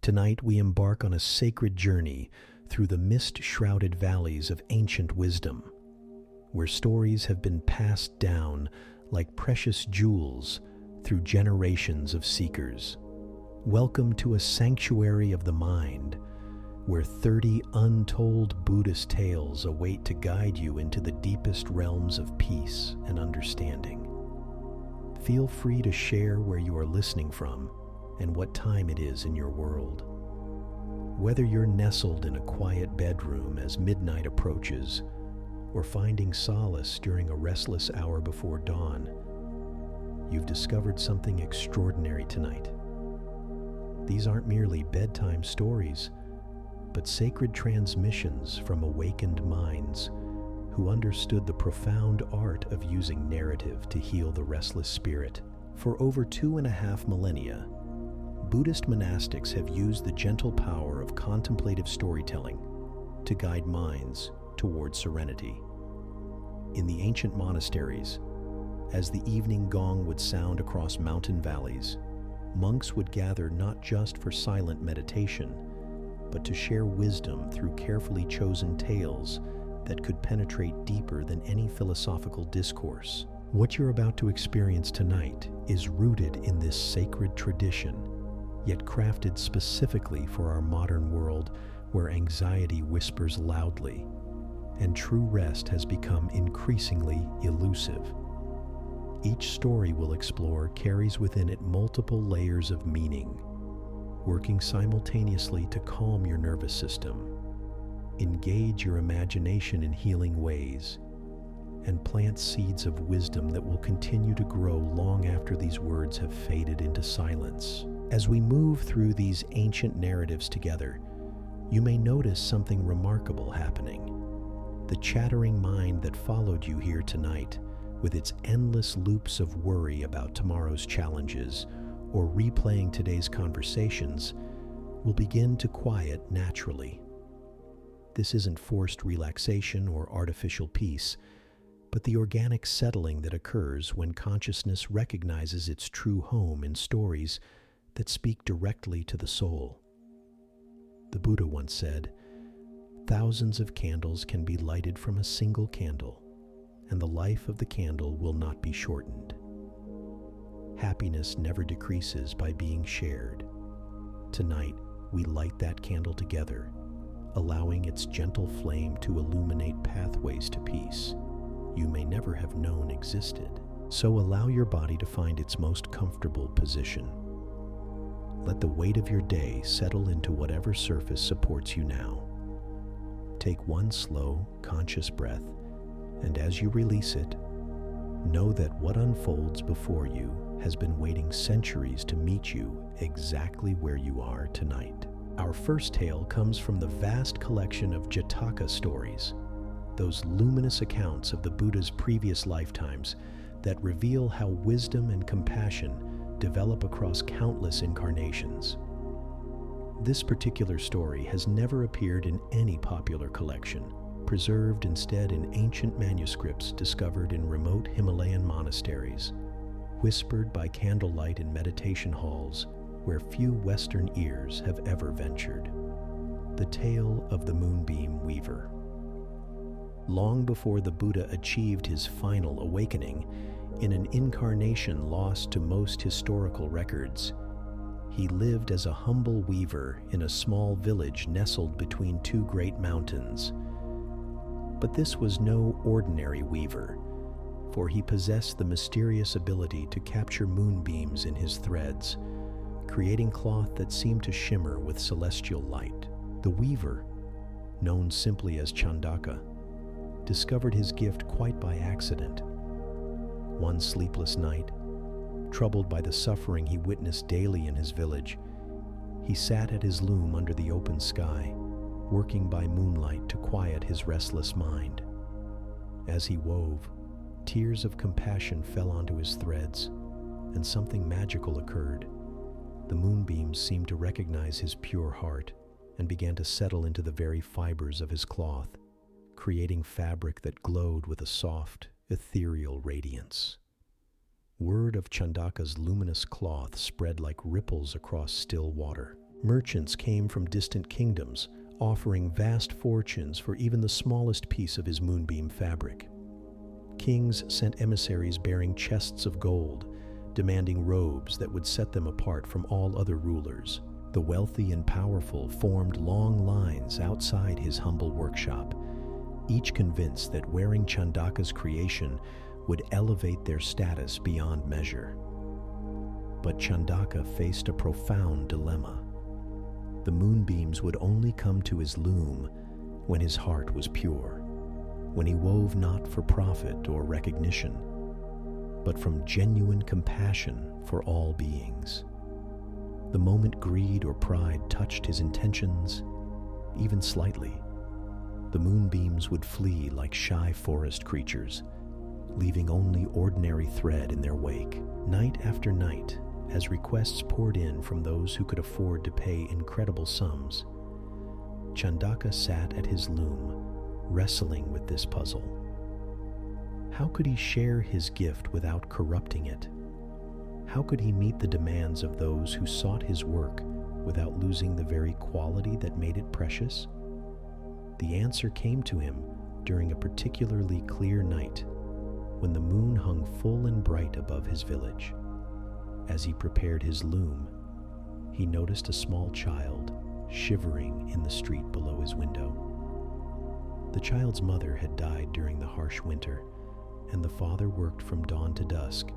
Tonight we embark on a sacred journey through the mist-shrouded valleys of ancient wisdom, where stories have been passed down like precious jewels through generations of seekers. Welcome to a sanctuary of the mind, where 30 untold Buddhist tales await to guide you into the deepest realms of peace and understanding. Feel free to share where you are listening from and what time it is in your world. Whether you're nestled in a quiet bedroom as midnight approaches, or finding solace during a restless hour before dawn, you've discovered something extraordinary tonight. These aren't merely bedtime stories, but sacred transmissions from awakened minds who understood the profound art of using narrative to heal the restless spirit. For over 2.5 millennia, Buddhist monastics have used the gentle power of contemplative storytelling to guide minds toward serenity. In the ancient monasteries, as the evening gong would sound across mountain valleys, monks would gather not just for silent meditation, but to share wisdom through carefully chosen tales that could penetrate deeper than any philosophical discourse. What you're about to experience tonight is rooted in this sacred tradition, yet crafted specifically for our modern world where anxiety whispers loudly and true rest has become increasingly elusive. Each story we'll explore carries within it multiple layers of meaning, working simultaneously to calm your nervous system, engage your imagination in healing ways, and plant seeds of wisdom that will continue to grow long after these words have faded into silence. As we move through these ancient narratives together, you may notice something remarkable happening. The chattering mind that followed you here tonight, with its endless loops of worry about tomorrow's challenges or replaying today's conversations, will begin to quiet naturally. This isn't forced relaxation or artificial peace, but the organic settling that occurs when consciousness recognizes its true home in stories that speak directly to the soul. The Buddha once said, "Thousands of candles can be lighted from a single candle, and the life of the candle will not be shortened." Happiness never decreases by being shared. Tonight, we light that candle together, allowing its gentle flame to illuminate pathways to peace you may never have known existed. So allow your body to find its most comfortable position. Let the weight of your day settle into whatever surface supports you now. Take one slow, conscious breath, and as you release it, know that what unfolds before you has been waiting centuries to meet you exactly where you are tonight. Our first tale comes from the vast collection of Jataka stories, those luminous accounts of the Buddha's previous lifetimes that reveal how wisdom and compassion develop across countless incarnations. This particular story has never appeared in any popular collection, preserved instead in ancient manuscripts discovered in remote Himalayan monasteries, whispered by candlelight in meditation halls where few Western ears have ever ventured. The tale of the Moonbeam Weaver. Long before the Buddha achieved his final awakening, in an incarnation lost to most historical records, he lived as a humble weaver in a small village nestled between two great mountains. But this was no ordinary weaver, for he possessed the mysterious ability to capture moonbeams in his threads, creating cloth that seemed to shimmer with celestial light. The weaver, known simply as Chandaka, discovered his gift quite by accident. One sleepless night, troubled by the suffering he witnessed daily in his village, he sat at his loom under the open sky, working by moonlight to quiet his restless mind. As he wove, tears of compassion fell onto his threads, and something magical occurred. The moonbeams seemed to recognize his pure heart and began to settle into the very fibers of his cloth, creating fabric that glowed with a soft, ethereal radiance. Word of Chandaka's luminous cloth spread like ripples across still water. Merchants came from distant kingdoms, offering vast fortunes for even the smallest piece of his moonbeam fabric. Kings sent emissaries bearing chests of gold, demanding robes that would set them apart from all other rulers. The wealthy and powerful formed long lines outside his humble workshop, each convinced that wearing Chandaka's creation would elevate their status beyond measure. But Chandaka faced a profound dilemma. The moonbeams would only come to his loom when his heart was pure, when he wove not for profit or recognition, but from genuine compassion for all beings. The moment greed or pride touched his intentions, even slightly, the moonbeams would flee like shy forest creatures, leaving only ordinary thread in their wake. Night after night, as requests poured in from those who could afford to pay incredible sums, Chandaka sat at his loom, wrestling with this puzzle. How could he share his gift without corrupting it? How could he meet the demands of those who sought his work without losing the very quality that made it precious? The answer came to him during a particularly clear night, when the moon hung full and bright above his village. As he prepared his loom, he noticed a small child shivering in the street below his window. The child's mother had died during the harsh winter, and the father worked from dawn to dusk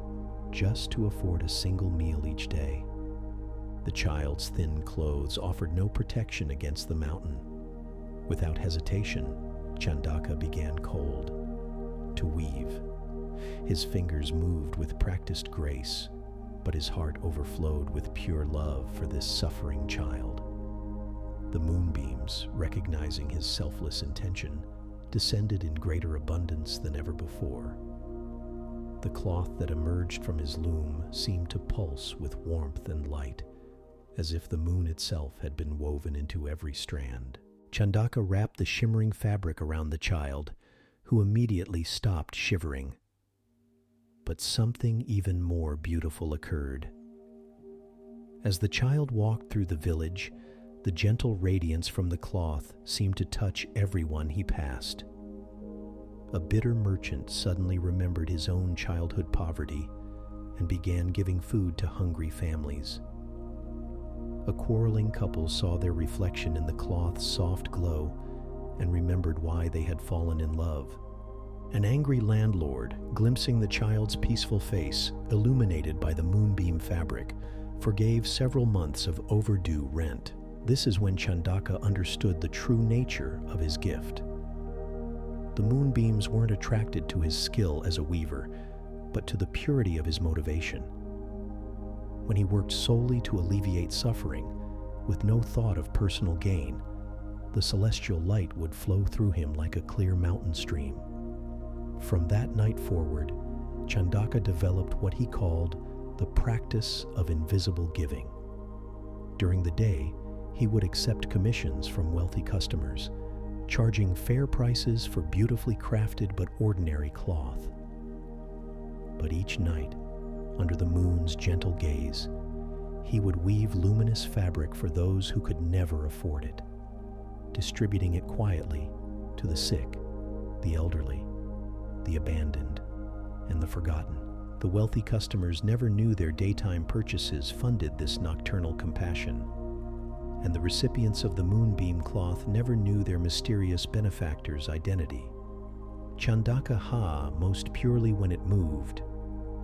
just to afford a single meal each day. The child's thin clothes offered no protection against the mountain. Without hesitation, Chandaka began to weave. His fingers moved with practiced grace, but his heart overflowed with pure love for this suffering child. The moonbeams, recognizing his selfless intention, descended in greater abundance than ever before. The cloth that emerged from his loom seemed to pulse with warmth and light, as if the moon itself had been woven into every strand. Chandaka wrapped the shimmering fabric around the child, who immediately stopped shivering. But something even more beautiful occurred. As the child walked through the village, the gentle radiance from the cloth seemed to touch everyone he passed. A bitter merchant suddenly remembered his own childhood poverty and began giving food to hungry families. A quarreling couple saw their reflection in the cloth's soft glow and remembered why they had fallen in love. An angry landlord, glimpsing the child's peaceful face, illuminated by the moonbeam fabric, forgave several months of overdue rent. This is when Chandaka understood the true nature of his gift. The moonbeams weren't attracted to his skill as a weaver, but to the purity of his motivation. When he worked solely to alleviate suffering, with no thought of personal gain, the celestial light would flow through him like a clear mountain stream. From that night forward, Chandaka developed what he called the practice of invisible giving. During the day, he would accept commissions from wealthy customers, charging fair prices for beautifully crafted but ordinary cloth. But each night, under the moon's gentle gaze, he would weave luminous fabric for those who could never afford it, distributing it quietly to the sick, the elderly, the abandoned, and the forgotten. The wealthy customers never knew their daytime purchases funded this nocturnal compassion, and the recipients of the moonbeam cloth never knew their mysterious benefactor's identity. Chandaka Ha, most purely when it moved,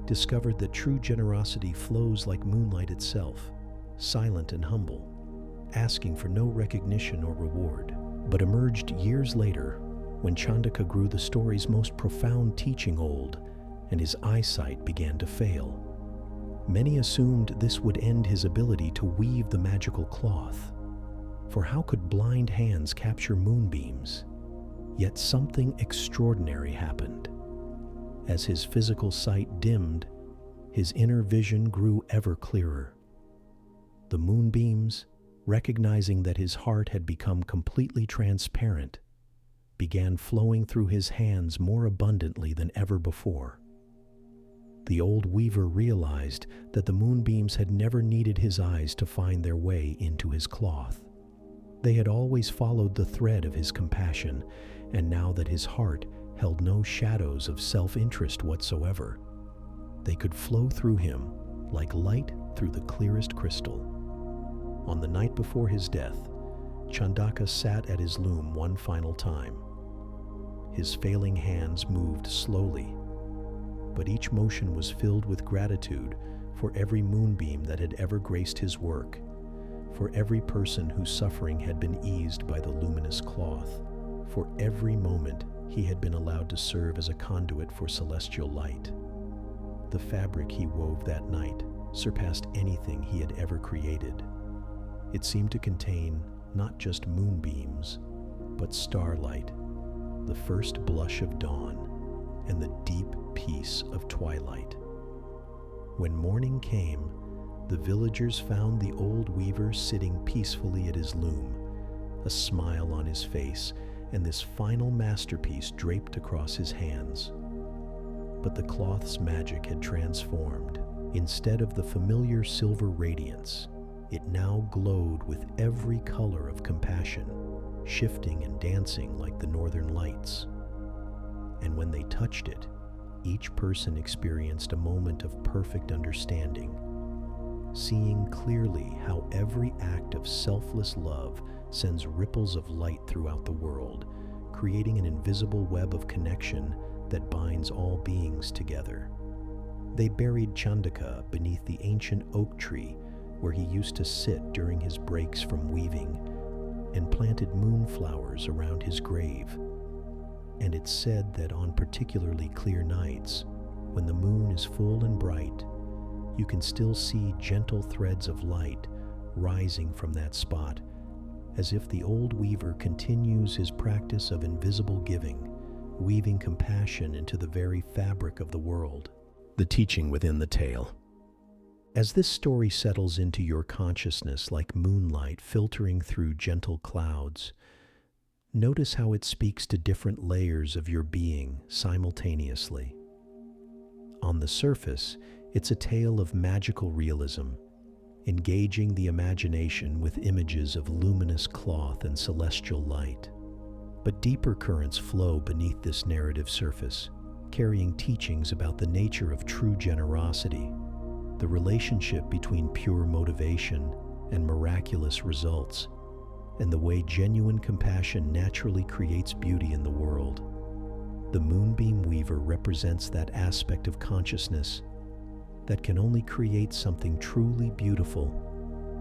discovered that true generosity flows like moonlight itself, silent and humble, asking for no recognition or reward. But emerged years later, when Chandaka grew the story's most profound teaching old, and his eyesight began to fail. Many assumed this would end his ability to weave the magical cloth. For how could blind hands capture moonbeams? Yet something extraordinary happened. As his physical sight dimmed, his inner vision grew ever clearer. The moonbeams, recognizing that his heart had become completely transparent, began flowing through his hands more abundantly than ever before. The old weaver realized that the moonbeams had never needed his eyes to find their way into his cloth. They had always followed the thread of his compassion, and now that his heart held no shadows of self-interest whatsoever, they could flow through him like light through the clearest crystal. On the night before his death, Chandaka sat at his loom one final time. His failing hands moved slowly, but each motion was filled with gratitude for every moonbeam that had ever graced his work, for every person whose suffering had been eased by the luminous cloth, for every moment he had been allowed to serve as a conduit for celestial light. The fabric he wove that night surpassed anything he had ever created. It seemed to contain not just moonbeams, but starlight, the first blush of dawn, and the deep peace of twilight. When morning came, the villagers found the old weaver sitting peacefully at his loom, a smile on his face, and this final masterpiece draped across his hands. But the cloth's magic had transformed. Instead of the familiar silver radiance, it now glowed with every color of compassion, shifting and dancing like the northern lights. And when they touched it, each person experienced a moment of perfect understanding, seeing clearly how every act of selfless love sends ripples of light throughout the world, creating an invisible web of connection that binds all beings together. They buried Chandaka beneath the ancient oak tree where he used to sit during his breaks from weaving, and planted moonflowers around his grave. And it's said that on particularly clear nights, when the moon is full and bright, you can still see gentle threads of light rising from that spot, as if the old weaver continues his practice of invisible giving, weaving compassion into the very fabric of the world. The teaching within the tale. As this story settles into your consciousness like moonlight filtering through gentle clouds, notice how it speaks to different layers of your being simultaneously. On the surface, it's a tale of magical realism, engaging the imagination with images of luminous cloth and celestial light. But deeper currents flow beneath this narrative surface, carrying teachings about the nature of true generosity, the relationship between pure motivation and miraculous results, and the way genuine compassion naturally creates beauty in the world. The moonbeam weaver represents that aspect of consciousness that can only create something truly beautiful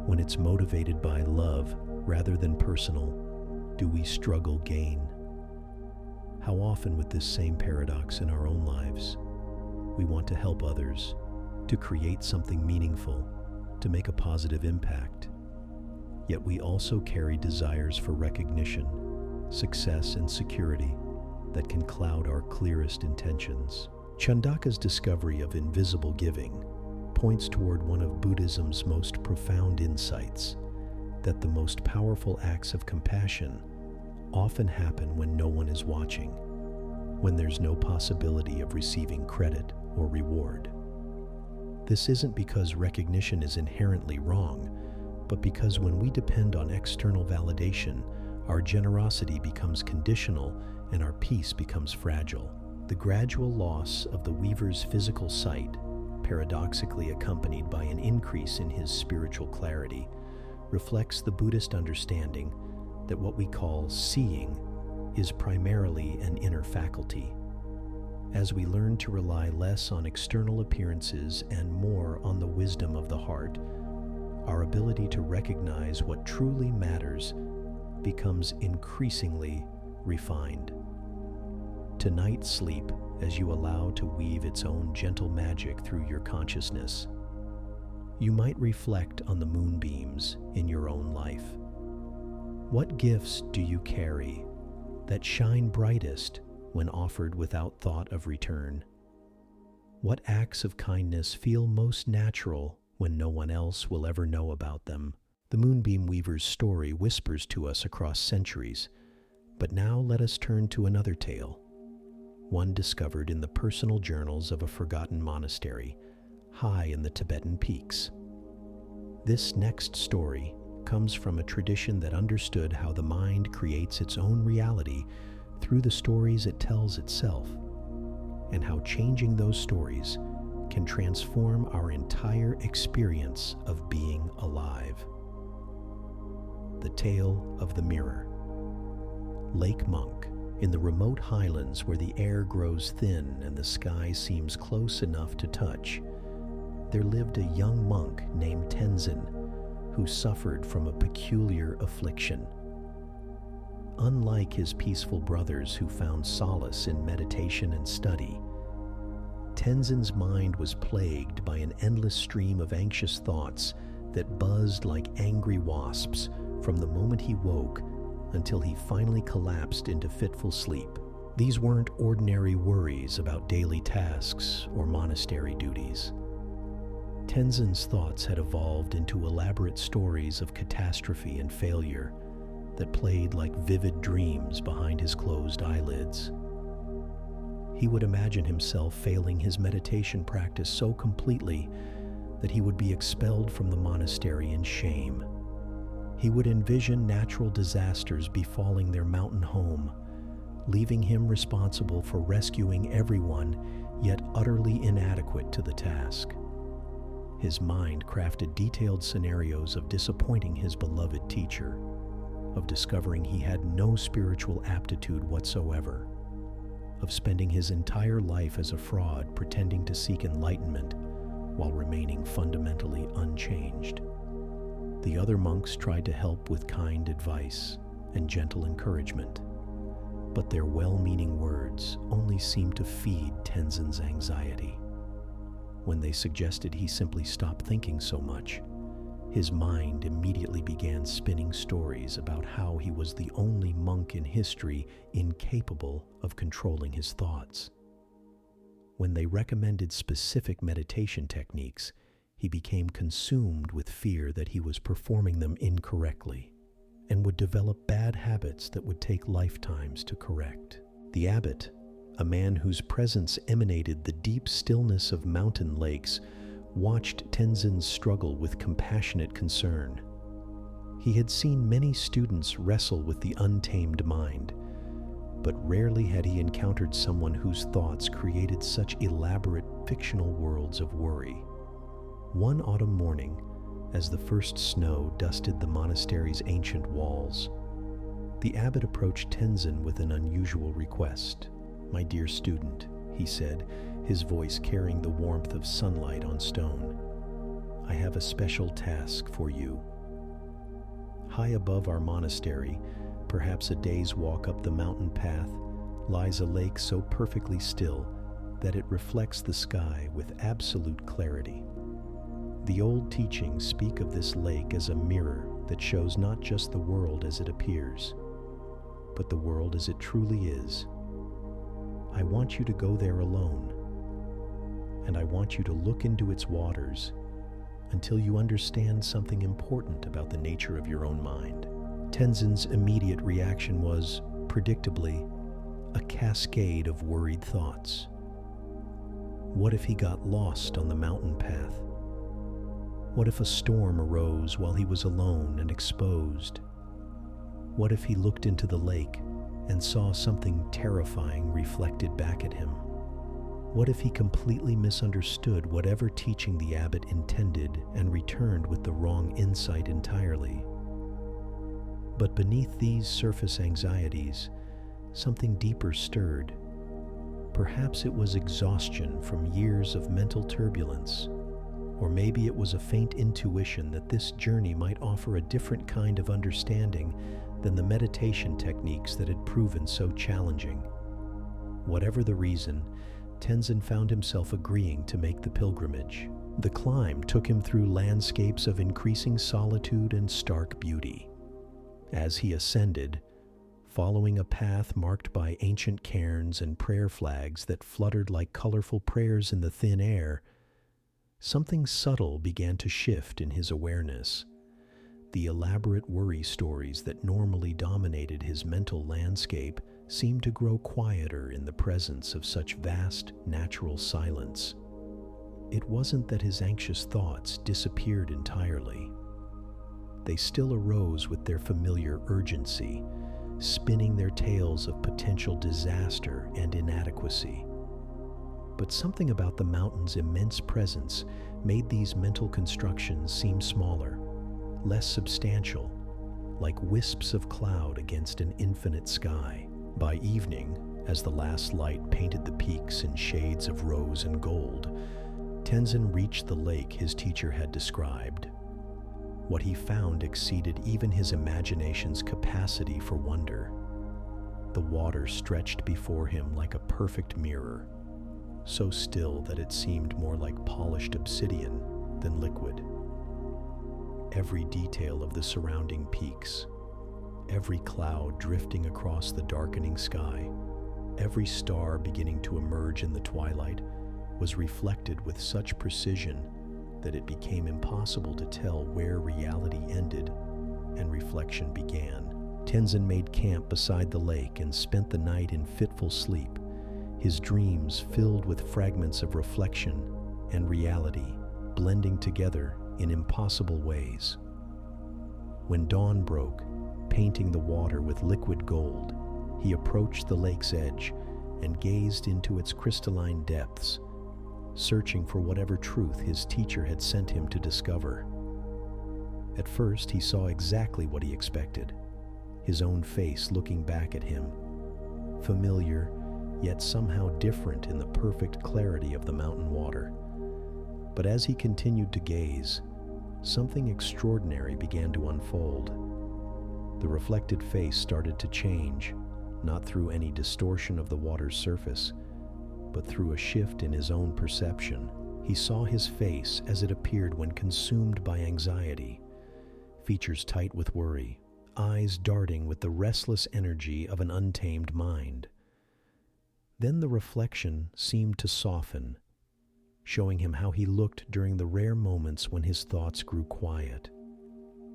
when it's motivated by love rather than personal, do we struggle gain. How often with this same paradox in our own lives, we want to help others, to create something meaningful, to make a positive impact. Yet we also carry desires for recognition, success, and security that can cloud our clearest intentions. Chandaka's discovery of invisible giving points toward one of Buddhism's most profound insights, that the most powerful acts of compassion often happen when no one is watching, when there's no possibility of receiving credit or reward. This isn't because recognition is inherently wrong, but because when we depend on external validation, our generosity becomes conditional and our peace becomes fragile. The gradual loss of the weaver's physical sight, paradoxically accompanied by an increase in his spiritual clarity, reflects the Buddhist understanding that what we call seeing is primarily an inner faculty. As we learn to rely less on external appearances and more on the wisdom of the heart, our ability to recognize what truly matters becomes increasingly refined. Tonight, sleep as you allow to weave its own gentle magic through your consciousness. You might reflect on the moonbeams in your own life. What gifts do you carry that shine brightest when offered without thought of return? What acts of kindness feel most natural when no one else will ever know about them? The moonbeam weaver's story whispers to us across centuries, but now let us turn to another tale, one discovered in the personal journals of a forgotten monastery high in the Tibetan peaks. This next story comes from a tradition that understood how the mind creates its own reality through the stories it tells itself, and how changing those stories can transform our entire experience of being alive. The Tale of the Mirror. Lake Monk, in the remote highlands where the air grows thin and the sky seems close enough to touch, there lived a young monk named Tenzin who suffered from a peculiar affliction. Unlike his peaceful brothers who found solace in meditation and study, Tenzin's mind was plagued by an endless stream of anxious thoughts that buzzed like angry wasps from the moment he woke until he finally collapsed into fitful sleep. These weren't ordinary worries about daily tasks or monastery duties. Tenzin's thoughts had evolved into elaborate stories of catastrophe and failure that played like vivid dreams behind his closed eyelids. He would imagine himself failing his meditation practice so completely that he would be expelled from the monastery in shame. He would envision natural disasters befalling their mountain home, leaving him responsible for rescuing everyone, yet utterly inadequate to the task. His mind crafted detailed scenarios of disappointing his beloved teacher, of discovering he had no spiritual aptitude whatsoever, of spending his entire life as a fraud pretending to seek enlightenment while remaining fundamentally unchanged. The other monks tried to help with kind advice and gentle encouragement, but their well-meaning words only seemed to feed Tenzin's anxiety. When they suggested he simply stop thinking so much, his mind immediately began spinning stories about how he was the only monk in history incapable of controlling his thoughts. When they recommended specific meditation techniques, he became consumed with fear that he was performing them incorrectly and would develop bad habits that would take lifetimes to correct. The abbot, a man whose presence emanated the deep stillness of mountain lakes, watched Tenzin's struggle with compassionate concern. He had seen many students wrestle with the untamed mind, but rarely had he encountered someone whose thoughts created such elaborate fictional worlds of worry. One autumn morning, as the first snow dusted the monastery's ancient walls, the abbot approached Tenzin with an unusual request. "My dear student," he said, his voice carrying the warmth of sunlight on stone, "I have a special task for you. High above our monastery, perhaps a day's walk up the mountain path, lies a lake so perfectly still that it reflects the sky with absolute clarity. The old teachings speak of this lake as a mirror that shows not just the world as it appears, but the world as it truly is. I want you to go there alone, and I want you to look into its waters until you understand something important about the nature of your own mind." Tenzin's immediate reaction was, predictably, a cascade of worried thoughts. What if he got lost on the mountain path? What if a storm arose while he was alone and exposed? What if he looked into the lake and saw something terrifying reflected back at him? What if he completely misunderstood whatever teaching the abbot intended and returned with the wrong insight entirely? But beneath these surface anxieties, something deeper stirred. Perhaps it was exhaustion from years of mental turbulence, or maybe it was a faint intuition that this journey might offer a different kind of understanding than the meditation techniques that had proven so challenging. Whatever the reason, Tenzin found himself agreeing to make the pilgrimage. The climb took him through landscapes of increasing solitude and stark beauty. As he ascended, following a path marked by ancient cairns and prayer flags that fluttered like colorful prayers in the thin air, something subtle began to shift in his awareness. The elaborate worry stories that normally dominated his mental landscape seemed to grow quieter in the presence of such vast natural silence. It wasn't that his anxious thoughts disappeared entirely. They still arose with their familiar urgency, spinning their tales of potential disaster and inadequacy. But something about the mountain's immense presence made these mental constructions seem smaller, less substantial, like wisps of cloud against an infinite sky. By evening, as the last light painted the peaks in shades of rose and gold, Tenzin reached the lake his teacher had described. What he found exceeded even his imagination's capacity for wonder. The water stretched before him like a perfect mirror, so still that it seemed more like polished obsidian than liquid. Every detail of the surrounding peaks, every cloud drifting across the darkening sky, every star beginning to emerge in the twilight, was reflected with such precision that it became impossible to tell where reality ended and reflection began. Tenzin made camp beside the lake and spent the night in fitful sleep, his dreams filled with fragments of reflection and reality, blending together in impossible ways. When dawn broke, painting the water with liquid gold, he approached the lake's edge and gazed into its crystalline depths, searching for whatever truth his teacher had sent him to discover. At first, he saw exactly what he expected, his own face looking back at him, familiar yet somehow different in the perfect clarity of the mountain water. But as he continued to gaze, something extraordinary began to unfold. The reflected face started to change, not through any distortion of the water's surface, but through a shift in his own perception. He saw his face as it appeared when consumed by anxiety, features tight with worry, eyes darting with the restless energy of an untamed mind. Then the reflection seemed to soften, showing him how he looked during the rare moments when his thoughts grew quiet,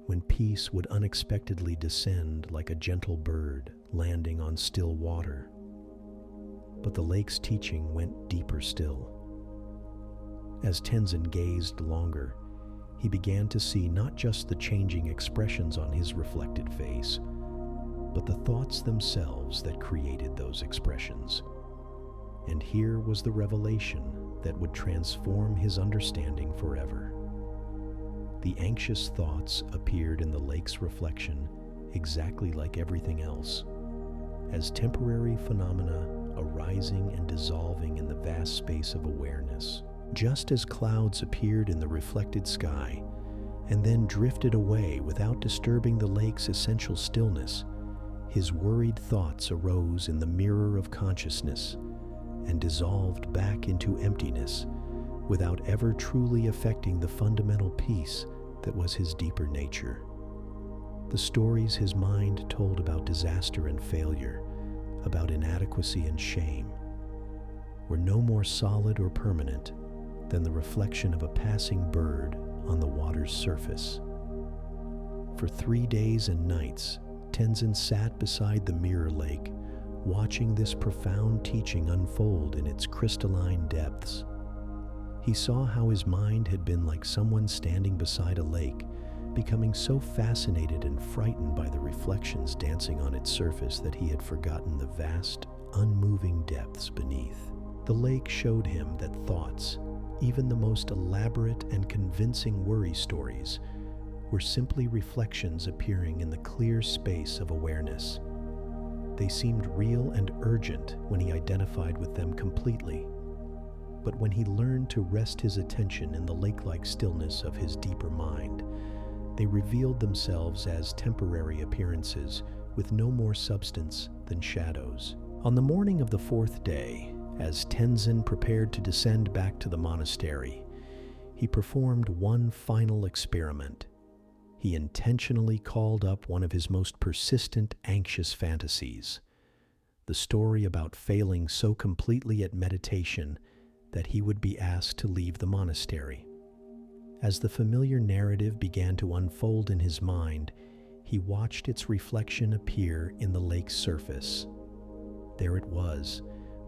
when peace would unexpectedly descend like a gentle bird landing on still water. But the lake's teaching went deeper still. As Tenzin gazed longer, he began to see not just the changing expressions on his reflected face, but the thoughts themselves that created those expressions. And here was the revelation that would transform his understanding forever. The anxious thoughts appeared in the lake's reflection exactly like everything else, as temporary phenomena arising and dissolving in the vast space of awareness. Just as clouds appeared in the reflected sky and then drifted away without disturbing the lake's essential stillness, his worried thoughts arose in the mirror of consciousness and dissolved back into emptiness without ever truly affecting the fundamental peace that was his deeper nature. The stories his mind told about disaster and failure, about inadequacy and shame, were no more solid or permanent than the reflection of a passing bird on the water's surface. For 3 days and nights, Tenzin sat beside the mirror lake, watching this profound teaching unfold in its crystalline depths. He saw how his mind had been like someone standing beside a lake, becoming so fascinated and frightened by the reflections dancing on its surface that he had forgotten the vast, unmoving depths beneath. The lake showed him that thoughts, even the most elaborate and convincing worry stories, were simply reflections appearing in the clear space of awareness. They seemed real and urgent when he identified with them completely. But when he learned to rest his attention in the lake-like stillness of his deeper mind, they revealed themselves as temporary appearances with no more substance than shadows. On the morning of the 4th day, as Tenzin prepared to descend back to the monastery, he performed one final experiment. He intentionally called up one of his most persistent, anxious fantasies, the story about failing so completely at meditation that he would be asked to leave the monastery. As the familiar narrative began to unfold in his mind, he watched its reflection appear in the lake's surface. There it was,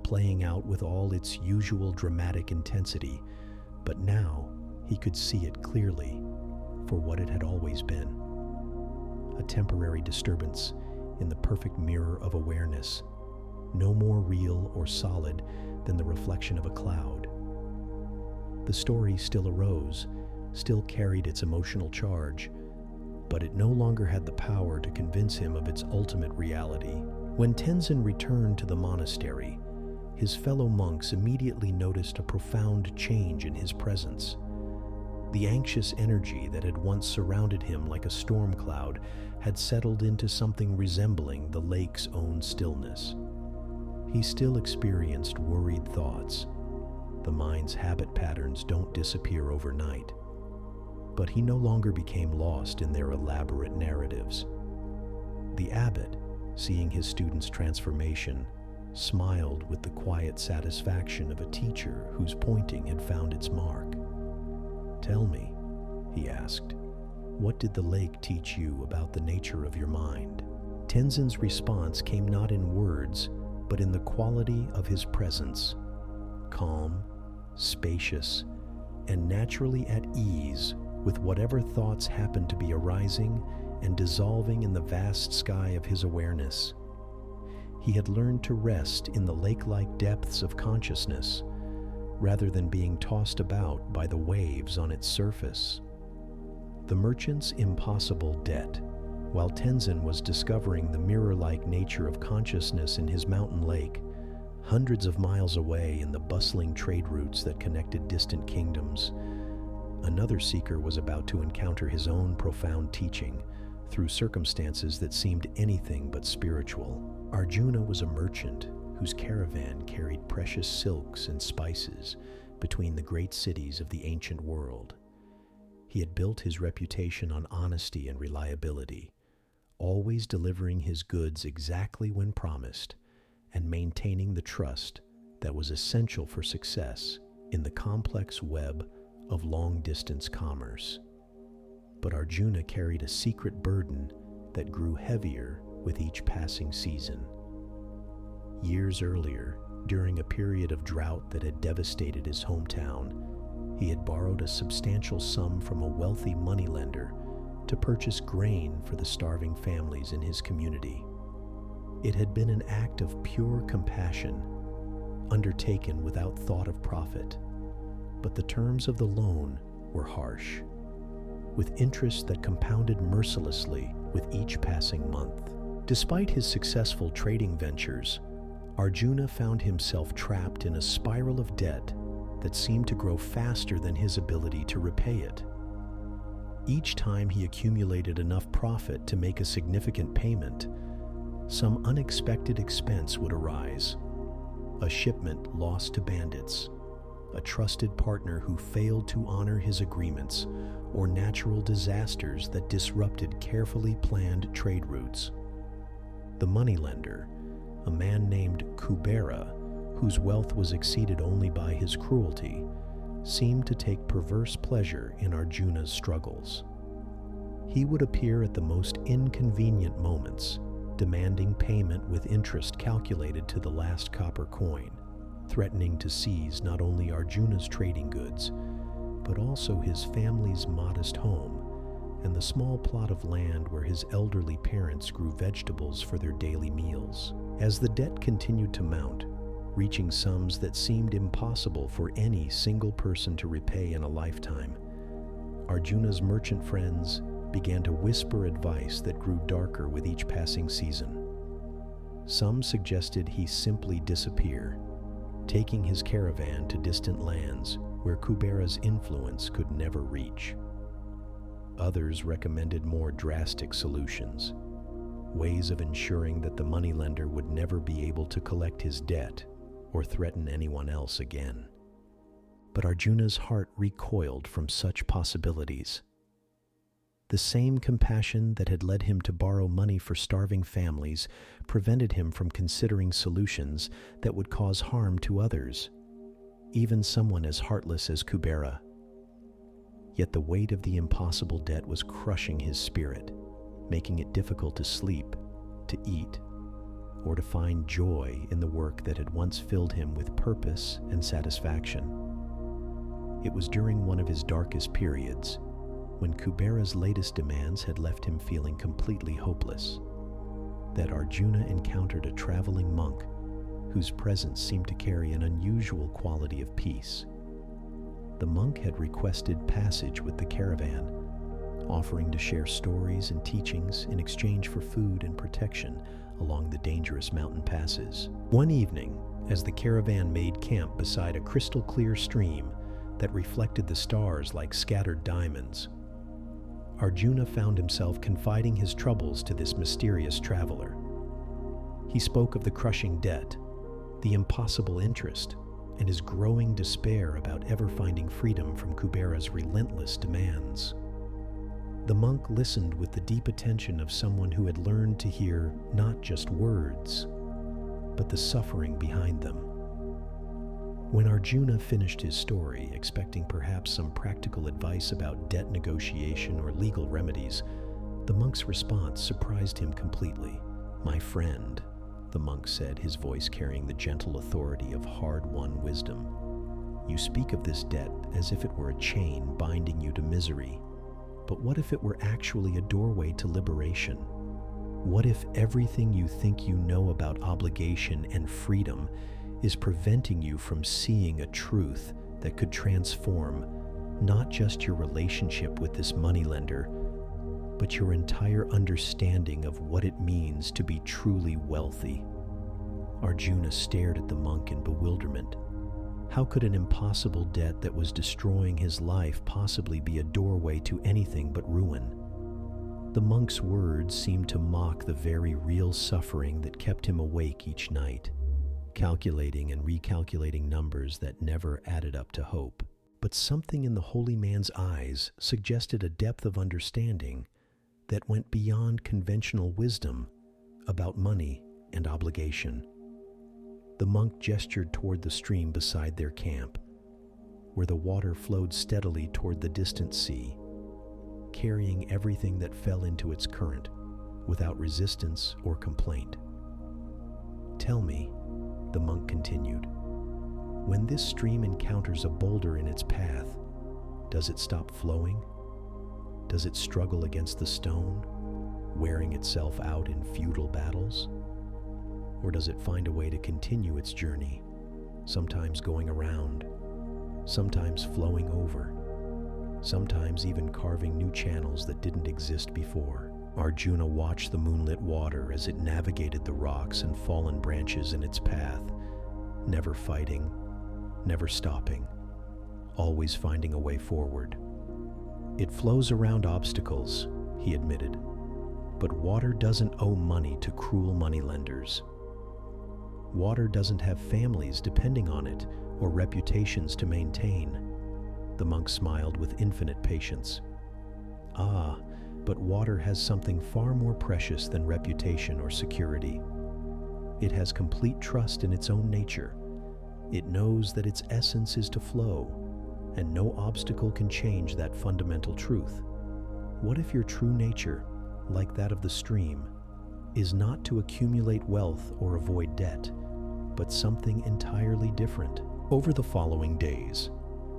playing out with all its usual dramatic intensity, but now he could see it clearly for what it had always been. A temporary disturbance in the perfect mirror of awareness, no more real or solid than the reflection of a cloud. The story still arose, still carried its emotional charge, but it no longer had the power to convince him of its ultimate reality. When Tenzin returned to the monastery, his fellow monks immediately noticed a profound change in his presence. The anxious energy that had once surrounded him like a storm cloud had settled into something resembling the lake's own stillness. He still experienced worried thoughts. The mind's habit patterns don't disappear overnight, but he no longer became lost in their elaborate narratives. The abbot, seeing his student's transformation, smiled with the quiet satisfaction of a teacher whose pointing had found its mark. "Tell me," he asked, "what did the lake teach you about the nature of your mind?" Tenzin's response came not in words, but in the quality of his presence. Calm, spacious, and naturally at ease with whatever thoughts happened to be arising and dissolving in the vast sky of his awareness. He had learned to rest in the lake-like depths of consciousness, rather than being tossed about by the waves on its surface. The merchant's impossible debt, while Tenzin was discovering the mirror-like nature of consciousness in his mountain lake, hundreds of miles away in the bustling trade routes that connected distant kingdoms, another seeker was about to encounter his own profound teaching through circumstances that seemed anything but spiritual. Arjuna was a merchant whose caravan carried precious silks and spices between the great cities of the ancient world. He had built his reputation on honesty and reliability, always delivering his goods exactly when promised and maintaining the trust that was essential for success in the complex web of long-distance commerce. But Arjuna carried a secret burden that grew heavier with each passing season. Years earlier, during a period of drought that had devastated his hometown, he had borrowed a substantial sum from a wealthy moneylender to purchase grain for the starving families in his community. It had been an act of pure compassion, undertaken without thought of profit, but the terms of the loan were harsh, with interest that compounded mercilessly with each passing month. Despite his successful trading ventures, Arjuna found himself trapped in a spiral of debt that seemed to grow faster than his ability to repay it. Each time he accumulated enough profit to make a significant payment, some unexpected expense would arise. A shipment lost to bandits, a trusted partner who failed to honor his agreements, or natural disasters that disrupted carefully planned trade routes. The moneylender, a man named Kubera, whose wealth was exceeded only by his cruelty, seemed to take perverse pleasure in Arjuna's struggles. He would appear at the most inconvenient moments, demanding payment with interest calculated to the last copper coin, threatening to seize not only Arjuna's trading goods, but also his family's modest home and the small plot of land where his elderly parents grew vegetables for their daily meals. As the debt continued to mount, reaching sums that seemed impossible for any single person to repay in a lifetime, Arjuna's merchant friends began to whisper advice that grew darker with each passing season. Some suggested he simply disappear, taking his caravan to distant lands where Kubera's influence could never reach. Others recommended more drastic solutions, ways of ensuring that the moneylender would never be able to collect his debt or threaten anyone else again. But Arjuna's heart recoiled from such possibilities. The same compassion that had led him to borrow money for starving families prevented him from considering solutions that would cause harm to others, even someone as heartless as Kubera. Yet the weight of the impossible debt was crushing his spirit, making it difficult to sleep, to eat, or to find joy in the work that had once filled him with purpose and satisfaction. It was during one of his darkest periods, when Kubera's latest demands had left him feeling completely hopeless, that Arjuna encountered a traveling monk whose presence seemed to carry an unusual quality of peace. The monk had requested passage with the caravan, offering to share stories and teachings in exchange for food and protection along the dangerous mountain passes. One evening, as the caravan made camp beside a crystal-clear stream that reflected the stars like scattered diamonds, Arjuna found himself confiding his troubles to this mysterious traveler. He spoke of the crushing debt, the impossible interest, and his growing despair about ever finding freedom from Kubera's relentless demands. The monk listened with the deep attention of someone who had learned to hear not just words, but the suffering behind them. When Arjuna finished his story, expecting perhaps some practical advice about debt negotiation or legal remedies, the monk's response surprised him completely. "My friend," the monk said, his voice carrying the gentle authority of hard-won wisdom, "you speak of this debt as if it were a chain binding you to misery. But what if it were actually a doorway to liberation? What if everything you think you know about obligation and freedom is preventing you from seeing a truth that could transform not just your relationship with this moneylender, but your entire understanding of what it means to be truly wealthy?" Arjuna stared at the monk in bewilderment. How could an impossible debt that was destroying his life possibly be a doorway to anything but ruin? The monk's words seemed to mock the very real suffering that kept him awake each night, calculating and recalculating numbers that never added up to hope. But something in the holy man's eyes suggested a depth of understanding that went beyond conventional wisdom about money and obligation. The monk gestured toward the stream beside their camp, where the water flowed steadily toward the distant sea, carrying everything that fell into its current without resistance or complaint. "Tell me," the monk continued, "when this stream encounters a boulder in its path, does it stop flowing? Does it struggle against the stone, wearing itself out in futile battles? Or does it find a way to continue its journey, sometimes going around, sometimes flowing over, sometimes even carving new channels that didn't exist before?" Arjuna watched the moonlit water as it navigated the rocks and fallen branches in its path, never fighting, never stopping, always finding a way forward. "It flows around obstacles," he admitted, "but water doesn't owe money to cruel moneylenders. Water doesn't have families depending on it or reputations to maintain." The monk smiled with infinite patience. "Ah, but water has something far more precious than reputation or security. It has complete trust in its own nature. It knows that its essence is to flow, and no obstacle can change that fundamental truth. What if your true nature, like that of the stream, is not to accumulate wealth or avoid debt, but something entirely different?" Over the following days,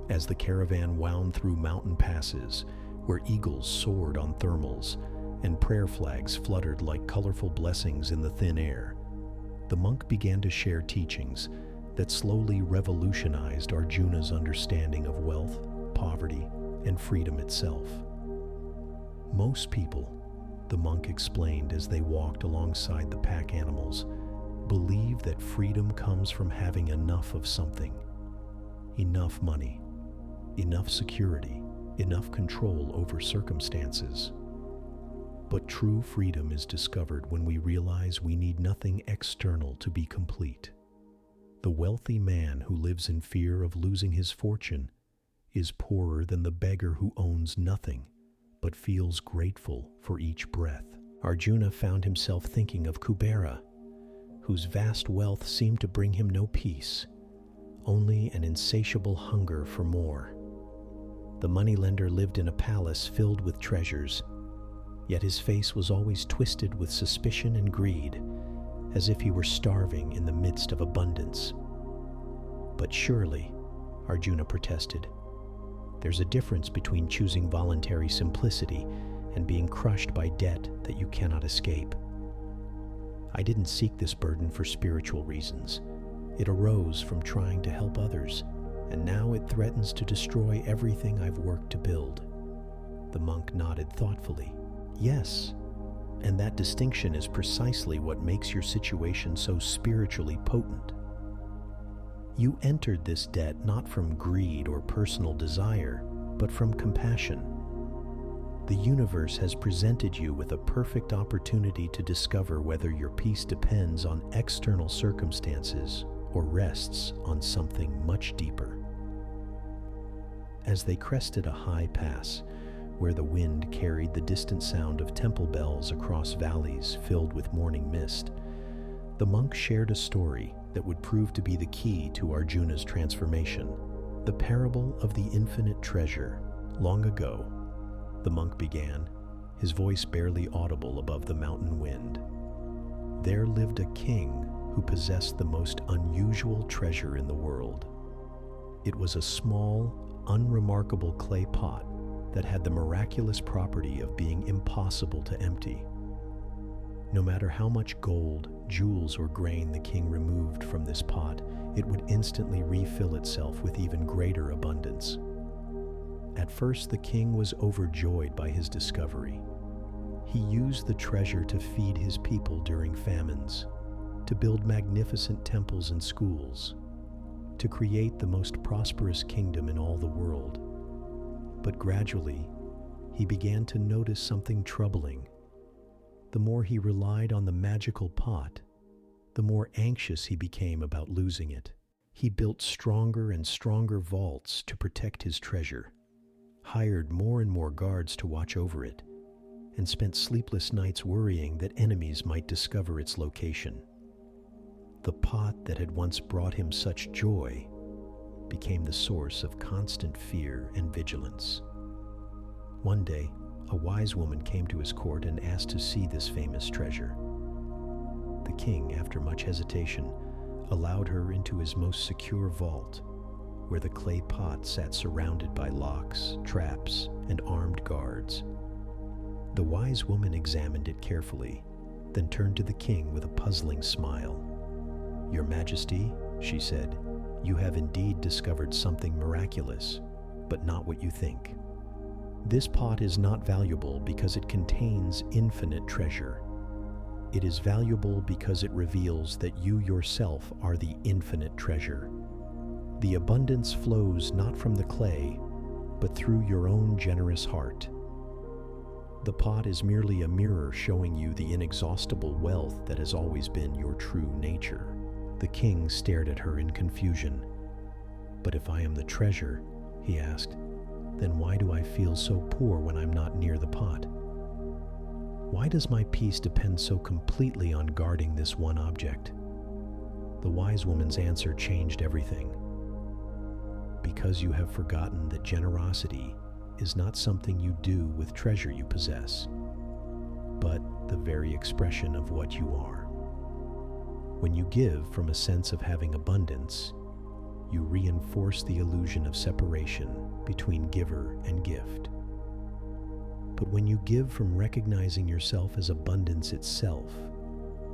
as the caravan wound through mountain passes where eagles soared on thermals and prayer flags fluttered like colorful blessings in the thin air, the monk began to share teachings that slowly revolutionized Arjuna's understanding of wealth, poverty, and freedom itself. "Most people," the monk explained as they walked alongside the pack animals, "believe that freedom comes from having enough of something. Enough money, enough security, enough control over circumstances. But true freedom is discovered when we realize we need nothing external to be complete. The wealthy man who lives in fear of losing his fortune is poorer than the beggar who owns nothing, but feels grateful for each breath." Arjuna found himself thinking of Kubera, whose vast wealth seemed to bring him no peace, only an insatiable hunger for more. The moneylender lived in a palace filled with treasures, yet his face was always twisted with suspicion and greed, as if he were starving in the midst of abundance. But surely, Arjuna protested, there's a difference between choosing voluntary simplicity and being crushed by debt that you cannot escape. I didn't seek this burden for spiritual reasons. It arose from trying to help others, and now it threatens to destroy everything I've worked to build. The monk nodded thoughtfully. Yes, and that distinction is precisely what makes your situation so spiritually potent. You entered this debt not from greed or personal desire, but from compassion. The universe has presented you with a perfect opportunity to discover whether your peace depends on external circumstances or rests on something much deeper. As they crested a high pass, where the wind carried the distant sound of temple bells across valleys filled with morning mist, the monk shared a story that would prove to be the key to Arjuna's transformation. The parable of the infinite treasure. Long ago, the monk began, his voice barely audible above the mountain wind. There lived a king who possessed the most unusual treasure in the world. It was a small, unremarkable clay pot that had the miraculous property of being impossible to empty. No matter how much gold, jewels, or grain the king removed from this pot, it would instantly refill itself with even greater abundance. At first, the king was overjoyed by his discovery. He used the treasure to feed his people during famines, to build magnificent temples and schools, to create the most prosperous kingdom in all the world. But gradually, he began to notice something troubling. The more he relied on the magical pot, the more anxious he became about losing it. He built stronger and stronger vaults to protect his treasure, hired more and more guards to watch over it, and spent sleepless nights worrying that enemies might discover its location. The pot that had once brought him such joy became the source of constant fear and vigilance. One day, a wise woman came to his court and asked to see this famous treasure. The king, after much hesitation, allowed her into his most secure vault, where the clay pot sat surrounded by locks, traps, and armed guards. The wise woman examined it carefully, then turned to the king with a puzzling smile. "Your Majesty," she said, "you have indeed discovered something miraculous, but not what you think. This pot is not valuable because it contains infinite treasure. It is valuable because it reveals that you yourself are the infinite treasure. The abundance flows not from the clay, but through your own generous heart. The pot is merely a mirror showing you the inexhaustible wealth that has always been your true nature." The king stared at her in confusion. "But if I am the treasure," he asked, "then why do I feel so poor when I'm not near the pot? Why does my peace depend so completely on guarding this one object?" The wise woman's answer changed everything. "Because you have forgotten that generosity is not something you do with treasure you possess, but the very expression of what you are. When you give from a sense of having abundance, you reinforce the illusion of separation between giver and gift. But when you give from recognizing yourself as abundance itself,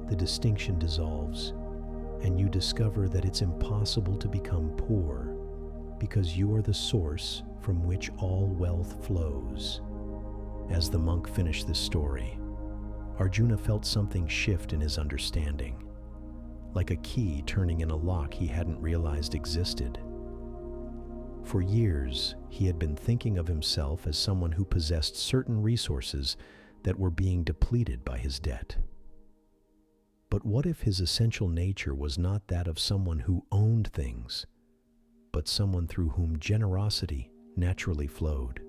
the distinction dissolves, and you discover that it's impossible to become poor because you are the source from which all wealth flows." As the monk finished this story, Arjuna felt something shift in his understanding, like a key turning in a lock he hadn't realized existed. For years, he had been thinking of himself as someone who possessed certain resources that were being depleted by his debt. But what if his essential nature was not that of someone who owned things, but someone through whom generosity naturally flowed?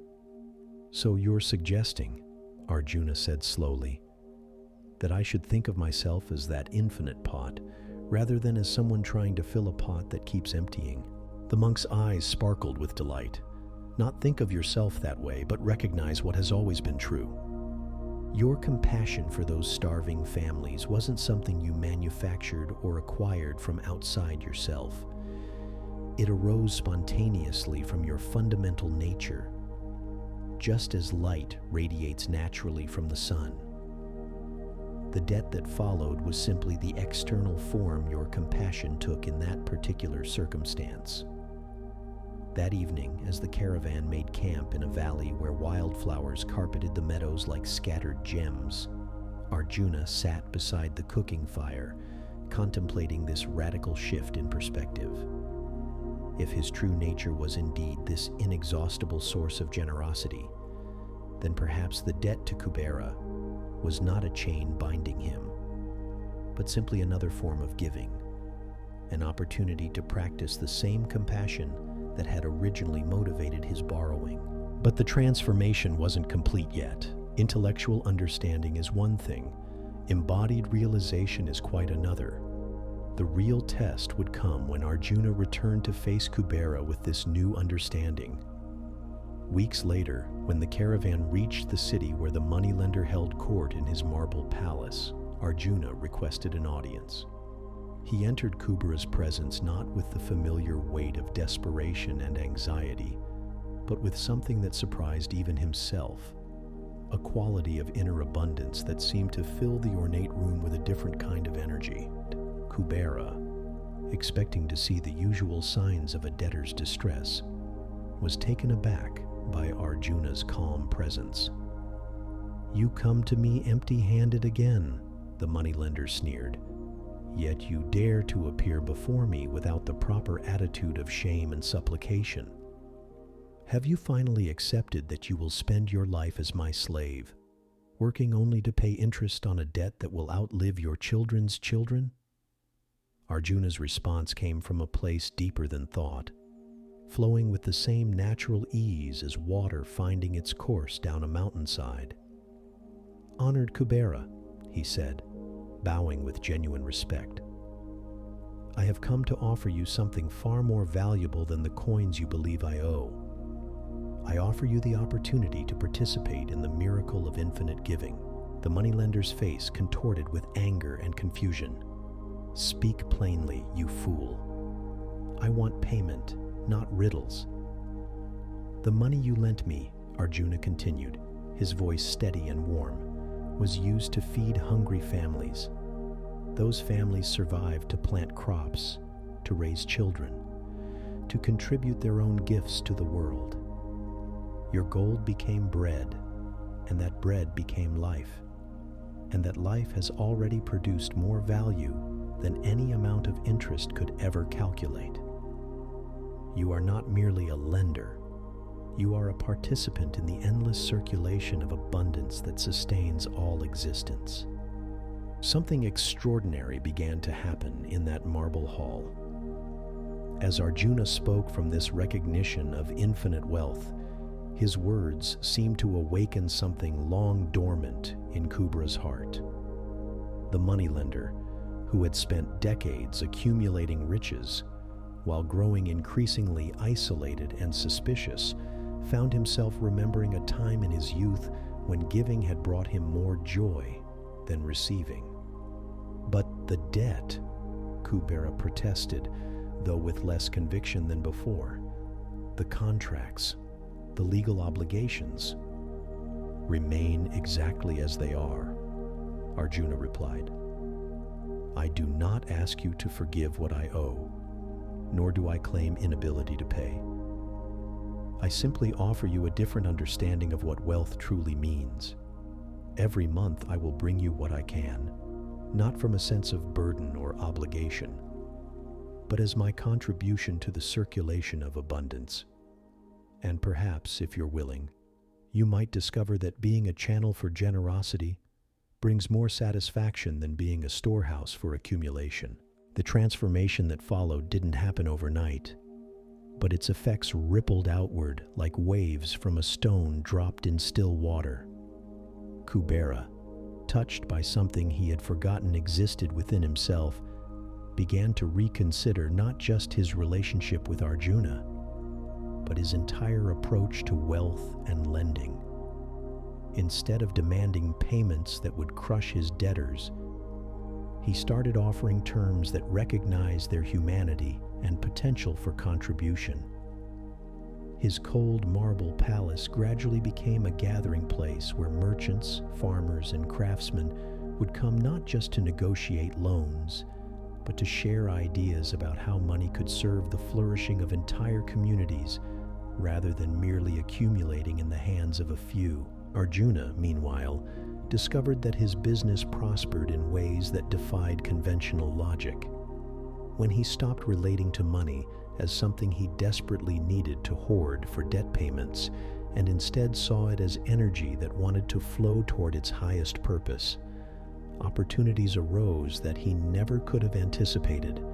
"So you're suggesting," Arjuna said slowly, "that I should think of myself as that infinite pot, rather than as someone trying to fill a pot that keeps emptying?" The monk's eyes sparkled with delight. "Not think of yourself that way, but recognize what has always been true. Your compassion for those starving families wasn't something you manufactured or acquired from outside yourself. It arose spontaneously from your fundamental nature, just as light radiates naturally from the sun. The debt that followed was simply the external form your compassion took in that particular circumstance. That evening, as the caravan made camp in a valley where wildflowers carpeted the meadows like scattered gems, Arjuna sat beside the cooking fire, contemplating this radical shift in perspective. If his true nature was indeed this inexhaustible source of generosity, then perhaps the debt to Kubera was not a chain binding him, but simply another form of giving, an opportunity to practice the same compassion that had originally motivated his borrowing. But the transformation wasn't complete yet. Intellectual understanding is one thing, embodied realization is quite another. The real test would come when Arjuna returned to face Kubera with this new understanding. Weeks later, when the caravan reached the city where the moneylender held court in his marble palace, Arjuna requested an audience. He entered Kubera's presence not with the familiar weight of desperation and anxiety, but with something that surprised even himself, a quality of inner abundance that seemed to fill the ornate room with a different kind of energy. Kubera, expecting to see the usual signs of a debtor's distress, was taken aback by Arjuna's calm presence. "You come to me empty-handed again," the moneylender sneered. "Yet you dare to appear before me without the proper attitude of shame and supplication. Have you finally accepted that you will spend your life as my slave, working only to pay interest on a debt that will outlive your children's children?" Arjuna's response came from a place deeper than thought, flowing with the same natural ease as water finding its course down a mountainside. "Honored Kubera," he said, bowing with genuine respect, "I have come to offer you something far more valuable than the coins you believe I owe. I offer you the opportunity to participate in the miracle of infinite giving." The moneylender's face contorted with anger and confusion. "Speak plainly, you fool. I want payment, not riddles." "The money you lent me," Arjuna continued, his voice steady and warm, "was used to feed hungry families. Those families survived to plant crops, to raise children, to contribute their own gifts to the world. Your gold became bread, and that bread became life, and that life has already produced more value than any amount of interest could ever calculate. You are not merely a lender. You are a participant in the endless circulation of abundance that sustains all existence." Something extraordinary began to happen in that marble hall. As Arjuna spoke from this recognition of infinite wealth, his words seemed to awaken something long dormant in Kubera's heart. The moneylender, who had spent decades accumulating riches, while growing increasingly isolated and suspicious, found himself remembering a time in his youth when giving had brought him more joy than receiving. "But the debt," Kubera protested, though with less conviction than before. "The contracts, the legal obligations, remain exactly as they are," Arjuna replied. "I do not ask you to forgive what I owe, nor do I claim inability to pay. I simply offer you a different understanding of what wealth truly means. Every month I will bring you what I can, not from a sense of burden or obligation, but as my contribution to the circulation of abundance. And perhaps, if you're willing, you might discover that being a channel for generosity brings more satisfaction than being a storehouse for accumulation." The transformation that followed didn't happen overnight, but its effects rippled outward like waves from a stone dropped in still water. Kubera, touched by something he had forgotten existed within himself, began to reconsider not just his relationship with Arjuna, but his entire approach to wealth and lending. Instead of demanding payments that would crush his debtors, he started offering terms that recognized their humanity and potential for contribution. His cold marble palace gradually became a gathering place where merchants, farmers, and craftsmen would come not just to negotiate loans, but to share ideas about how money could serve the flourishing of entire communities rather than merely accumulating in the hands of a few. Arjuna, meanwhile, discovered that his business prospered in ways that defied conventional logic. When he stopped relating to money as something he desperately needed to hoard for debt payments, and instead saw it as energy that wanted to flow toward its highest purpose, opportunities arose that he never could have anticipated.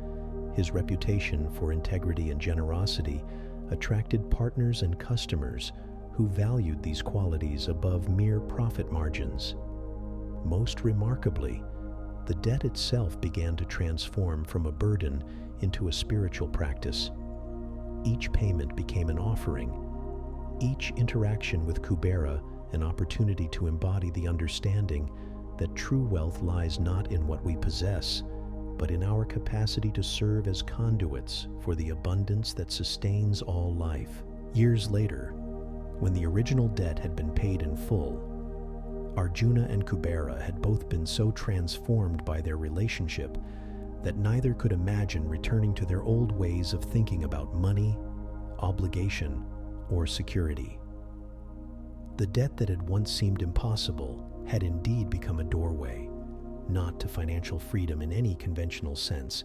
His reputation for integrity and generosity attracted partners and customers who valued these qualities above mere profit margins. Most remarkably, the debt itself began to transform from a burden into a spiritual practice. Each payment became an offering, each interaction with Kubera an opportunity to embody the understanding that true wealth lies not in what we possess, but in our capacity to serve as conduits for the abundance that sustains all life. Years later, when the original debt had been paid in full, Arjuna and Kubera had both been so transformed by their relationship that neither could imagine returning to their old ways of thinking about money, obligation, or security. The debt that had once seemed impossible had indeed become a doorway, not to financial freedom in any conventional sense,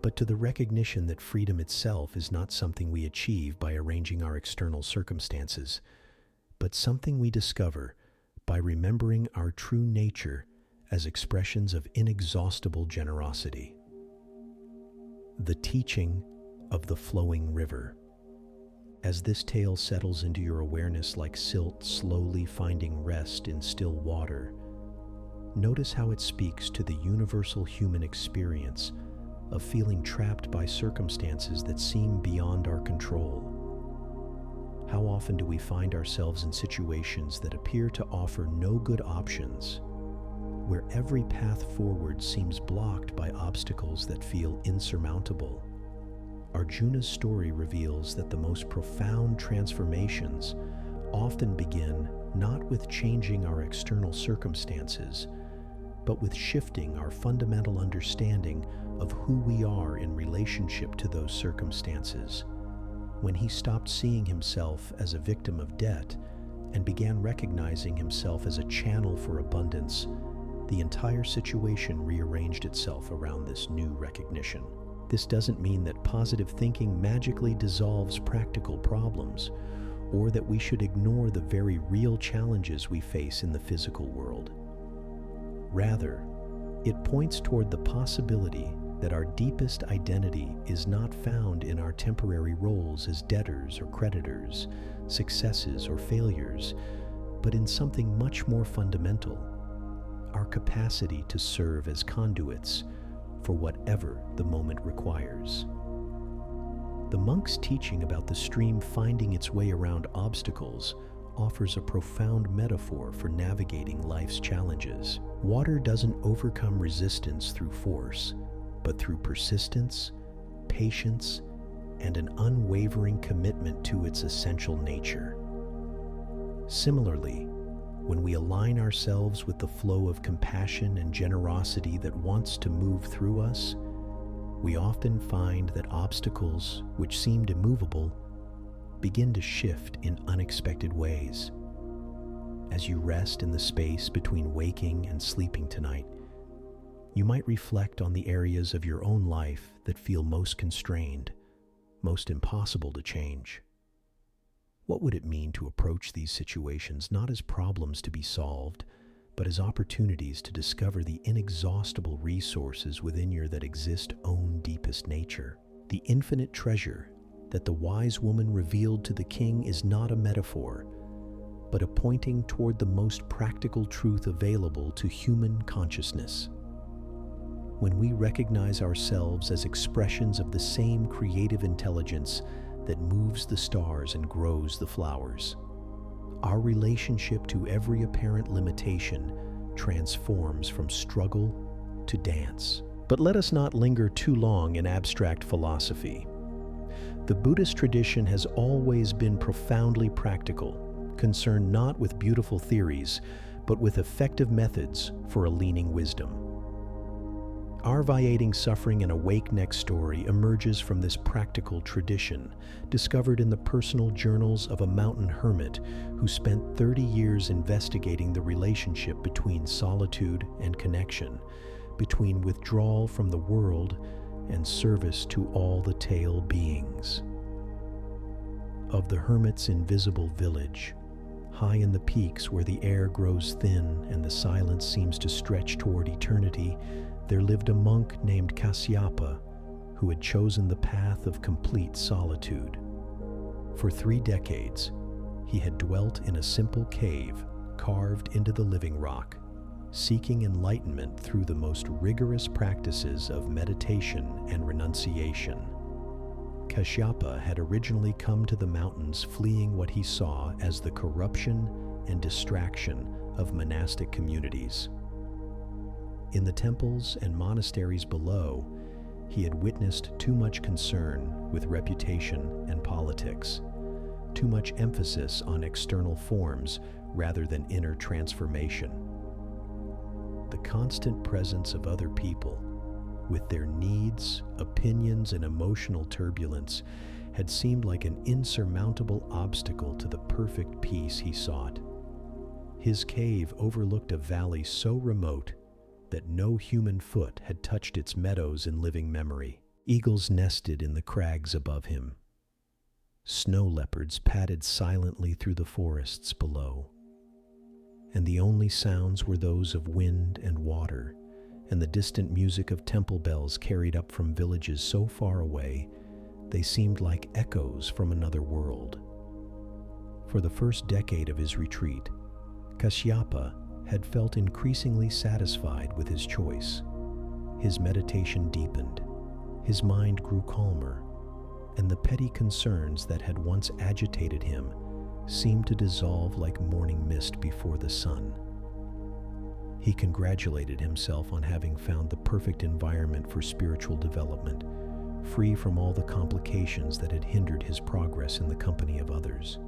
but to the recognition that freedom itself is not something we achieve by arranging our external circumstances, but something we discover by remembering our true nature as expressions of inexhaustible generosity. The teaching of the flowing river. As this tale settles into your awareness like silt slowly finding rest in still water, notice how it speaks to the universal human experience of feeling trapped by circumstances that seem beyond our control. How often do we find ourselves in situations that appear to offer no good options, where every path forward seems blocked by obstacles that feel insurmountable? Arjuna's story reveals that the most profound transformations often begin not with changing our external circumstances, but with shifting our fundamental understanding of who we are in relationship to those circumstances. When he stopped seeing himself as a victim of debt and began recognizing himself as a channel for abundance, the entire situation rearranged itself around this new recognition. This doesn't mean that positive thinking magically dissolves practical problems, or that we should ignore the very real challenges we face in the physical world. Rather, it points toward the possibility that our deepest identity is not found in our temporary roles as debtors or creditors, successes or failures, but in something much more fundamental: our capacity to serve as conduits for whatever the moment requires. The monk's teaching about the stream finding its way around obstacles offers a profound metaphor for navigating life's challenges. Water doesn't overcome resistance through force, but through persistence, patience, and an unwavering commitment to its essential nature. Similarly, when we align ourselves with the flow of compassion and generosity that wants to move through us, we often find that obstacles, which seemed immovable, begin to shift in unexpected ways. As you rest in the space between waking and sleeping tonight, you might reflect on the areas of your own life that feel most constrained, most impossible to change. What would it mean to approach these situations not as problems to be solved, but as opportunities to discover the inexhaustible resources within your that exist own deepest nature? The infinite treasure that the wise woman revealed to the king is not a metaphor, but a pointing toward the most practical truth available to human consciousness. When we recognize ourselves as expressions of the same creative intelligence that moves the stars and grows the flowers, our relationship to every apparent limitation transforms from struggle to dance. But let us not linger too long in abstract philosophy. The Buddhist tradition has always been profoundly practical, concerned not with beautiful theories, but with effective methods for aligning wisdom. Our Viating Suffering and Awake Next story emerges from this practical tradition, discovered in the personal journals of a mountain hermit who spent 30 years investigating the relationship between solitude and connection, between withdrawal from the world and service to all the tail beings. Of the hermit's invisible village, high in the peaks where the air grows thin and the silence seems to stretch toward eternity, there lived a monk named Kasyapa who had chosen the path of complete solitude. For 3 decades, he had dwelt in a simple cave carved into the living rock, seeking enlightenment through the most rigorous practices of meditation and renunciation. Kasyapa had originally come to the mountains fleeing what he saw as the corruption and distraction of monastic communities. In the temples and monasteries below, he had witnessed too much concern with reputation and politics, too much emphasis on external forms rather than inner transformation. The constant presence of other people, with their needs, opinions, and emotional turbulence, had seemed like an insurmountable obstacle to the perfect peace he sought. His cave overlooked a valley so remote that no human foot had touched its meadows in living memory. Eagles nested in the crags above him. Snow leopards padded silently through the forests below. And the only sounds were those of wind and water, and the distant music of temple bells carried up from villages so far away, they seemed like echoes from another world. For the first decade of his retreat, Kasyapa had felt increasingly satisfied with his choice. His meditation deepened, his mind grew calmer, and the petty concerns that had once agitated him seemed to dissolve like morning mist before the sun. He congratulated himself on having found the perfect environment for spiritual development, free from all the complications that had hindered his progress in the company of others.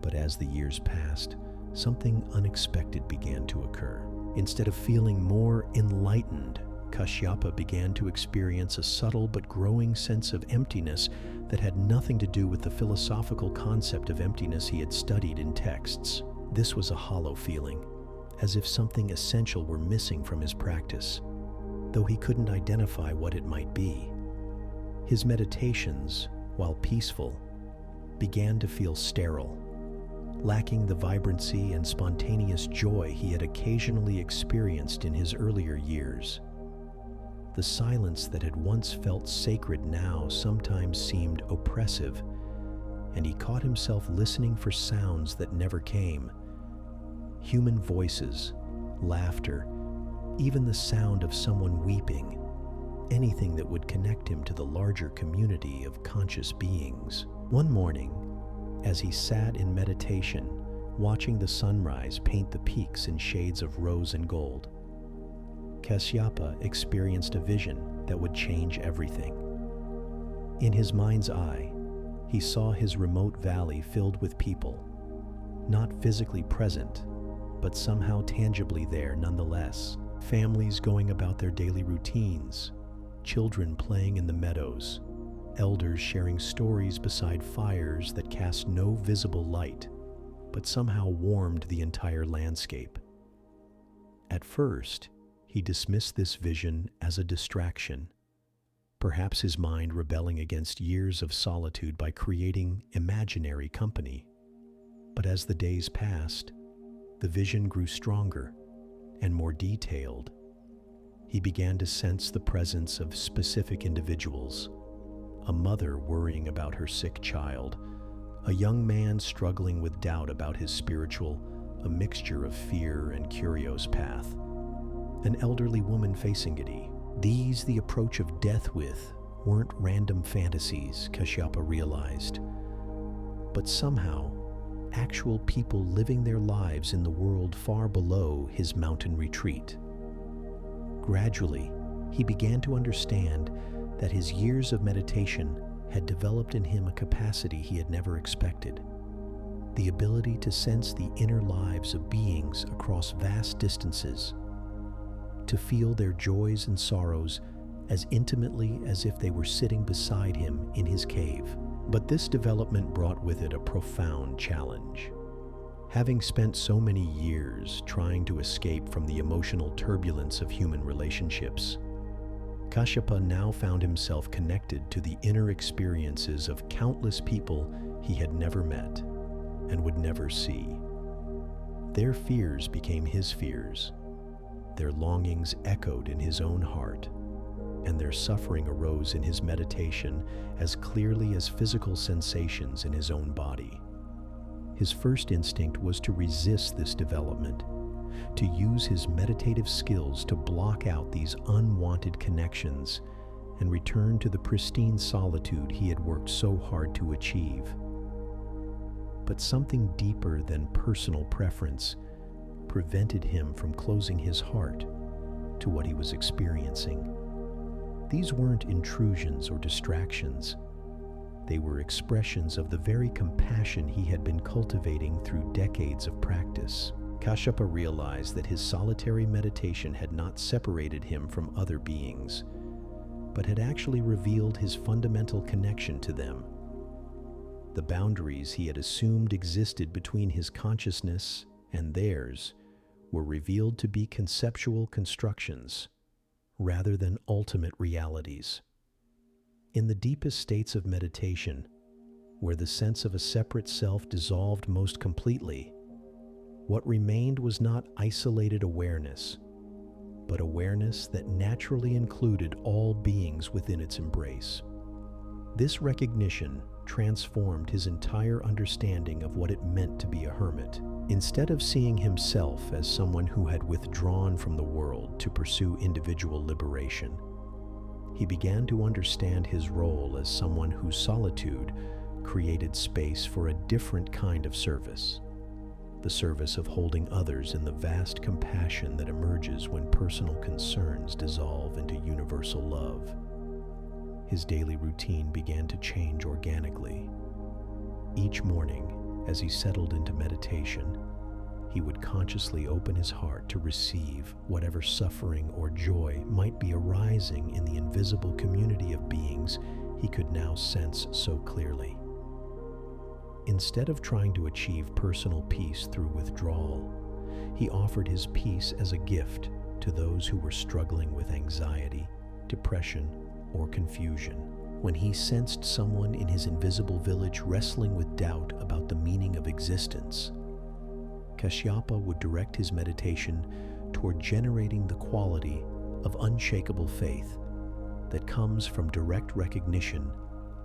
But as the years passed, something unexpected began to occur. Instead of feeling more enlightened, Kasyapa began to experience a subtle but growing sense of emptiness that had nothing to do with the philosophical concept of emptiness he had studied in texts. This was a hollow feeling, as if something essential were missing from his practice, though he couldn't identify what it might be. His meditations, while peaceful, began to feel sterile, lacking the vibrancy and spontaneous joy he had occasionally experienced in his earlier years. The silence that had once felt sacred now sometimes seemed oppressive, and he caught himself listening for sounds that never came. Human voices, laughter, even the sound of someone weeping, anything that would connect him to the larger community of conscious beings. One morning, as he sat in meditation, watching the sunrise paint the peaks in shades of rose and gold, Kasyapa experienced a vision that would change everything. In his mind's eye, he saw his remote valley filled with people, not physically present, but somehow tangibly there nonetheless. Families going about their daily routines, children playing in the meadows, elders sharing stories beside fires that cast no visible light, but somehow warmed the entire landscape. At first, he dismissed this vision as a distraction, perhaps his mind rebelling against years of solitude by creating imaginary company. But as the days passed, the vision grew stronger and more detailed. He began to sense the presence of specific individuals: a mother worrying about her sick child, a young man struggling with doubt about his spiritual, a mixture of fear and curious path, an elderly woman facing it. These, the approach of death with, weren't random fantasies, Kasyapa realized, but somehow actual people living their lives in the world far below his mountain retreat. Gradually, he began to understand that his years of meditation had developed in him a capacity he had never expected: the ability to sense the inner lives of beings across vast distances, to feel their joys and sorrows as intimately as if they were sitting beside him in his cave. But this development brought with it a profound challenge. Having spent so many years trying to escape from the emotional turbulence of human relationships, Kashyapa now found himself connected to the inner experiences of countless people he had never met and would never see. Their fears became his fears, their longings echoed in his own heart, and their suffering arose in his meditation as clearly as physical sensations in his own body. His first instinct was to resist this development, to use his meditative skills to block out these unwanted connections and return to the pristine solitude he had worked so hard to achieve. But something deeper than personal preference prevented him from closing his heart to what he was experiencing. These weren't intrusions or distractions. They were expressions of the very compassion he had been cultivating through decades of practice. Kashyapa realized that his solitary meditation had not separated him from other beings, but had actually revealed his fundamental connection to them. The boundaries he had assumed existed between his consciousness and theirs were revealed to be conceptual constructions rather than ultimate realities. In the deepest states of meditation, where the sense of a separate self dissolved most completely, what remained was not isolated awareness, but awareness that naturally included all beings within its embrace. This recognition transformed his entire understanding of what it meant to be a hermit. Instead of seeing himself as someone who had withdrawn from the world to pursue individual liberation, he began to understand his role as someone whose solitude created space for a different kind of service, the service of holding others in the vast compassion that emerges when personal concerns dissolve into universal love. His daily routine began to change organically. Each morning, as he settled into meditation, he would consciously open his heart to receive whatever suffering or joy might be arising in the invisible community of beings he could now sense so clearly. Instead of trying to achieve personal peace through withdrawal, he offered his peace as a gift to those who were struggling with anxiety, depression, or confusion. When he sensed someone in his invisible village wrestling with doubt about the meaning of existence, Kashyapa would direct his meditation toward generating the quality of unshakable faith that comes from direct recognition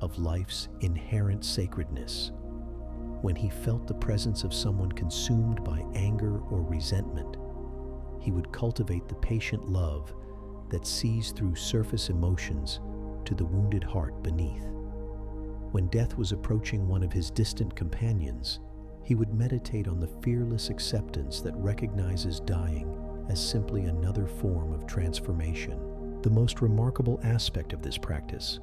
of life's inherent sacredness. When he felt the presence of someone consumed by anger or resentment, he would cultivate the patient love that sees through surface emotions to the wounded heart beneath. When death was approaching one of his distant companions, he would meditate on the fearless acceptance that recognizes dying as simply another form of transformation. The most remarkable aspect of this practice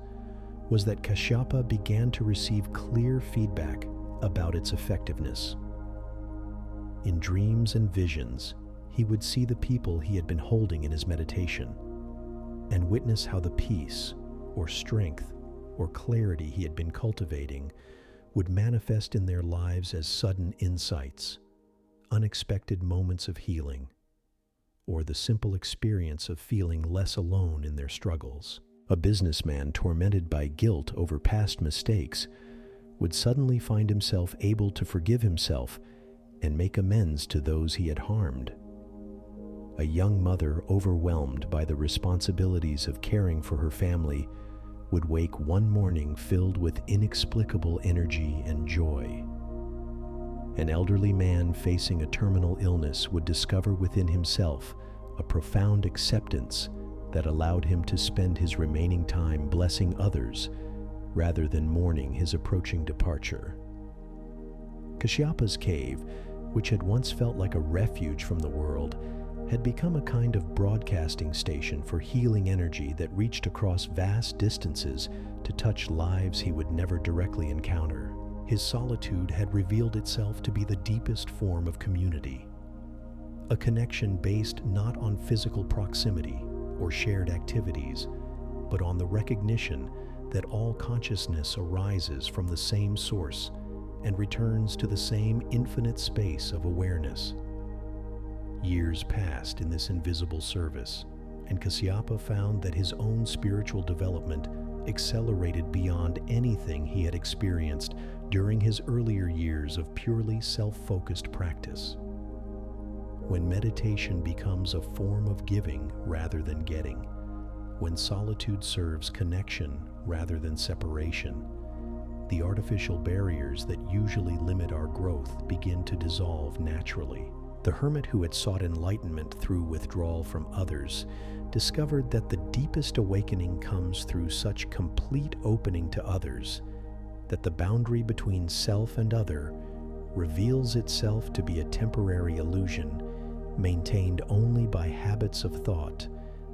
was that Kashyapa began to receive clear feedback about its effectiveness. In dreams and visions, he would see the people he had been holding in his meditation and witness how the peace or strength or clarity he had been cultivating would manifest in their lives as sudden insights, unexpected moments of healing, or the simple experience of feeling less alone in their struggles. A businessman tormented by guilt over past mistakes would suddenly find himself able to forgive himself and make amends to those he had harmed. A young mother overwhelmed by the responsibilities of caring for her family would wake one morning filled with inexplicable energy and joy. An elderly man facing a terminal illness would discover within himself a profound acceptance that allowed him to spend his remaining time blessing others rather than mourning his approaching departure. Kashyapa's cave, which had once felt like a refuge from the world, had become a kind of broadcasting station for healing energy that reached across vast distances to touch lives he would never directly encounter. His solitude had revealed itself to be the deepest form of community, a connection based not on physical proximity or shared activities, but on the recognition that all consciousness arises from the same source and returns to the same infinite space of awareness. Years passed in this invisible service, and Kashyapa found that his own spiritual development accelerated beyond anything he had experienced during his earlier years of purely self-focused practice. When meditation becomes a form of giving rather than getting, when solitude serves connection rather than separation, the artificial barriers that usually limit our growth begin to dissolve naturally. The hermit who had sought enlightenment through withdrawal from others discovered that the deepest awakening comes through such complete opening to others that the boundary between self and other reveals itself to be a temporary illusion maintained only by habits of thought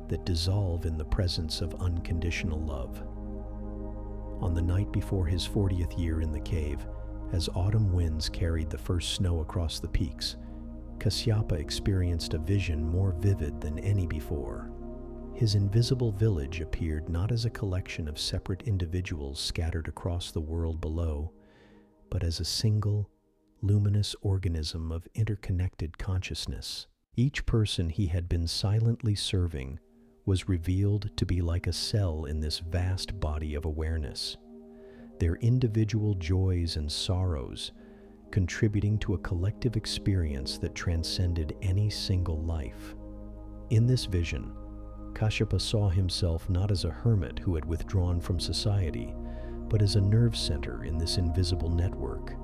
that dissolve in the presence of unconditional love. On the night before his 40th year in the cave, as autumn winds carried the first snow across the peaks, Kashyapa experienced a vision more vivid than any before. His invisible village appeared not as a collection of separate individuals scattered across the world below, but as a single, luminous organism of interconnected consciousness. Each person he had been silently serving was revealed to be like a cell in this vast body of awareness, their individual joys and sorrows contributing to a collective experience that transcended any single life. In this vision, Kashyapa saw himself not as a hermit who had withdrawn from society, but as a nerve center in this invisible network,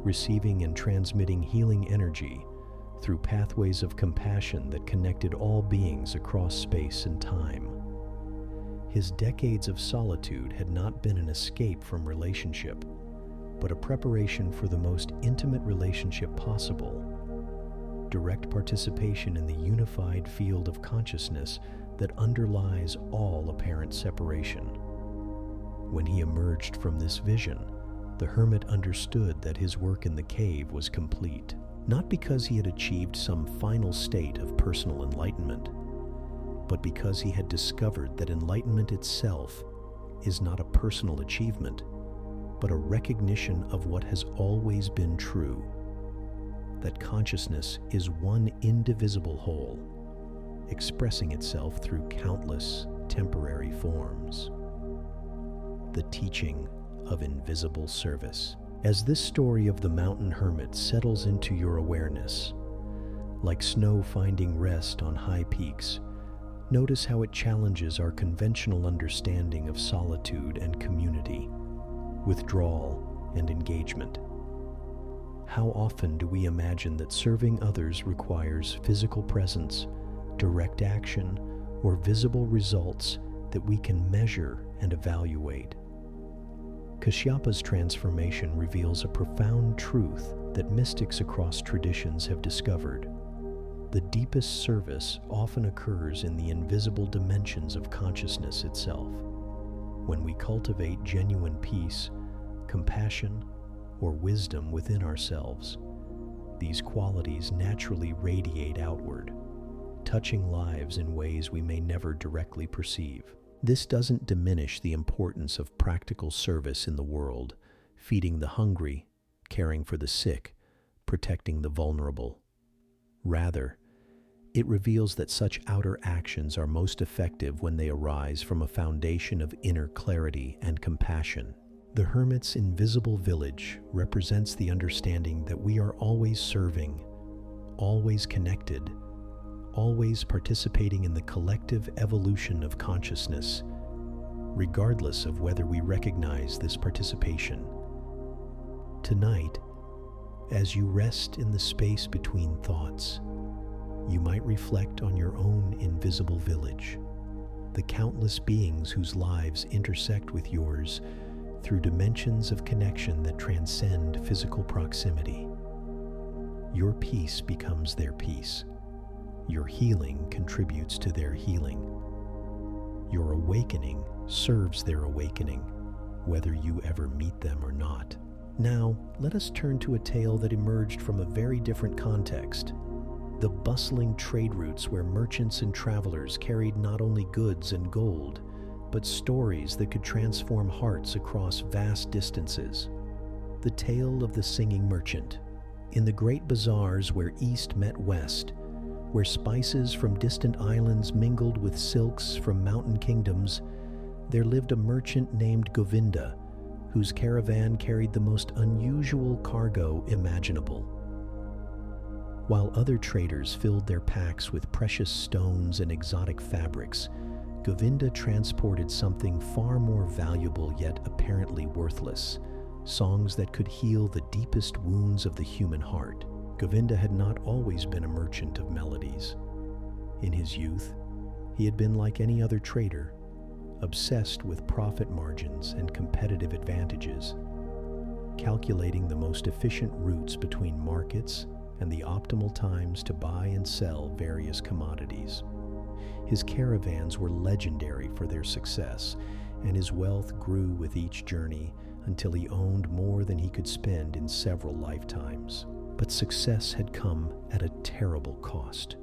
receiving and transmitting healing energy through pathways of compassion that connected all beings across space and time. His decades of solitude had not been an escape from relationship, but a preparation for the most intimate relationship possible, direct participation in the unified field of consciousness that underlies all apparent separation. When he emerged from this vision, the hermit understood that his work in the cave was complete, not because he had achieved some final state of personal enlightenment, but because he had discovered that enlightenment itself is not a personal achievement, but a recognition of what has always been true, that consciousness is one indivisible whole, expressing itself through countless temporary forms. The teaching of invisible service. As this story of the mountain hermit settles into your awareness, like snow finding rest on high peaks, notice how it challenges our conventional understanding of solitude and community, withdrawal and engagement. How often do we imagine that serving others requires physical presence, direct action, or visible results that we can measure and evaluate? Kashyapa's transformation reveals a profound truth that mystics across traditions have discovered. The deepest service often occurs in the invisible dimensions of consciousness itself. When we cultivate genuine peace, compassion, or wisdom within ourselves, these qualities naturally radiate outward, touching lives in ways we may never directly perceive. This doesn't diminish the importance of practical service in the world, feeding the hungry, caring for the sick, protecting the vulnerable. Rather, it reveals that such outer actions are most effective when they arise from a foundation of inner clarity and compassion. The hermit's invisible village represents the understanding that we are always serving, always connected, always participating in the collective evolution of consciousness, regardless of whether we recognize this participation. Tonight, as you rest in the space between thoughts, you might reflect on your own invisible village, the countless beings whose lives intersect with yours, through dimensions of connection that transcend physical proximity. Your peace becomes their peace. Your healing contributes to their healing. Your awakening serves their awakening, whether you ever meet them or not. Now, let us turn to a tale that emerged from a very different context. The bustling trade routes where merchants and travelers carried not only goods and gold, but stories that could transform hearts across vast distances. The tale of the singing merchant. In the great bazaars where East met West, where spices from distant islands mingled with silks from mountain kingdoms, there lived a merchant named Govinda, whose caravan carried the most unusual cargo imaginable. While other traders filled their packs with precious stones and exotic fabrics, Govinda transported something far more valuable yet apparently worthless, songs that could heal the deepest wounds of the human heart. Govinda had not always been a merchant of melodies. In his youth, he had been like any other trader, obsessed with profit margins and competitive advantages, calculating the most efficient routes between markets and the optimal times to buy and sell various commodities. His caravans were legendary for their success, and his wealth grew with each journey until he owned more than he could spend in several lifetimes. But success had come at a terrible cost.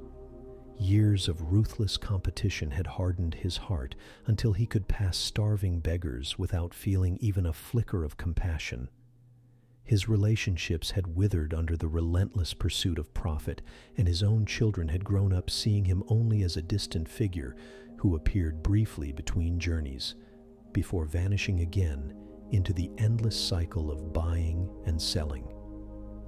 Years of ruthless competition had hardened his heart until he could pass starving beggars without feeling even a flicker of compassion. His relationships had withered under the relentless pursuit of profit, and his own children had grown up seeing him only as a distant figure who appeared briefly between journeys, before vanishing again into the endless cycle of buying and selling.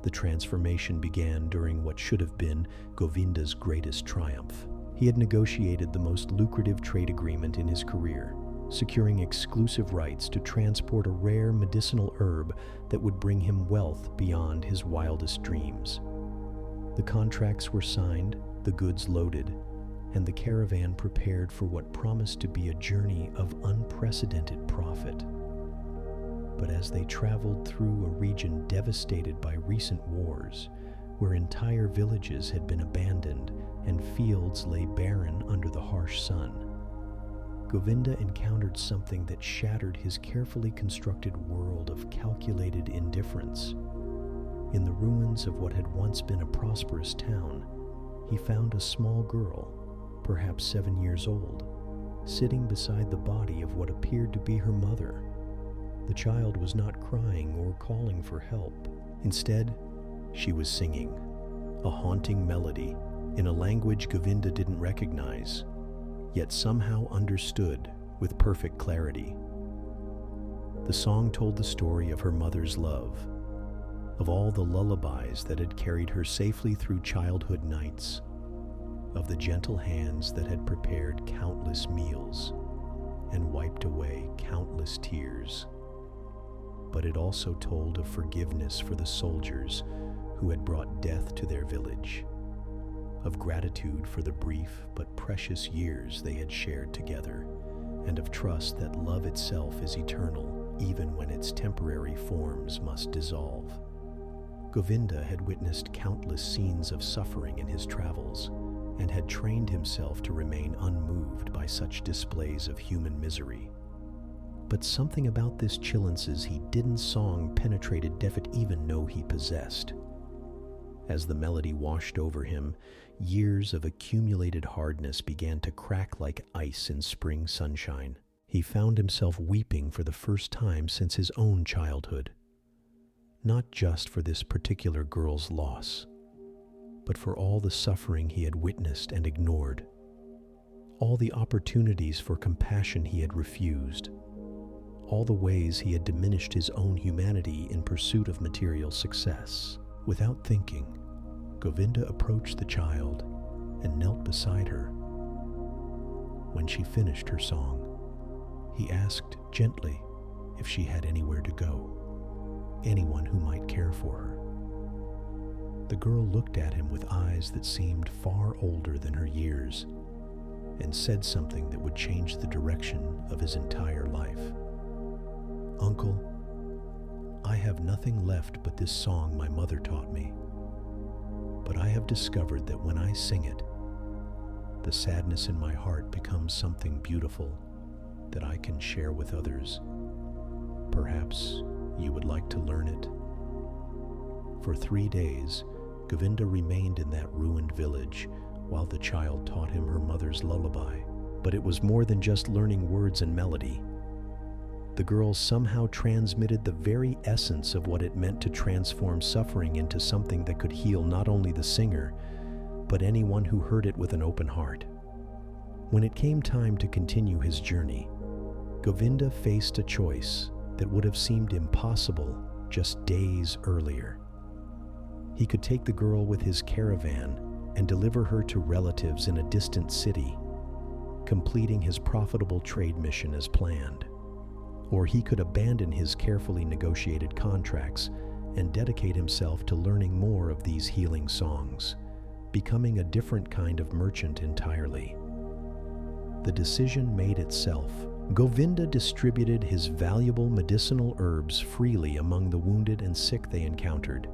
The transformation began during what should have been Govinda's greatest triumph. He had negotiated the most lucrative trade agreement in his career, securing exclusive rights to transport a rare medicinal herb that would bring him wealth beyond his wildest dreams. The contracts were signed, the goods loaded, and the caravan prepared for what promised to be a journey of unprecedented profit. But as they traveled through a region devastated by recent wars, where entire villages had been abandoned and fields lay barren under the harsh sun, Govinda encountered something that shattered his carefully constructed world of calculated indifference. In the ruins of what had once been a prosperous town, he found a small girl, perhaps 7 years old, sitting beside the body of what appeared to be her mother. The child was not crying or calling for help. Instead, she was singing, a haunting melody in a language Govinda didn't recognize, yet somehow understood with perfect clarity. The song told the story of her mother's love, of all the lullabies that had carried her safely through childhood nights, of the gentle hands that had prepared countless meals and wiped away countless tears. But it also told of forgiveness for the soldiers who had brought death to their village, of gratitude for the brief but precious years they had shared together, and of trust that love itself is eternal even when its temporary forms must dissolve. Govinda had witnessed countless scenes of suffering in his travels, and had trained himself to remain unmoved by such displays of human misery. But something about this Chilence's he didn't song penetrated Defit even know he possessed. As the melody washed over him, years of accumulated hardness began to crack like ice in spring sunshine. He found himself weeping for the first time since his own childhood. Not just for this particular girl's loss, but for all the suffering he had witnessed and ignored, all the opportunities for compassion he had refused, all the ways he had diminished his own humanity in pursuit of material success. Without thinking, Govinda approached the child and knelt beside her. When she finished her song, he asked gently if she had anywhere to go, anyone who might care for her. The girl looked at him with eyes that seemed far older than her years, and said something that would change the direction of his entire life. "Uncle, I have nothing left but this song my mother taught me. But I have discovered that when I sing it, the sadness in my heart becomes something beautiful that I can share with others. Perhaps you would like to learn it." For 3 days, Govinda remained in that ruined village while the child taught him her mother's lullaby. But it was more than just learning words and melody. The girl somehow transmitted the very essence of what it meant to transform suffering into something that could heal not only the singer, but anyone who heard it with an open heart. When it came time to continue his journey, Govinda faced a choice that would have seemed impossible just days earlier. He could take the girl with his caravan and deliver her to relatives in a distant city, completing his profitable trade mission as planned. Or he could abandon his carefully negotiated contracts and dedicate himself to learning more of these healing songs, becoming a different kind of merchant entirely. The decision made itself. Govinda distributed his valuable medicinal herbs freely among the wounded and sick they encountered,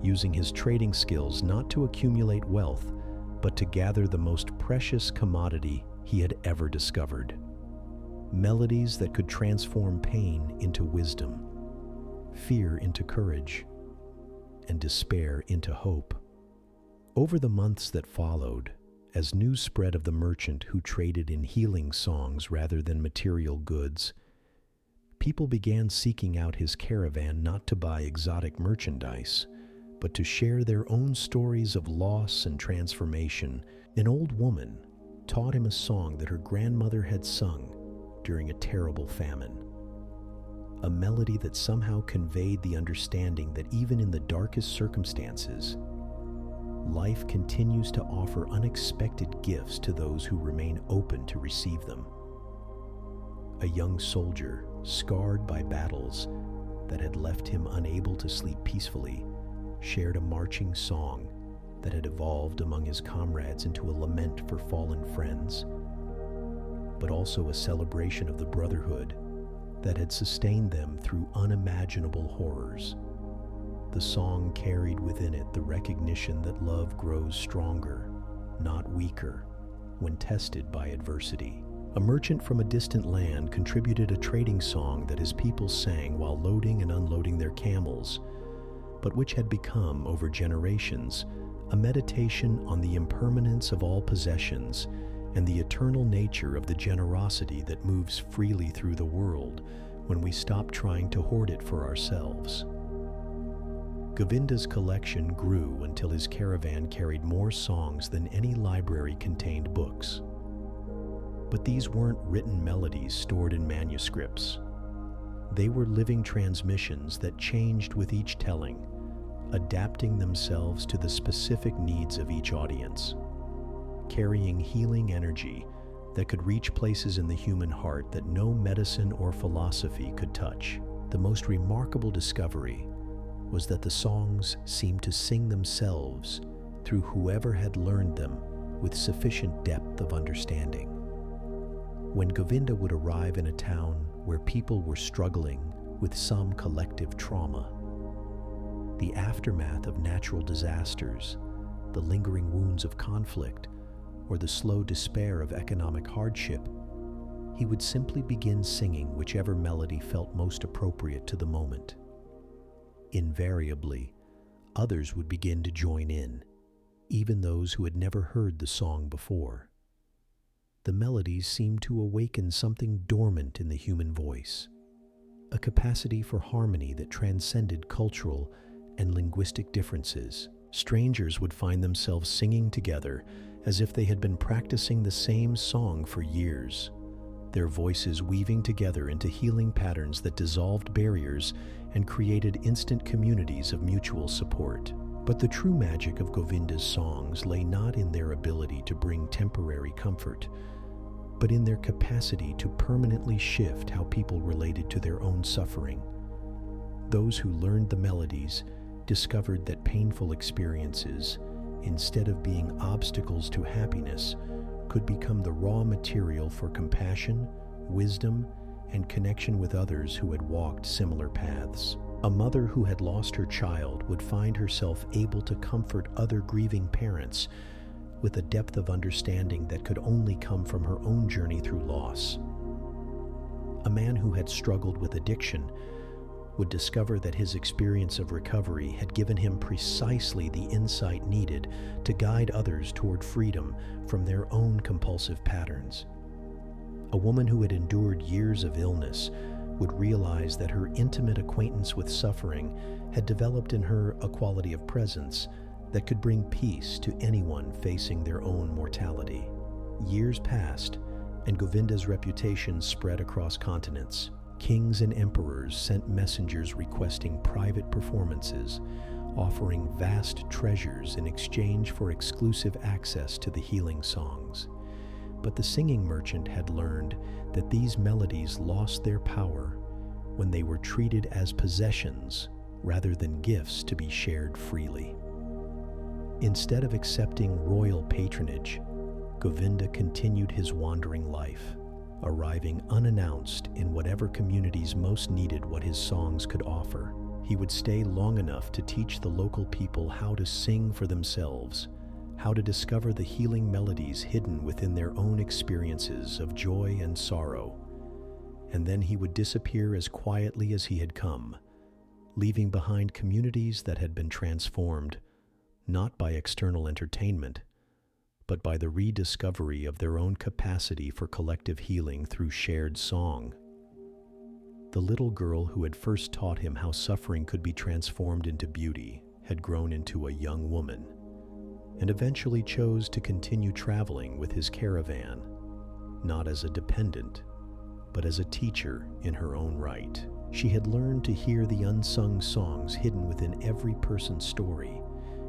using his trading skills not to accumulate wealth, but to gather the most precious commodity he had ever discovered. Melodies that could transform pain into wisdom, fear into courage, and despair into hope. Over the months that followed, as news spread of the merchant who traded in healing songs rather than material goods, people began seeking out his caravan not to buy exotic merchandise, but to share their own stories of loss and transformation. An old woman taught him a song that her grandmother had sung during a terrible famine. A melody that somehow conveyed the understanding that even in the darkest circumstances, life continues to offer unexpected gifts to those who remain open to receive them. A young soldier, scarred by battles that had left him unable to sleep peacefully, shared a marching song that had evolved among his comrades into a lament for fallen friends, but also a celebration of the brotherhood that had sustained them through unimaginable horrors. The song carried within it the recognition that love grows stronger, not weaker, when tested by adversity. A merchant from a distant land contributed a trading song that his people sang while loading and unloading their camels, but which had become, over generations, a meditation on the impermanence of all possessions and the eternal nature of the generosity that moves freely through the world when we stop trying to hoard it for ourselves. Govinda's collection grew until his caravan carried more songs than any library contained books. But these weren't written melodies stored in manuscripts. They were living transmissions that changed with each telling, adapting themselves to the specific needs of each audience, carrying healing energy that could reach places in the human heart that no medicine or philosophy could touch. The most remarkable discovery was that the songs seemed to sing themselves through whoever had learned them with sufficient depth of understanding. When Govinda would arrive in a town where people were struggling with some collective trauma, the aftermath of natural disasters, the lingering wounds of conflict, or the slow despair of economic hardship, he would simply begin singing whichever melody felt most appropriate to the moment. Invariably, others would begin to join in, even those who had never heard the song before. The melodies seemed to awaken something dormant in the human voice, a capacity for harmony that transcended cultural and linguistic differences. Strangers would find themselves singing together as if they had been practicing the same song for years, their voices weaving together into healing patterns that dissolved barriers and created instant communities of mutual support. But the true magic of Govinda's songs lay not in their ability to bring temporary comfort, but in their capacity to permanently shift how people related to their own suffering. Those who learned the melodies discovered that painful experiences, instead of being obstacles to happiness, could become the raw material for compassion, wisdom, and connection with others who had walked similar paths. A mother who had lost her child would find herself able to comfort other grieving parents with a depth of understanding that could only come from her own journey through loss. A man who had struggled with addiction would discover that his experience of recovery had given him precisely the insight needed to guide others toward freedom from their own compulsive patterns. A woman who had endured years of illness would realize that her intimate acquaintance with suffering had developed in her a quality of presence that could bring peace to anyone facing their own mortality. Years passed, and Govinda's reputation spread across continents. Kings and emperors sent messengers requesting private performances, offering vast treasures in exchange for exclusive access to the healing songs. But the singing merchant had learned that these melodies lost their power when they were treated as possessions rather than gifts to be shared freely. Instead of accepting royal patronage, Govinda continued his wandering life, arriving unannounced in whatever communities most needed what his songs could offer. He would stay long enough to teach the local people how to sing for themselves, how to discover the healing melodies hidden within their own experiences of joy and sorrow. And then he would disappear as quietly as he had come, leaving behind communities that had been transformed, not by external entertainment, but by the rediscovery of their own capacity for collective healing through shared song. The little girl who had first taught him how suffering could be transformed into beauty had grown into a young woman, and eventually chose to continue traveling with his caravan, not as a dependent, but as a teacher in her own right. She had learned to hear the unsung songs hidden within every person's story,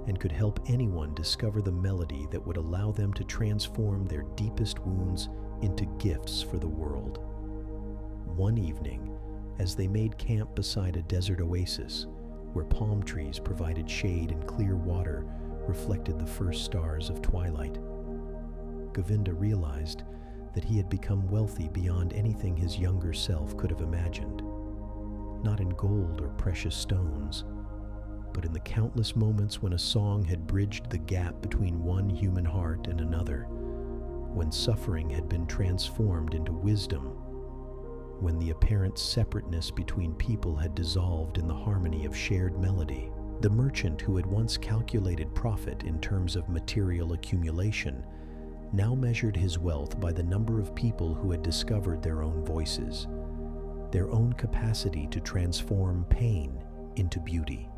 and could help anyone discover the melody that would allow them to transform their deepest wounds into gifts for the world. One evening, as they made camp beside a desert oasis, where palm trees provided shade and clear water reflected the first stars of twilight, Govinda realized that he had become wealthy beyond anything his younger self could have imagined. Not in gold or precious stones, but in the countless moments when a song had bridged the gap between one human heart and another, when suffering had been transformed into wisdom, when the apparent separateness between people had dissolved in the harmony of shared melody. The merchant who had once calculated profit in terms of material accumulation now measured his wealth by the number of people who had discovered their own voices, their own capacity to transform pain into beauty,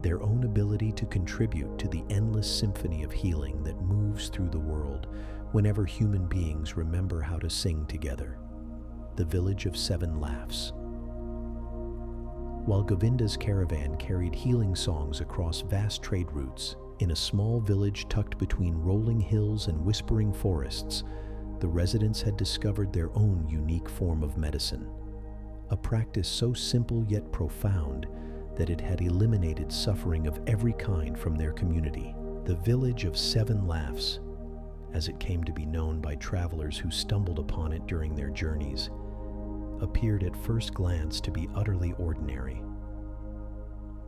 their own ability to contribute to the endless symphony of healing that moves through the world whenever human beings remember how to sing together. The village of 7 laughs. While Govinda's caravan carried healing songs across vast trade routes, in a small village tucked between rolling hills and whispering forests, the residents had discovered their own unique form of medicine, a practice so simple yet profound that it had eliminated suffering of every kind from their community. The village of 7 laughs, as it came to be known by travelers who stumbled upon it during their journeys, appeared at first glance to be utterly ordinary.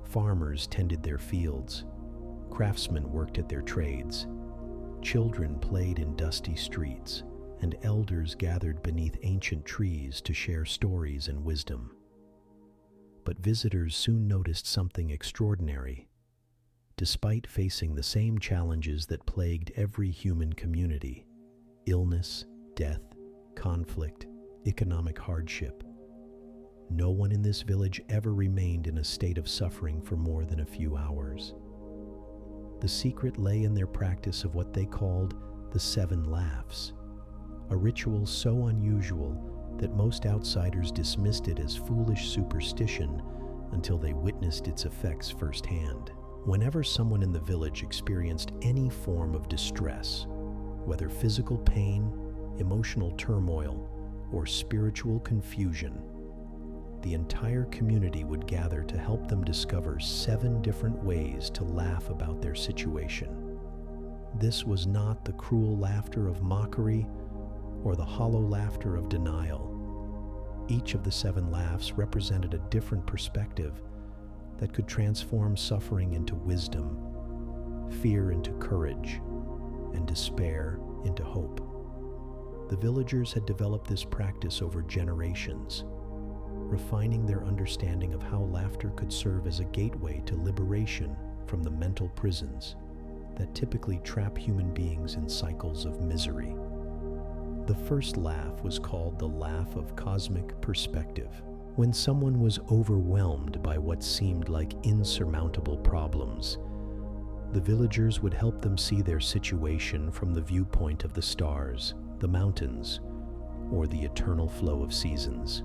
Farmers tended their fields, craftsmen worked at their trades, children played in dusty streets, and elders gathered beneath ancient trees to share stories and wisdom. But visitors soon noticed something extraordinary. Despite facing the same challenges that plagued every human community, illness, death, conflict, economic hardship, no one in this village ever remained in a state of suffering for more than a few hours. The secret lay in their practice of what they called the 7 laughs, a ritual so unusual that most outsiders dismissed it as foolish superstition until they witnessed its effects firsthand. Whenever someone in the village experienced any form of distress, whether physical pain, emotional turmoil, or spiritual confusion, the entire community would gather to help them discover 7 different ways to laugh about their situation. This was not the cruel laughter of mockery or the hollow laughter of denial. Each of the 7 laughs represented a different perspective that could transform suffering into wisdom, fear into courage, and despair into hope. The villagers had developed this practice over generations, refining their understanding of how laughter could serve as a gateway to liberation from the mental prisons that typically trap human beings in cycles of misery. The first laugh was called the laugh of cosmic perspective. When someone was overwhelmed by what seemed like insurmountable problems, the villagers would help them see their situation from the viewpoint of the stars, the mountains, or the eternal flow of seasons.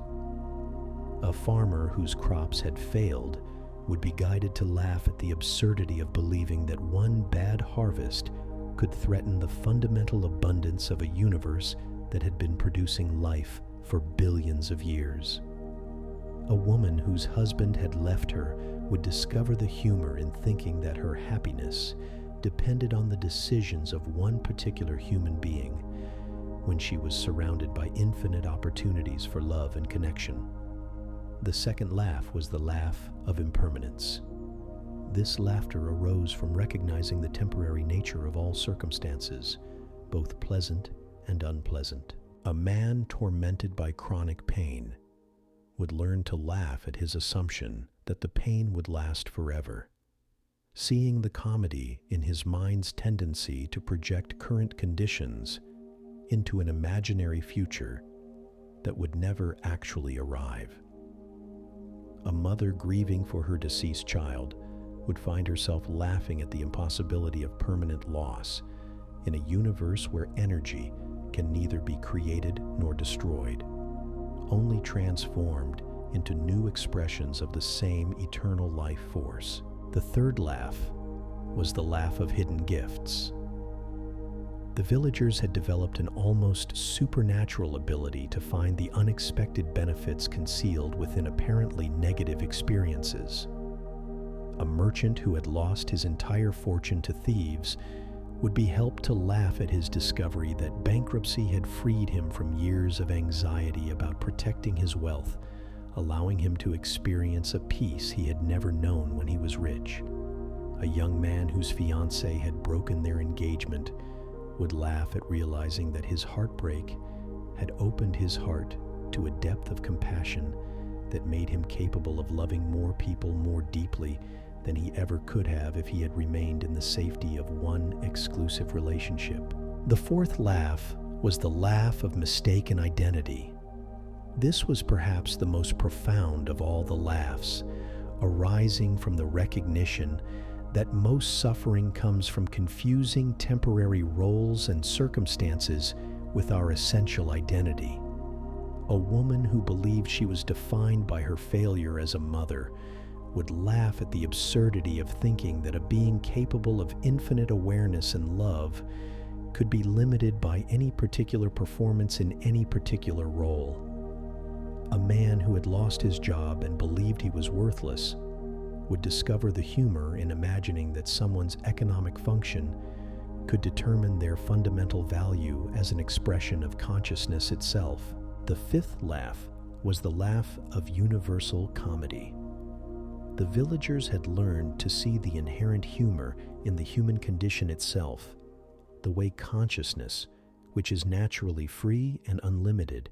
A farmer whose crops had failed would be guided to laugh at the absurdity of believing that one bad harvest could threaten the fundamental abundance of a universe that had been producing life for billions of years. A woman whose husband had left her would discover the humor in thinking that her happiness depended on the decisions of one particular human being when she was surrounded by infinite opportunities for love and connection. The second laugh was the laugh of impermanence. This laughter arose from recognizing the temporary nature of all circumstances, both pleasant and unpleasant. A man tormented by chronic pain would learn to laugh at his assumption that the pain would last forever, seeing the comedy in his mind's tendency to project current conditions into an imaginary future that would never actually arrive. A mother grieving for her deceased child would find herself laughing at the impossibility of permanent loss in a universe where energy can neither be created nor destroyed, only transformed into new expressions of the same eternal life force. The third laugh was the laugh of hidden gifts. The villagers had developed an almost supernatural ability to find the unexpected benefits concealed within apparently negative experiences. A merchant who had lost his entire fortune to thieves would be helped to laugh at his discovery that bankruptcy had freed him from years of anxiety about protecting his wealth, allowing him to experience a peace he had never known when he was rich. A young man whose fiancée had broken their engagement would laugh at realizing that his heartbreak had opened his heart to a depth of compassion that made him capable of loving more people more deeply than he ever could have if he had remained in the safety of one exclusive relationship. The fourth laugh was the laugh of mistaken identity. This was perhaps the most profound of all the laughs, arising from the recognition that most suffering comes from confusing temporary roles and circumstances with our essential identity. A woman who believed she was defined by her failure as a mother would laugh at the absurdity of thinking that a being capable of infinite awareness and love could be limited by any particular performance in any particular role. A man who had lost his job and believed he was worthless would discover the humor in imagining that someone's economic function could determine their fundamental value as an expression of consciousness itself. The fifth laugh was the laugh of universal comedy. The villagers had learned to see the inherent humor in the human condition itself, the way consciousness, which is naturally free and unlimited,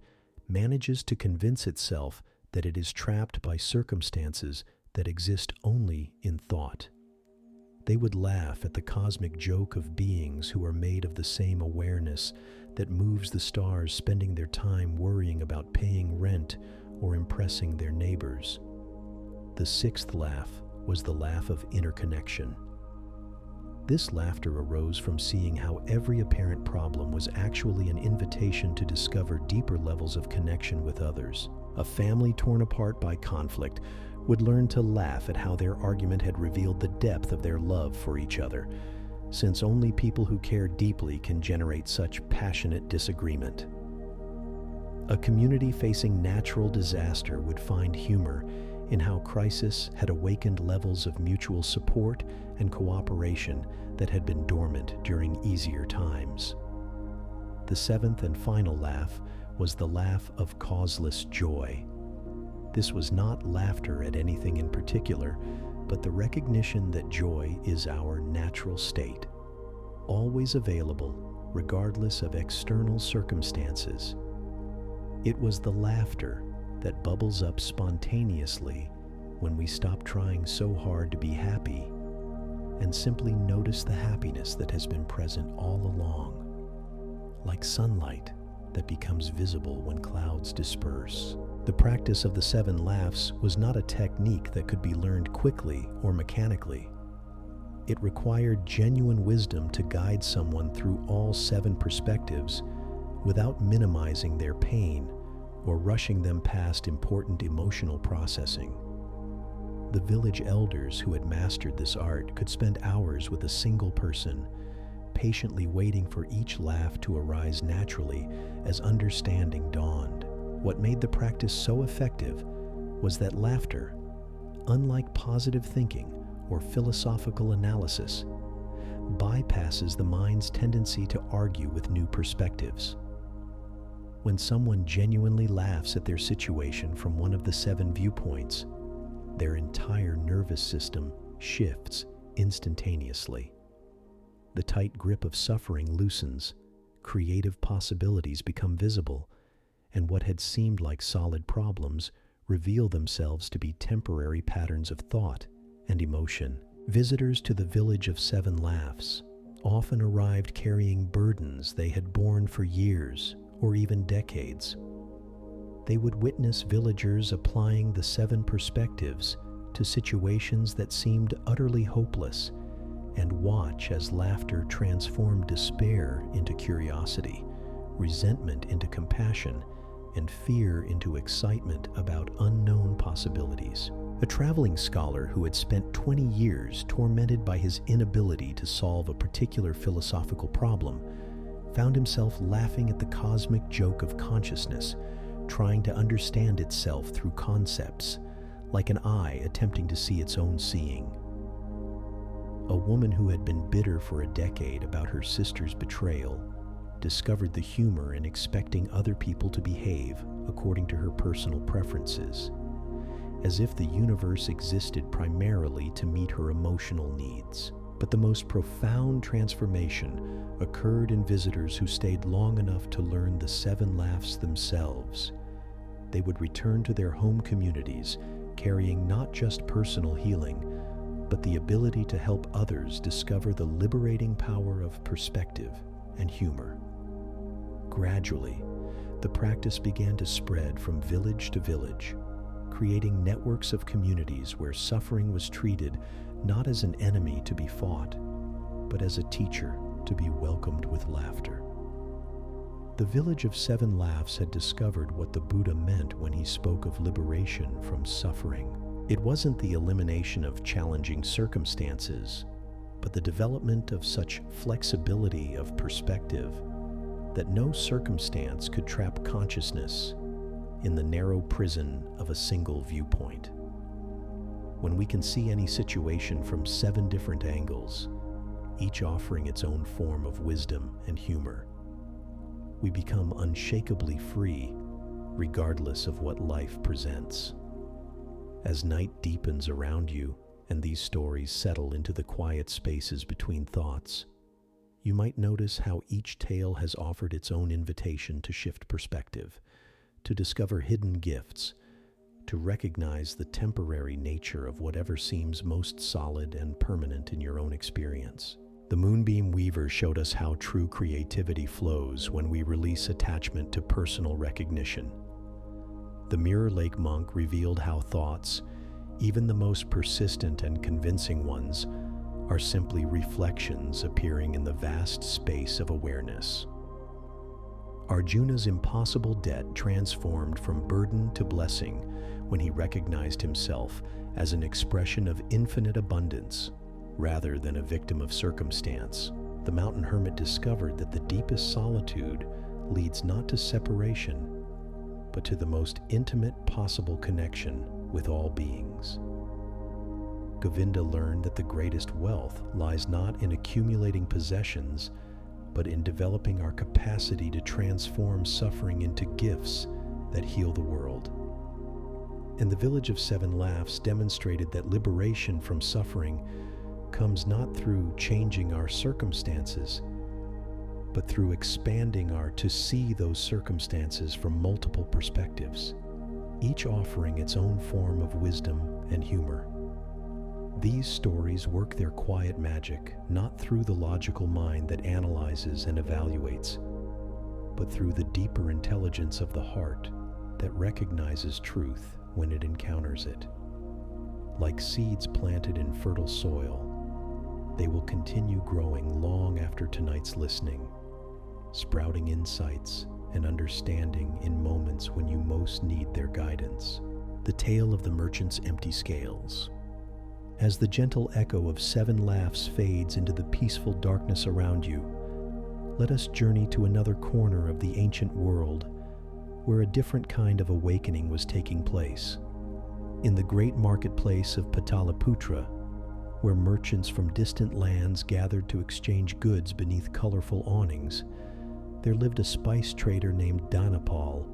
manages to convince itself that it is trapped by circumstances that exist only in thought. They would laugh at the cosmic joke of beings who are made of the same awareness that moves the stars, spending their time worrying about paying rent or impressing their neighbors. The sixth laugh was the laugh of interconnection. This laughter arose from seeing how every apparent problem was actually an invitation to discover deeper levels of connection with others. A family torn apart by conflict would learn to laugh at how their argument had revealed the depth of their love for each other, since only people who care deeply can generate such passionate disagreement. A community facing natural disaster would find humor in how crisis had awakened levels of mutual support and cooperation that had been dormant during easier times. The seventh and final laugh was the laugh of causeless joy. This was not laughter at anything in particular, but the recognition that joy is our natural state, always available regardless of external circumstances. It was the laughter that bubbles up spontaneously when we stop trying so hard to be happy and simply notice the happiness that has been present all along, like sunlight that becomes visible when clouds disperse. The practice of the 7 laughs was not a technique that could be learned quickly or mechanically. It required genuine wisdom to guide someone through all 7 perspectives without minimizing their pain or rushing them past important emotional processing. The village elders who had mastered this art could spend hours with a single person, patiently waiting for each laugh to arise naturally as understanding dawned. What made the practice so effective was that laughter, unlike positive thinking or philosophical analysis, bypasses the mind's tendency to argue with new perspectives. When someone genuinely laughs at their situation from one of the 7 viewpoints, their entire nervous system shifts instantaneously. The tight grip of suffering loosens, creative possibilities become visible, and what had seemed like solid problems reveal themselves to be temporary patterns of thought and emotion. Visitors to the village of 7 laughs often arrived carrying burdens they had borne for years or even decades. They would witness villagers applying the 7 perspectives to situations that seemed utterly hopeless and watch as laughter transformed despair into curiosity, resentment into compassion, and fear into excitement about unknown possibilities. A traveling scholar who had spent 20 years tormented by his inability to solve a particular philosophical problem found himself laughing at the cosmic joke of consciousness, trying to understand itself through concepts, like an eye attempting to see its own seeing. A woman who had been bitter for a decade about her sister's betrayal discovered the humor in expecting other people to behave according to her personal preferences, as if the universe existed primarily to meet her emotional needs. But the most profound transformation occurred in visitors who stayed long enough to learn the 7 laughs themselves. They would return to their home communities carrying not just personal healing, but the ability to help others discover the liberating power of perspective and humor. Gradually, the practice began to spread from village to village, creating networks of communities where suffering was treated not as an enemy to be fought, but as a teacher to be welcomed with laughter. The village of 7 laughs had discovered what the Buddha meant when he spoke of liberation from suffering. It wasn't the elimination of challenging circumstances, but the development of such flexibility of perspective that no circumstance could trap consciousness in the narrow prison of a single viewpoint. When we can see any situation from 7 different angles, each offering its own form of wisdom and humor, we become unshakably free, regardless of what life presents. As night deepens around you and these stories settle into the quiet spaces between thoughts, you might notice how each tale has offered its own invitation to shift perspective, to discover hidden gifts, to recognize the temporary nature of whatever seems most solid and permanent in your own experience. The Moonbeam Weaver showed us how true creativity flows when we release attachment to personal recognition. The Mirror Lake Monk revealed how thoughts, even the most persistent and convincing ones, are simply reflections appearing in the vast space of awareness. Arjuna's impossible debt transformed from burden to blessing when he recognized himself as an expression of infinite abundance rather than a victim of circumstance. The mountain hermit discovered that the deepest solitude leads not to separation, but to the most intimate possible connection with all beings. Govinda learned that the greatest wealth lies not in accumulating possessions, but in developing our capacity to transform suffering into gifts that heal the world. And the Village of Seven Laughs demonstrated that liberation from suffering comes not through changing our circumstances, but through expanding our to see those circumstances from multiple perspectives, each offering its own form of wisdom and humor. These stories work their quiet magic not through the logical mind that analyzes and evaluates, but through the deeper intelligence of the heart that recognizes truth when it encounters it. Like seeds planted in fertile soil, they will continue growing long after tonight's listening, sprouting insights and understanding in moments when you most need their guidance. The Tale of the Merchant's Empty Scales. As the gentle echo of Seven Laughs fades into the peaceful darkness around you, let us journey to another corner of the ancient world where a different kind of awakening was taking place. In the great marketplace of Pataliputra, where merchants from distant lands gathered to exchange goods beneath colorful awnings, there lived a spice trader named Dhanapal,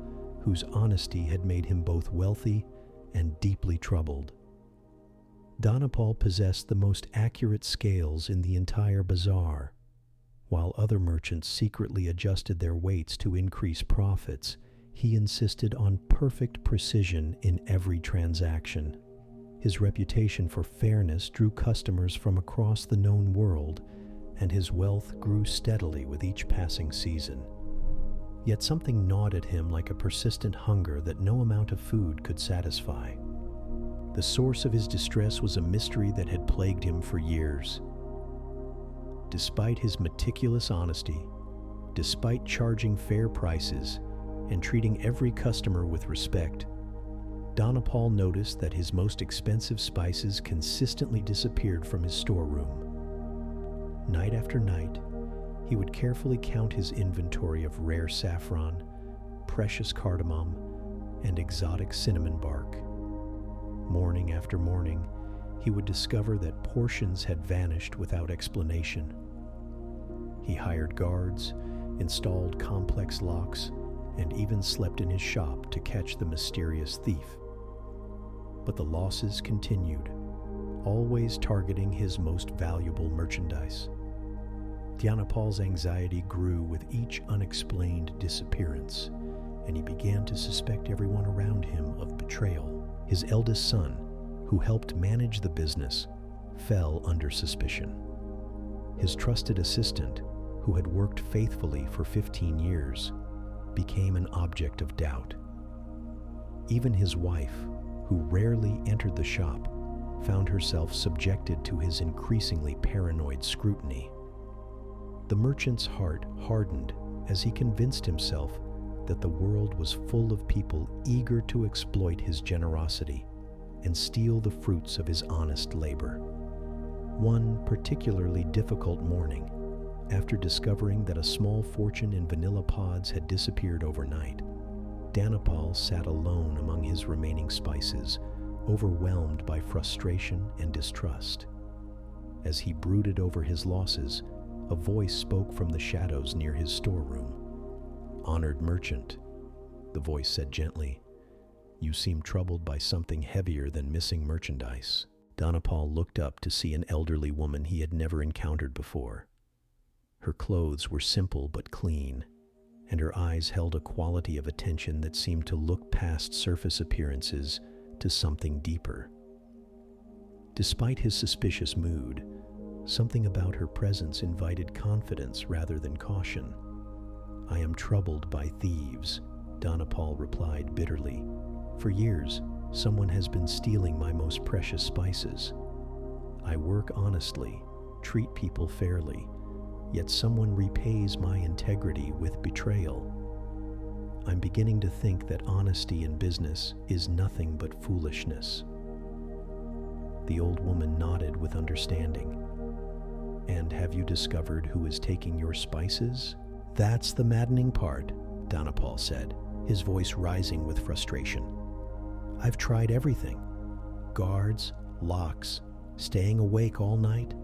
whose honesty had made him both wealthy and deeply troubled. Dhanapal possessed the most accurate scales in the entire bazaar. While other merchants secretly adjusted their weights to increase profits, he insisted on perfect precision in every transaction. His reputation for fairness drew customers from across the known world, and his wealth grew steadily with each passing season. Yet something gnawed at him like a persistent hunger that no amount of food could satisfy. The source of his distress was a mystery that had plagued him for years. Despite his meticulous honesty, despite charging fair prices and treating every customer with respect, Dhanapal noticed that his most expensive spices consistently disappeared from his storeroom. Night after night, he would carefully count his inventory of rare saffron, precious cardamom, and exotic cinnamon bark. Morning after morning, he would discover that portions had vanished without explanation. He hired guards, installed complex locks, and even slept in his shop to catch the mysterious thief. But the losses continued, always targeting his most valuable merchandise. Dhanapal's anxiety grew with each unexplained disappearance, and he began to suspect everyone around him of betrayal. His eldest son, who helped manage the business, fell under suspicion. His trusted assistant, who had worked faithfully for 15 years, became an object of doubt. Even his wife, who rarely entered the shop, found herself subjected to his increasingly paranoid scrutiny. The merchant's heart hardened as he convinced himself that the world was full of people eager to exploit his generosity and steal the fruits of his honest labor. One particularly difficult morning, after discovering that a small fortune in vanilla pods had disappeared overnight, Dhanapal sat alone among his remaining spices, overwhelmed by frustration and distrust. As he brooded over his losses, a voice spoke from the shadows near his storeroom. "Honored merchant," the voice said gently, "you seem troubled by something heavier than missing merchandise." Dhanapal looked up to see an elderly woman he had never encountered before. Her clothes were simple but clean, and her eyes held a quality of attention that seemed to look past surface appearances to something deeper. Despite his suspicious mood, something about her presence invited confidence rather than caution. "I am troubled by thieves," Dhanapal replied bitterly. "For years, someone has been stealing my most precious spices. I work honestly, treat people fairly, yet someone repays my integrity with betrayal. I'm beginning to think that honesty in business is nothing but foolishness." The old woman nodded with understanding. "And have you discovered who is taking your spices?" "That's the maddening part," Dhanapal said, his voice rising with frustration. "I've tried everything. Guards, locks, staying awake all night.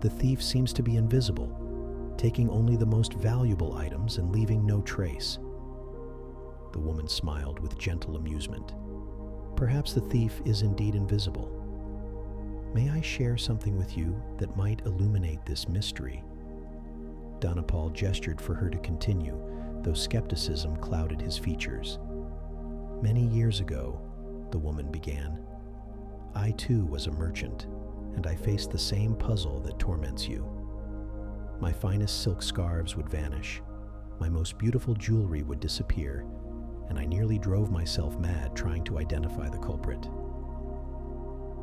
The thief seems to be invisible. taking only the most valuable items and leaving no trace. The woman smiled with gentle amusement. Perhaps the thief is indeed invisible. May I share something with you that might illuminate this mystery? Dhanapal gestured for her to continue, though skepticism clouded his features. Many years ago, the woman began, I too was a merchant, and I faced the same puzzle that torments you. My finest silk scarves would vanish, my most beautiful jewelry would disappear, and I nearly drove myself mad trying to identify the culprit.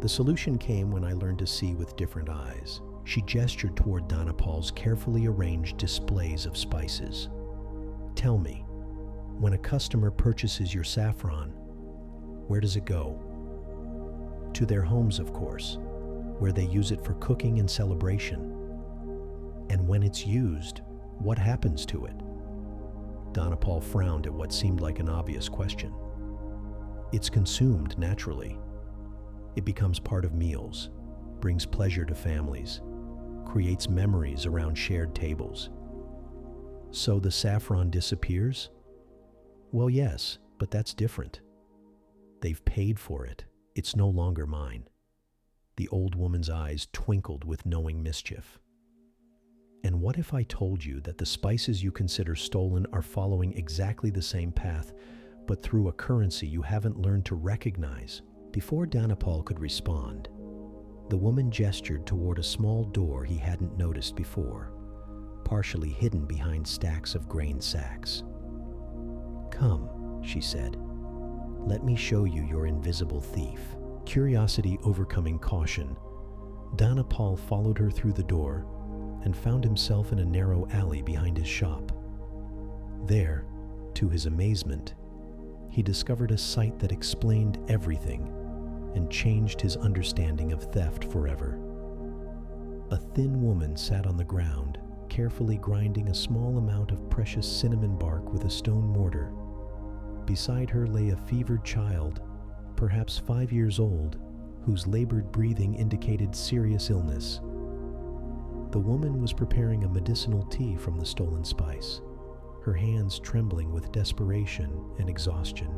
The solution came when I learned to see with different eyes. She gestured toward Dhanapal's carefully arranged displays of spices. Tell me, when a customer purchases your saffron, where does it go? To their homes, of course, where they use it for cooking and celebration. And when it's used, what happens to it? Dhanapal frowned at what seemed like an obvious question. It's consumed naturally. It becomes part of meals, brings pleasure to families, creates memories around shared tables. So the saffron disappears? Well, yes, but that's different. They've paid for it. It's no longer mine. The old woman's eyes twinkled with knowing mischief. And what if I told you that the spices you consider stolen are following exactly the same path, but through a currency you haven't learned to recognize? Before Dhanapal could respond, the woman gestured toward a small door he hadn't noticed before, partially hidden behind stacks of grain sacks. Come, she said. Let me show you your invisible thief. Curiosity overcoming caution, Dhanapal followed her through the door and found himself in a narrow alley behind his shop. There, to his amazement, he discovered a sight that explained everything and changed his understanding of theft forever. A thin woman sat on the ground, carefully grinding a small amount of precious cinnamon bark with a stone mortar. Beside her lay a fevered child, perhaps 5 years old, whose labored breathing indicated serious illness. The woman was preparing a medicinal tea from the stolen spice, her hands trembling with desperation and exhaustion.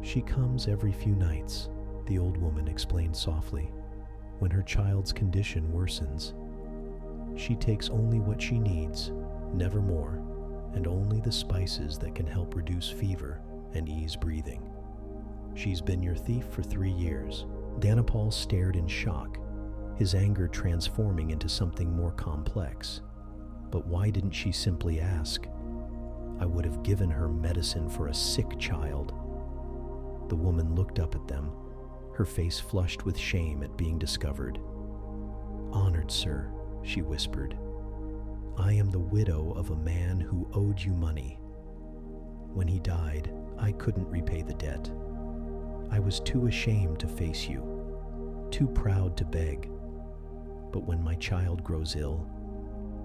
She comes every few nights, the old woman explained softly. When her child's condition worsens, she takes only what she needs, never more, and only the spices that can help reduce fever and ease breathing. She's been your thief for 3 years. Dhanapal stared in shock, his anger transforming into something more complex. But why didn't she simply ask? I would have given her medicine for a sick child. The woman looked up at them, her face flushed with shame at being discovered. Honored sir, she whispered, I am the widow of a man who owed you money. When he died, I couldn't repay the debt. I was too ashamed to face you, too proud to beg. But when my child grows ill,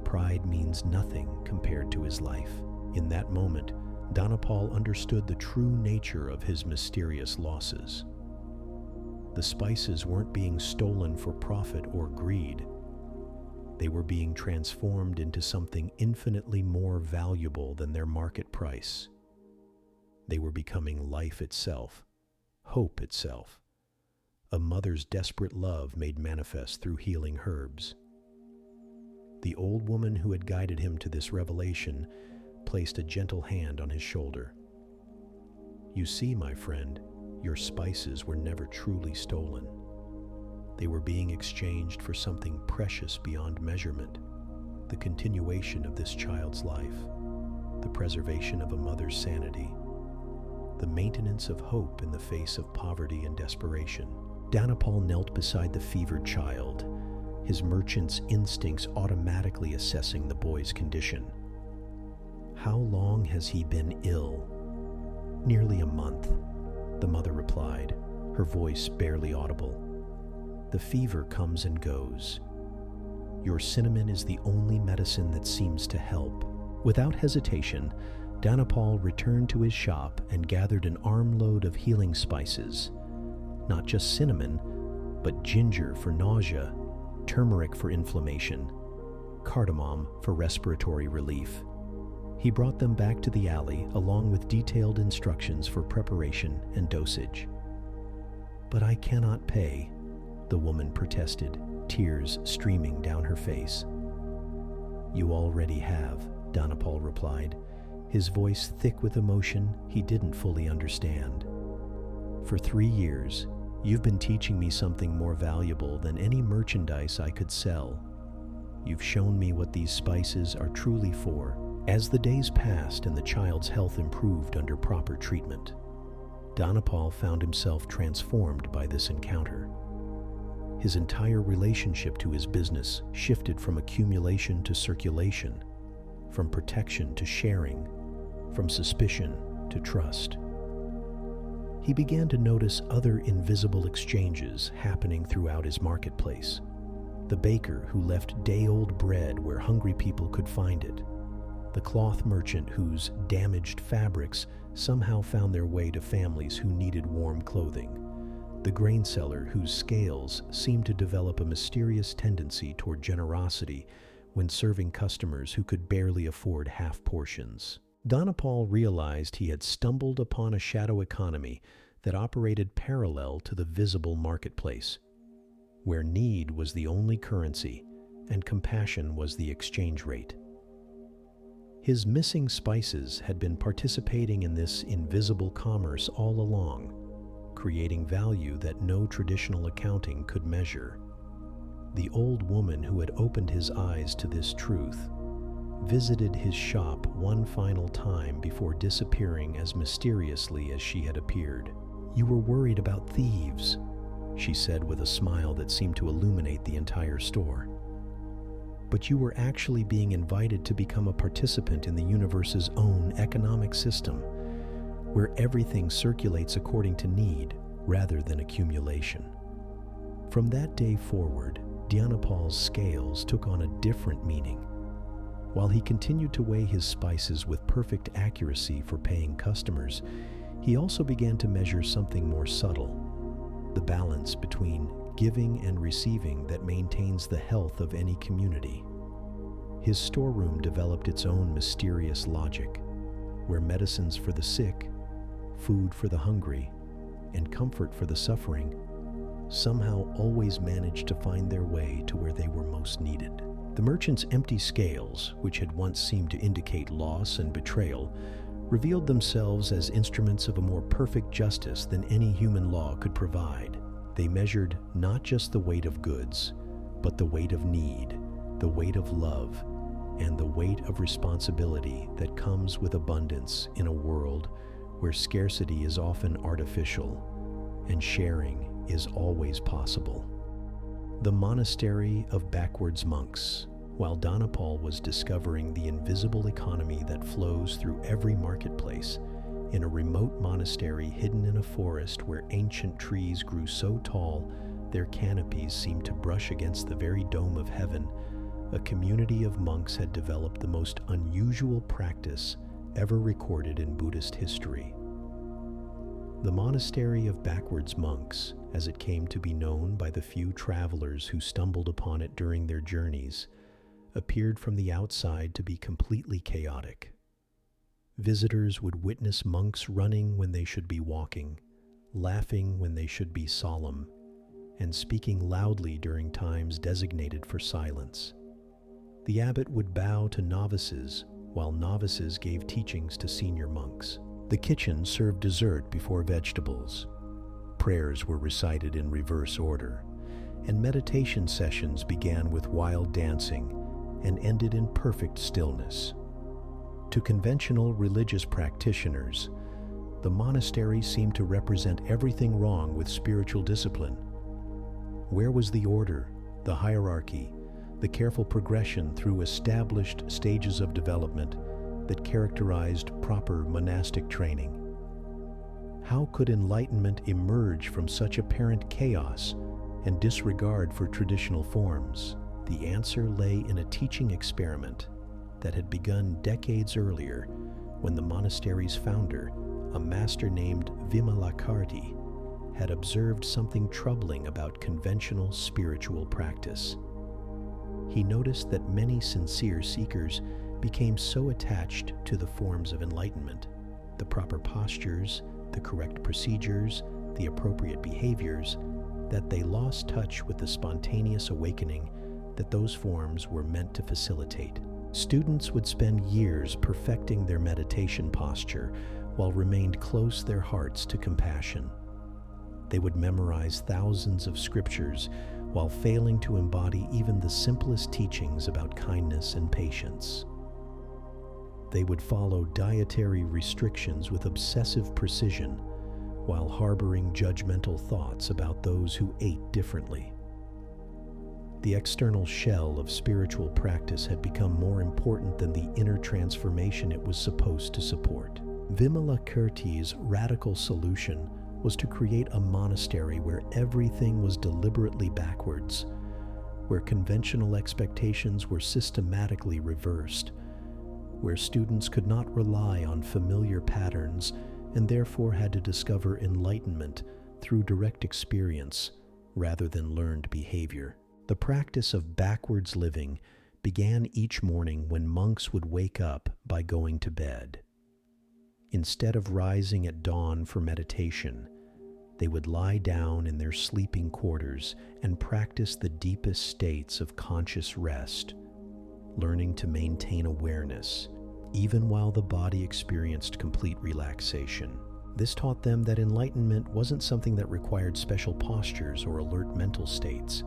pride means nothing compared to his life. In that moment, Dhanapal understood the true nature of his mysterious losses. The spices weren't being stolen for profit or greed. They were being transformed into something infinitely more valuable than their market price. They were becoming life itself, hope itself, a mother's desperate love made manifest through healing herbs. The old woman who had guided him to this revelation placed a gentle hand on his shoulder. You see, my friend, your spices were never truly stolen. They were being exchanged for something precious beyond measurement, the continuation of this child's life, the preservation of a mother's sanity, the maintenance of hope in the face of poverty and desperation. Dhanapal knelt beside the fevered child, his merchant's instincts automatically assessing the boy's condition. How long has he been ill? Nearly a month, the mother replied, her voice barely audible. The fever comes and goes. Your cinnamon is the only medicine that seems to help. Without hesitation, Dhanapal returned to his shop and gathered an armload of healing spices. Not just cinnamon, but ginger for nausea, turmeric for inflammation, cardamom for respiratory relief. He brought them back to the alley along with detailed instructions for preparation and dosage. "But I cannot pay," the woman protested, tears streaming down her face. "You already have," Dhanapal replied, his voice thick with emotion he didn't fully understand. "For 3 years, you've been teaching me something more valuable than any merchandise I could sell. You've shown me what these spices are truly for." As the days passed and the child's health improved under proper treatment, Dhanapal found himself transformed by this encounter. His entire relationship to his business shifted from accumulation to circulation, from protection to sharing, from suspicion to trust. He began to notice other invisible exchanges happening throughout his marketplace. The baker who left day-old bread where hungry people could find it. The cloth merchant whose damaged fabrics somehow found their way to families who needed warm clothing. The grain seller whose scales seemed to develop a mysterious tendency toward generosity when serving customers who could barely afford half portions. Dhanapal realized he had stumbled upon a shadow economy that operated parallel to the visible marketplace, where need was the only currency and compassion was the exchange rate. His missing spices had been participating in this invisible commerce all along, creating value that no traditional accounting could measure. The old woman who had opened his eyes to this truth visited his shop one final time before disappearing as mysteriously as she had appeared. "You were worried about thieves," she said with a smile that seemed to illuminate the entire store. "But you were actually being invited to become a participant in the universe's own economic system, where everything circulates according to need rather than accumulation." From that day forward, Dhanapal's scales took on a different meaning. While he continued to weigh his spices with perfect accuracy for paying customers, he also began to measure something more subtle: the balance between giving and receiving that maintains the health of any community. His storeroom developed its own mysterious logic, where medicines for the sick, food for the hungry, and comfort for the suffering somehow always managed to find their way to where they were most needed. The merchant's empty scales, which had once seemed to indicate loss and betrayal, revealed themselves as instruments of a more perfect justice than any human law could provide. They measured not just the weight of goods, but the weight of need, the weight of love, and the weight of responsibility that comes with abundance in a world where scarcity is often artificial and sharing is always possible. The monastery of backwards monks. While Dhanapal was discovering the invisible economy that flows through every marketplace, in a remote monastery hidden in a forest where ancient trees grew so tall their canopies seemed to brush against the very dome of heaven, a community of monks had developed the most unusual practice ever recorded in Buddhist history. The monastery of backwards monks, as it came to be known by the few travelers who stumbled upon it during their journeys, appeared from the outside to be completely chaotic. Visitors would witness monks running when they should be walking, laughing when they should be solemn, and speaking loudly during times designated for silence. The abbot would bow to novices, while novices gave teachings to senior monks. The kitchen served dessert before vegetables. Prayers were recited in reverse order, and meditation sessions began with wild dancing and ended in perfect stillness. To conventional religious practitioners, the monastery seemed to represent everything wrong with spiritual discipline. Where was the order, the hierarchy, the careful progression through established stages of development that characterized proper monastic training? How could enlightenment emerge from such apparent chaos and disregard for traditional forms? The answer lay in a teaching experiment that had begun decades earlier when the monastery's founder, a master named Vimalakarti, had observed something troubling about conventional spiritual practice. he noticed that many sincere seekers became so attached to the forms of enlightenment, the proper postures, the correct procedures, the appropriate behaviors, that they lost touch with the spontaneous awakening that those forms were meant to facilitate. Students would spend years perfecting their meditation posture while remained close their hearts to compassion. They would memorize thousands of scriptures while failing to embody even the simplest teachings about kindness and patience. They would follow dietary restrictions with obsessive precision while harboring judgmental thoughts about those who ate differently. The external shell of spiritual practice had become more important than the inner transformation it was supposed to support. Vimalakirti's radical solution was to create a monastery where everything was deliberately backwards, where conventional expectations were systematically reversed, where students could not rely on familiar patterns and therefore had to discover enlightenment through direct experience rather than learned behavior. The practice of backwards living began each morning when monks would wake up by going to bed. Instead of rising at dawn for meditation, they would lie down in their sleeping quarters and practice the deepest states of conscious rest, learning to maintain awareness, even while the body experienced complete relaxation. This taught them that enlightenment wasn't something that required special postures or alert mental states,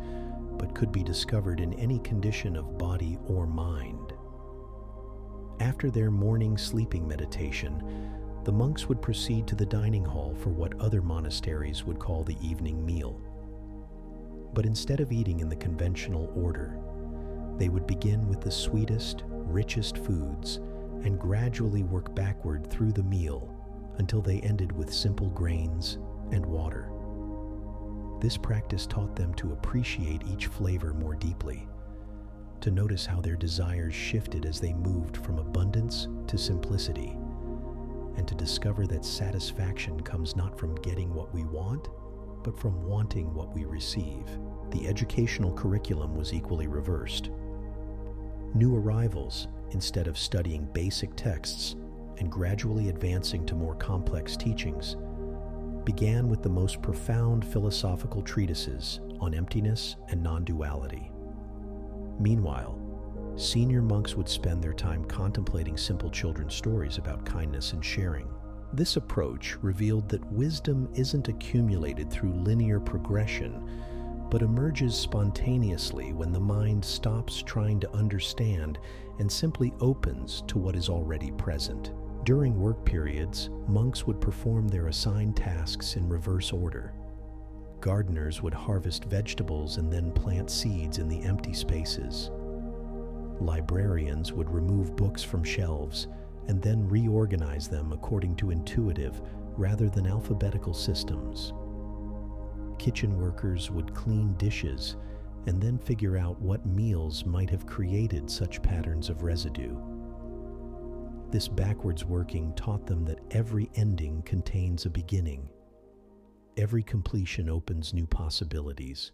but could be discovered in any condition of body or mind. After their morning sleeping meditation, the monks would proceed to the dining hall for what other monasteries would call the evening meal. But instead of eating in the conventional order, they would begin with the sweetest, richest foods and gradually work backward through the meal until they ended with simple grains and water. This practice taught them to appreciate each flavor more deeply, to notice how their desires shifted as they moved from abundance to simplicity, and to discover that satisfaction comes not from getting what we want, but from wanting what we receive. The educational curriculum was equally reversed. New arrivals, instead of studying basic texts and gradually advancing to more complex teachings, began with the most profound philosophical treatises on emptiness and non-duality. Meanwhile, senior monks would spend their time contemplating simple children's stories about kindness and sharing. This approach revealed that wisdom isn't accumulated through linear progression, but emerges spontaneously when the mind stops trying to understand and simply opens to what is already present. During work periods, monks would perform their assigned tasks in reverse order. Gardeners would harvest vegetables and then plant seeds in the empty spaces. Librarians would remove books from shelves and then reorganize them according to intuitive rather than alphabetical systems. Kitchen workers would clean dishes and then figure out what meals might have created such patterns of residue. This backwards working taught them that every ending contains a beginning. Every completion opens new possibilities,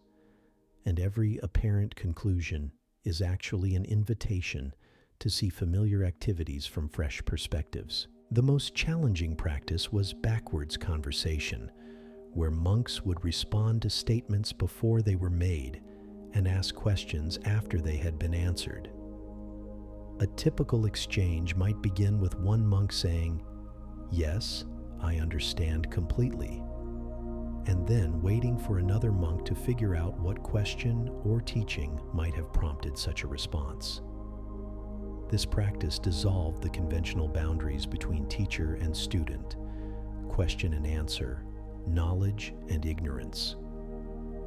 and every apparent conclusion is actually an invitation to see familiar activities from fresh perspectives. The most challenging practice was backwards conversation, where monks would respond to statements before they were made and ask questions after they had been answered. A typical exchange might begin with one monk saying, "Yes, I understand completely," and then waiting for another monk to figure out what question or teaching might have prompted such a response. This practice dissolved the conventional boundaries between teacher and student, question and answer, knowledge and ignorance,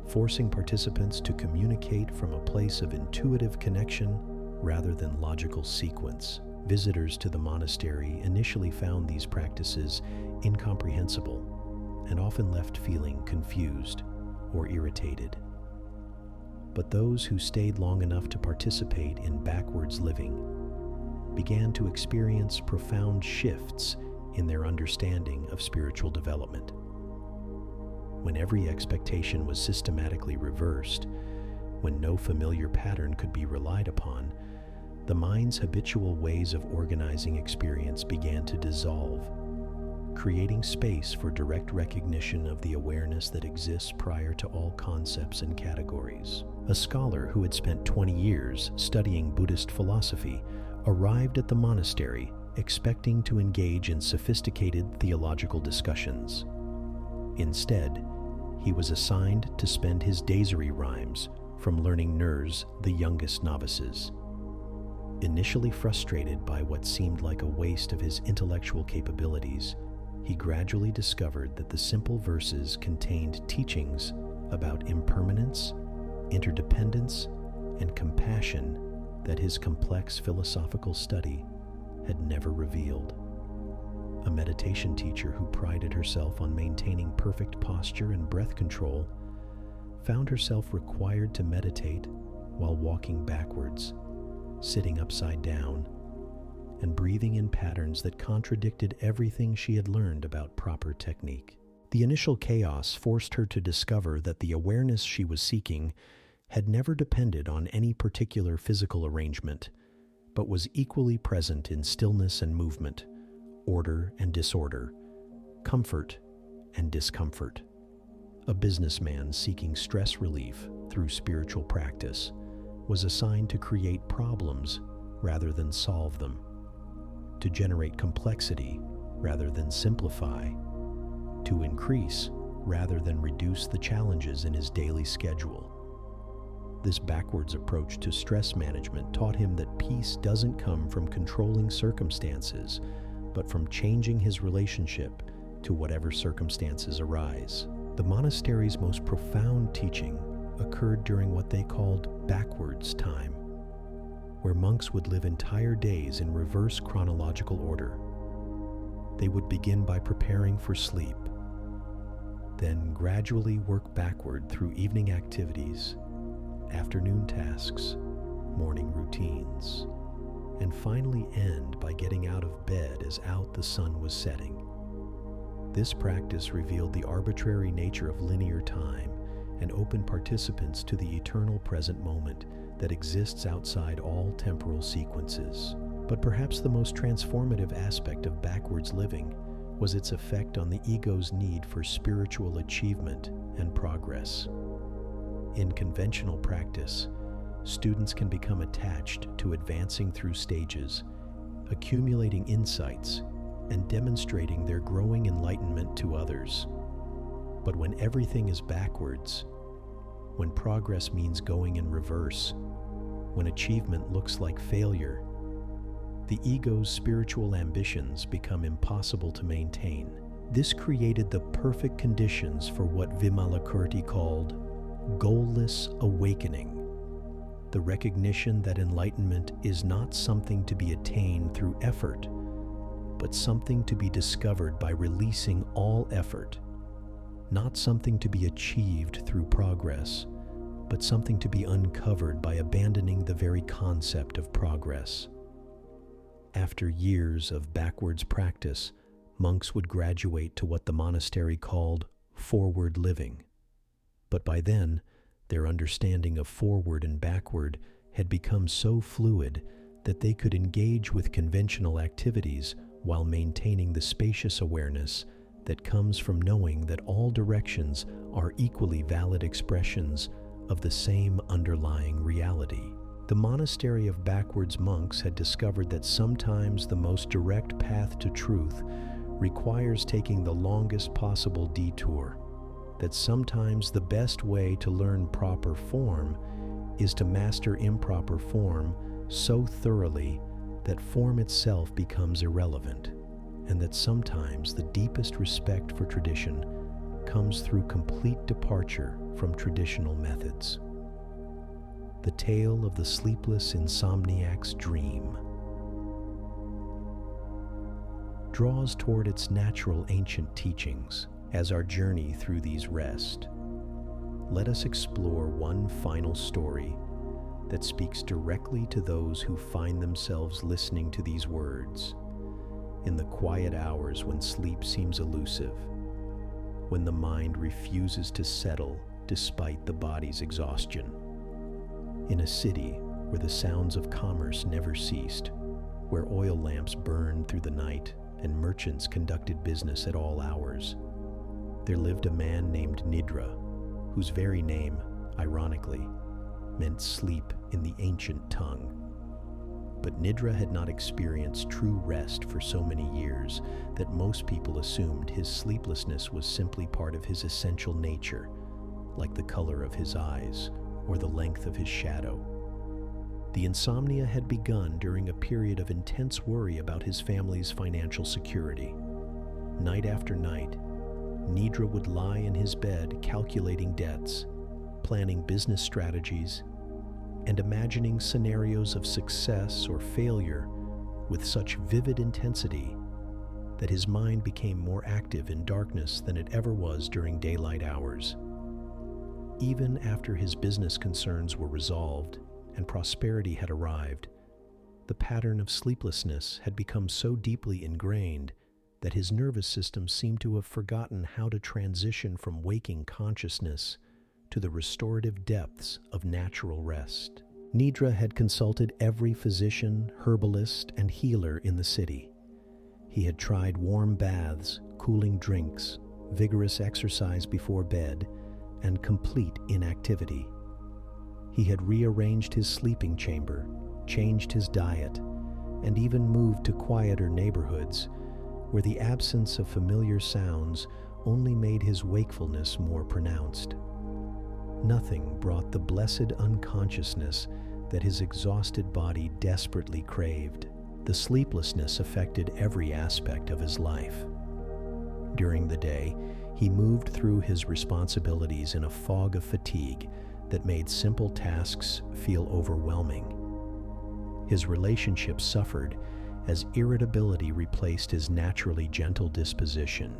forcing participants to communicate from a place of intuitive connection rather than logical sequence. Visitors to the monastery initially found these practices incomprehensible and often left feeling confused or irritated. But those who stayed long enough to participate in backwards living began to experience profound shifts in their understanding of spiritual development. When every expectation was systematically reversed, when no familiar pattern could be relied upon, the mind's habitual ways of organizing experience began to dissolve, creating space for direct recognition of the awareness that exists prior to all concepts and categories. A scholar who had spent 20 years studying Buddhist philosophy arrived at the monastery expecting to engage in sophisticated theological discussions. Instead, he was assigned to spend his daisy rhymes from learning Nur's the youngest novices. Initially frustrated by what seemed like a waste of his intellectual capabilities, he gradually discovered that the simple verses contained teachings about impermanence, interdependence, and compassion that his complex philosophical study had never revealed. A meditation teacher who prided herself on maintaining perfect posture and breath control found herself required to meditate while walking backwards, sitting upside down, and breathing in patterns that contradicted everything she had learned about proper technique. The initial chaos forced her to discover that the awareness she was seeking had never depended on any particular physical arrangement, but was equally present in stillness and movement, order and disorder, comfort and discomfort. A businessman seeking stress relief through spiritual practice was assigned to create problems rather than solve them, to generate complexity rather than simplify, to increase rather than reduce the challenges in his daily schedule. This backwards approach to stress management taught him that peace doesn't come from controlling circumstances, but from changing his relationship to whatever circumstances arise. The monastery's most profound teaching occurred during what they called backwards time, where monks would live entire days in reverse chronological order. They would begin by preparing for sleep, then gradually work backward through evening activities, afternoon tasks, morning routines, and finally end by getting out of bed as out the sun was setting. This practice revealed the arbitrary nature of linear time and opened participants to the eternal present moment that exists outside all temporal sequences. But perhaps the most transformative aspect of backwards living was its effect on the ego's need for spiritual achievement and progress. In conventional practice, students can become attached to advancing through stages, accumulating insights, and demonstrating their growing enlightenment to others. But when everything is backwards, when progress means going in reverse, when achievement looks like failure, the ego's spiritual ambitions become impossible to maintain. This created the perfect conditions for what Vimalakirti called goalless awakening, the recognition that enlightenment is not something to be attained through effort, but something to be discovered by releasing all effort, not something to be achieved through progress, but something to be uncovered by abandoning the very concept of progress. After years of backwards practice, monks would graduate to what the monastery called forward living. But by then, their understanding of forward and backward had become so fluid that they could engage with conventional activities while maintaining the spacious awareness that comes from knowing that all directions are equally valid expressions of the same underlying reality. The monastery of backwards monks had discovered that sometimes the most direct path to truth requires taking the longest possible detour, that sometimes the best way to learn proper form is to master improper form so thoroughly that form itself becomes irrelevant, and that sometimes the deepest respect for tradition comes through complete departure from traditional methods. The tale of the sleepless insomniac's dream draws toward its natural ancient teachings. As our journey through these rest, let us explore one final story that speaks directly to those who find themselves listening to these words in the quiet hours when sleep seems elusive, when the mind refuses to settle despite the body's exhaustion. In a city where the sounds of commerce never ceased, where oil lamps burned through the night and merchants conducted business at all hours, there lived a man named Nidra, whose very name, ironically, meant sleep in the ancient tongue. But Nidra had not experienced true rest for so many years that most people assumed his sleeplessness was simply part of his essential nature, like the color of his eyes or the length of his shadow. The insomnia had begun during a period of intense worry about his family's financial security. Night after night, Nidra would lie in his bed calculating debts, planning business strategies, and imagining scenarios of success or failure with such vivid intensity that his mind became more active in darkness than it ever was during daylight hours. Even after his business concerns were resolved and prosperity had arrived, the pattern of sleeplessness had become so deeply ingrained that his nervous system seemed to have forgotten how to transition from waking consciousness to the restorative depths of natural rest. Nidra had consulted every physician, herbalist, and healer in the city. He had tried warm baths, cooling drinks, vigorous exercise before bed, and complete inactivity. He had rearranged his sleeping chamber, changed his diet, and even moved to quieter neighborhoods where the absence of familiar sounds only made his wakefulness more pronounced. Nothing brought the blessed unconsciousness that his exhausted body desperately craved. The sleeplessness affected every aspect of his life. During the day, he moved through his responsibilities in a fog of fatigue that made simple tasks feel overwhelming. His relationships suffered as irritability replaced his naturally gentle disposition.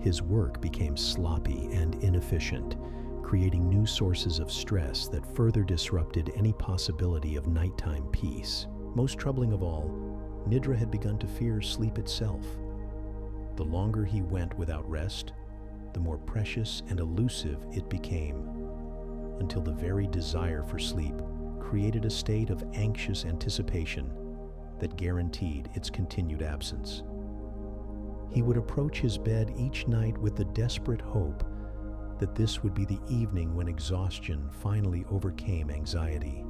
His work became sloppy and inefficient, creating new sources of stress that further disrupted any possibility of nighttime peace. Most troubling of all, Nidra had begun to fear sleep itself. The longer he went without rest, the more precious and elusive it became, until the very desire for sleep created a state of anxious anticipation that guaranteed its continued absence. He would approach his bed each night with the desperate hope that this would be the evening when exhaustion finally overcame anxiety.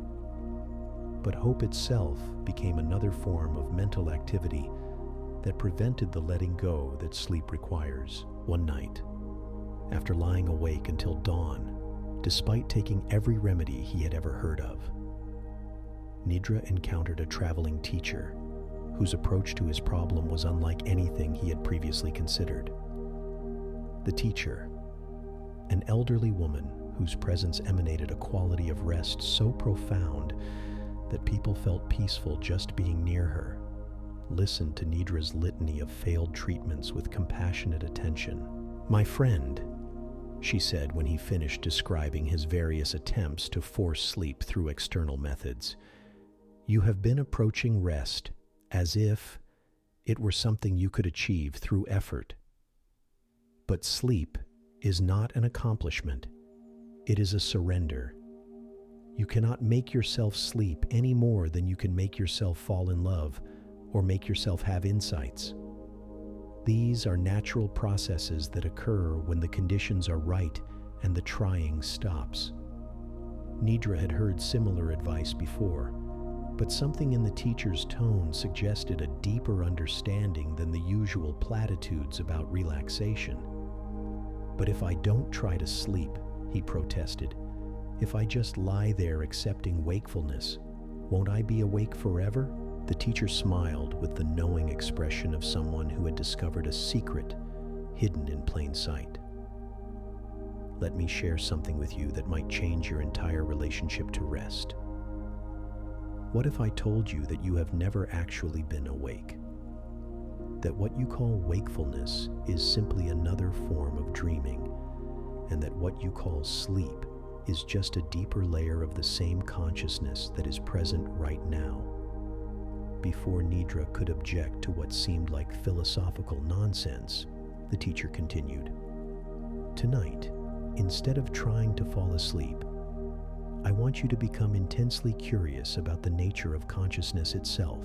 But hope itself became another form of mental activity that prevented the letting go that sleep requires. One night, after lying awake until dawn, despite taking every remedy he had ever heard of, Nidra encountered a traveling teacher whose approach to his problem was unlike anything he had previously considered. The teacher, an elderly woman whose presence emanated a quality of rest so profound that people felt peaceful just being near her, listened to Nidra's litany of failed treatments with compassionate attention. "My friend," she said when he finished describing his various attempts to force sleep through external methods, "you have been approaching rest as if it were something you could achieve through effort. But sleep is not an accomplishment. It is a surrender. You cannot make yourself sleep any more than you can make yourself fall in love or make yourself have insights. These are natural processes that occur when the conditions are right and the trying stops." Nidra had heard similar advice before, but something in the teacher's tone suggested a deeper understanding than the usual platitudes about relaxation. "But if I don't try to sleep," he protested, "if I just lie there accepting wakefulness, won't I be awake forever?" The teacher smiled with the knowing expression of someone who had discovered a secret hidden in plain sight. "Let me share something with you that might change your entire relationship to rest. What if I told you that you have never actually been awake? That what you call wakefulness is simply another form of dreaming, and that what you call sleep is just a deeper layer of the same consciousness that is present right now?" Before Nidra could object to what seemed like philosophical nonsense, the teacher continued, "Tonight, instead of trying to fall asleep, I want you to become intensely curious about the nature of consciousness itself.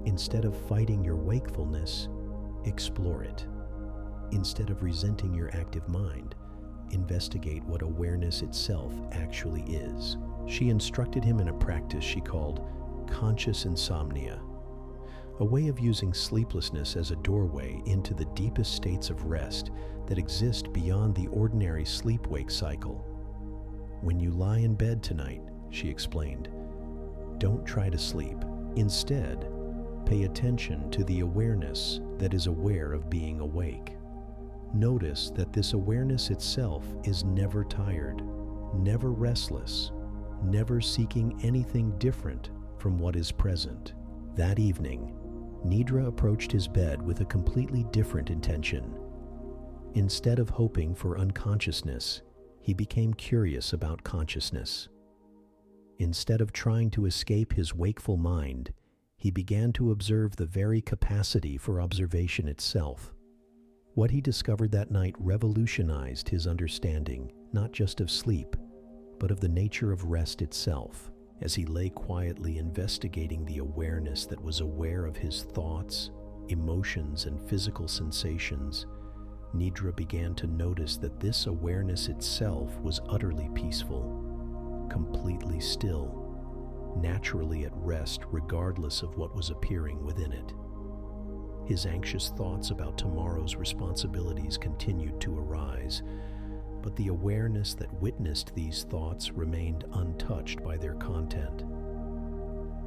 Instead of fighting your wakefulness, explore it. Instead of resenting your active mind, investigate what awareness itself actually is. She instructed him in a practice she called conscious insomnia, a way of using sleeplessness as a doorway into the deepest states of rest that exist beyond the ordinary sleep-wake cycle. When you lie in bed tonight, she explained, don't try to sleep. Instead, pay attention to the awareness that is aware of being awake. Notice that this awareness itself is never tired, never restless, never seeking anything different from what is present. That evening, Nidra approached his bed with a completely different intention. Instead of hoping for unconsciousness, he became curious about consciousness. Instead of trying to escape his wakeful mind, he began to observe the very capacity for observation itself. What he discovered that night revolutionized his understanding, not just of sleep, but of the nature of rest itself. As he lay quietly investigating the awareness that was aware of his thoughts, emotions, and physical sensations, Nidra began to notice that this awareness itself was utterly peaceful, completely still, naturally at rest regardless of what was appearing within it. His anxious thoughts about tomorrow's responsibilities continued to arise, but the awareness that witnessed these thoughts remained untouched by their content.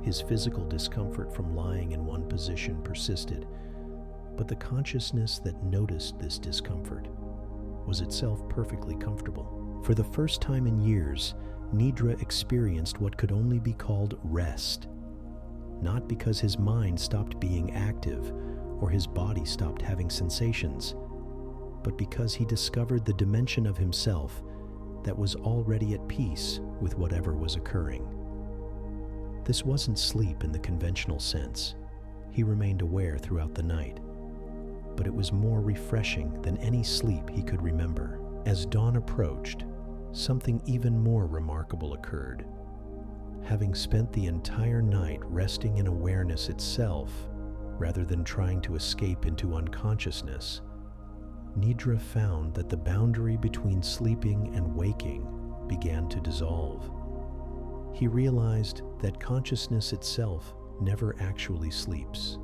His physical discomfort from lying in one position persisted, but the consciousness that noticed this discomfort was itself perfectly comfortable. For the first time in years, Nidra experienced what could only be called rest, not because his mind stopped being active or his body stopped having sensations, but because he discovered the dimension of himself that was already at peace with whatever was occurring. This wasn't sleep in the conventional sense. He remained aware throughout the night, but it was more refreshing than any sleep he could remember. As dawn approached, something even more remarkable occurred. Having spent the entire night resting in awareness itself, rather than trying to escape into unconsciousness, Nidra found that the boundary between sleeping and waking began to dissolve. He realized that consciousness itself never actually sleeps.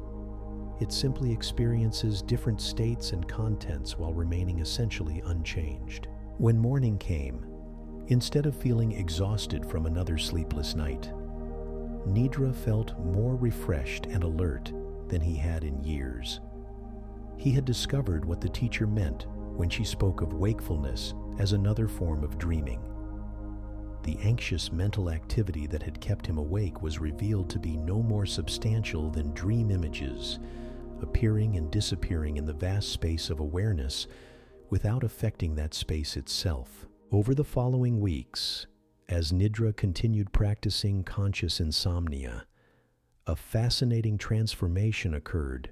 It simply experiences different states and contents while remaining essentially unchanged. When morning came, instead of feeling exhausted from another sleepless night, Nidra felt more refreshed and alert than he had in years. He had discovered what the teacher meant when she spoke of wakefulness as another form of dreaming. The anxious mental activity that had kept him awake was revealed to be no more substantial than dream images, appearing and disappearing in the vast space of awareness without affecting that space itself. Over the following weeks, as Nidra continued practicing conscious insomnia, a fascinating transformation occurred.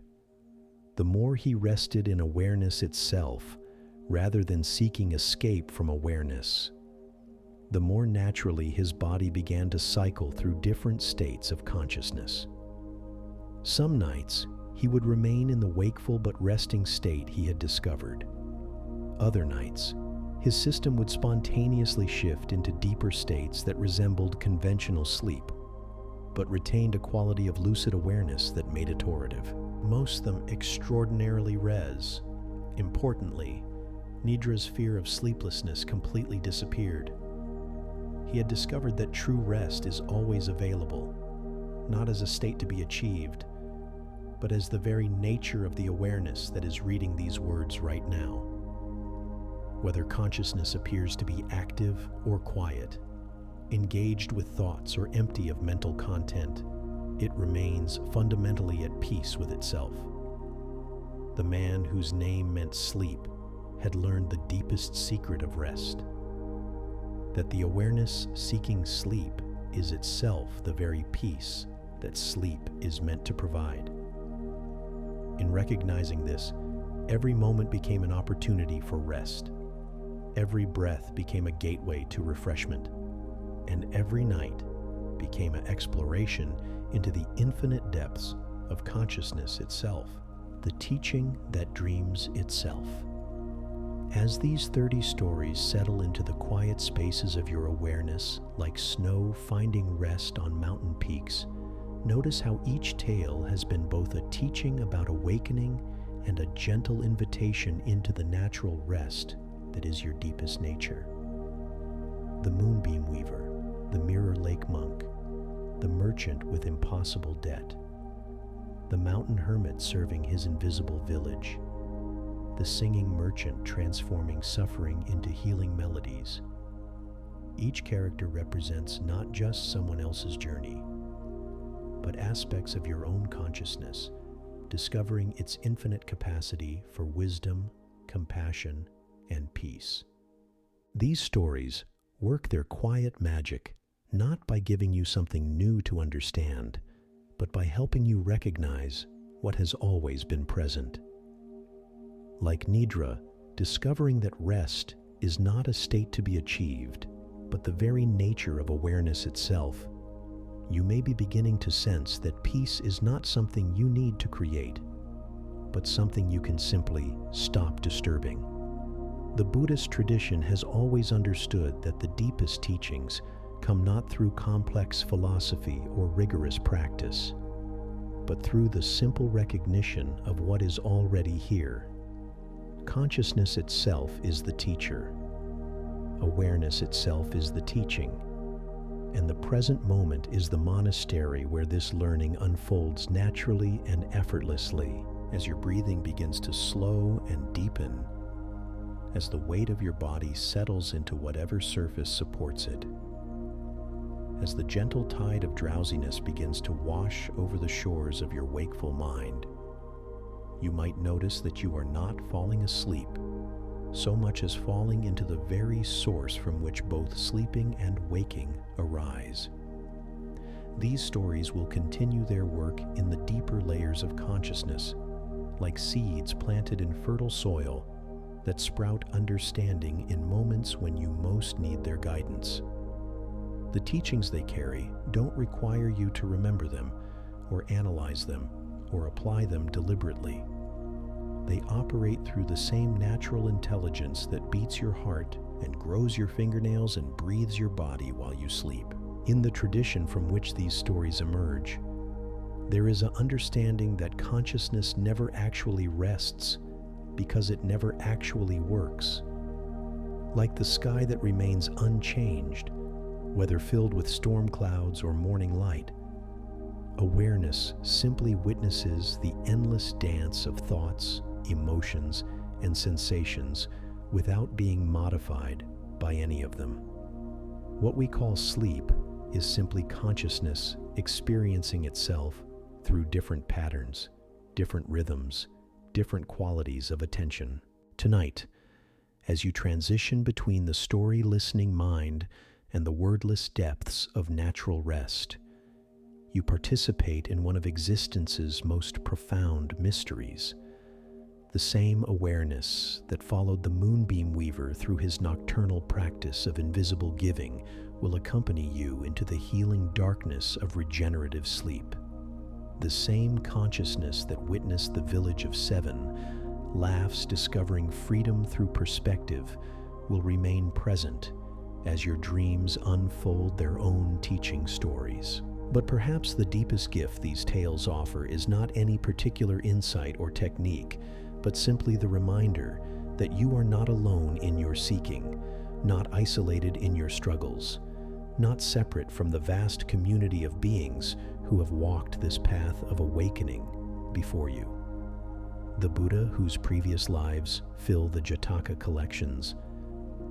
The more he rested in awareness itself, rather than seeking escape from awareness, the more naturally his body began to cycle through different states of consciousness. Some nights, he would remain in the wakeful but resting state he had discovered. Other nights, his system would spontaneously shift into deeper states that resembled conventional sleep, but retained a quality of lucid awareness that made it auditive. Most of them extraordinarily res. Importantly, Nidra's fear of sleeplessness completely disappeared. He had discovered that true rest is always available, not as a state to be achieved, but as the very nature of the awareness that is reading these words right now. Whether consciousness appears to be active or quiet, engaged with thoughts or empty of mental content, it remains fundamentally at peace with itself. The man whose name meant sleep had learned the deepest secret of rest, that the awareness seeking sleep is itself the very peace that sleep is meant to provide. In recognizing this, every moment became an opportunity for rest. Every breath became a gateway to refreshment. and every night became an exploration into the infinite depths of consciousness itself, the teaching that dreams itself. As these 30 stories settle into the quiet spaces of your awareness, like snow finding rest on mountain peaks, notice how each tale has been both a teaching about awakening and a gentle invitation into the natural rest that is your deepest nature. The moonbeam weaver, the mirror lake monk, the merchant with impossible debt, the mountain hermit serving his invisible village, the singing merchant transforming suffering into healing melodies. Each character represents not just someone else's journey, but aspects of your own consciousness, discovering its infinite capacity for wisdom, compassion, and peace. These stories work their quiet magic not by giving you something new to understand, but by helping you recognize what has always been present. Like Nidra, discovering that rest is not a state to be achieved, but the very nature of awareness itself, you may be beginning to sense that peace is not something you need to create, but something you can simply stop disturbing. The Buddhist tradition has always understood that the deepest teachings come not through complex philosophy or rigorous practice, but through the simple recognition of what is already here. Consciousness itself is the teacher. Awareness itself is the teaching. And the present moment is the monastery where this learning unfolds naturally and effortlessly as your breathing begins to slow and deepen, as the weight of your body settles into whatever surface supports it. As the gentle tide of drowsiness begins to wash over the shores of your wakeful mind, you might notice that you are not falling asleep, so much as falling into the very source from which both sleeping and waking arise. These stories will continue their work in the deeper layers of consciousness, like seeds planted in fertile soil that sprout understanding in moments when you most need their guidance. The teachings they carry don't require you to remember them, or analyze them, or apply them deliberately. They operate through the same natural intelligence that beats your heart and grows your fingernails and breathes your body while you sleep. In the tradition from which these stories emerge, there is an understanding that consciousness never actually rests because it never actually works. Like the sky that remains unchanged, whether filled with storm clouds or morning light, awareness simply witnesses the endless dance of thoughts, emotions, and sensations without being modified by any of them. What we call sleep is simply consciousness experiencing itself through different patterns, different rhythms, different qualities of attention. Tonight, as you transition between the story-listening mind and the wordless depths of natural rest, you participate in one of existence's most profound mysteries. The same awareness that followed the moonbeam weaver through his nocturnal practice of invisible giving will accompany you into the healing darkness of regenerative sleep. The same consciousness that witnessed the village of 7 laughs discovering freedom through perspective will remain present as your dreams unfold their own teaching stories. But perhaps the deepest gift these tales offer is not any particular insight or technique, but simply the reminder that you are not alone in your seeking, not isolated in your struggles, not separate from the vast community of beings who have walked this path of awakening before you. The Buddha whose previous lives fill the Jataka collections,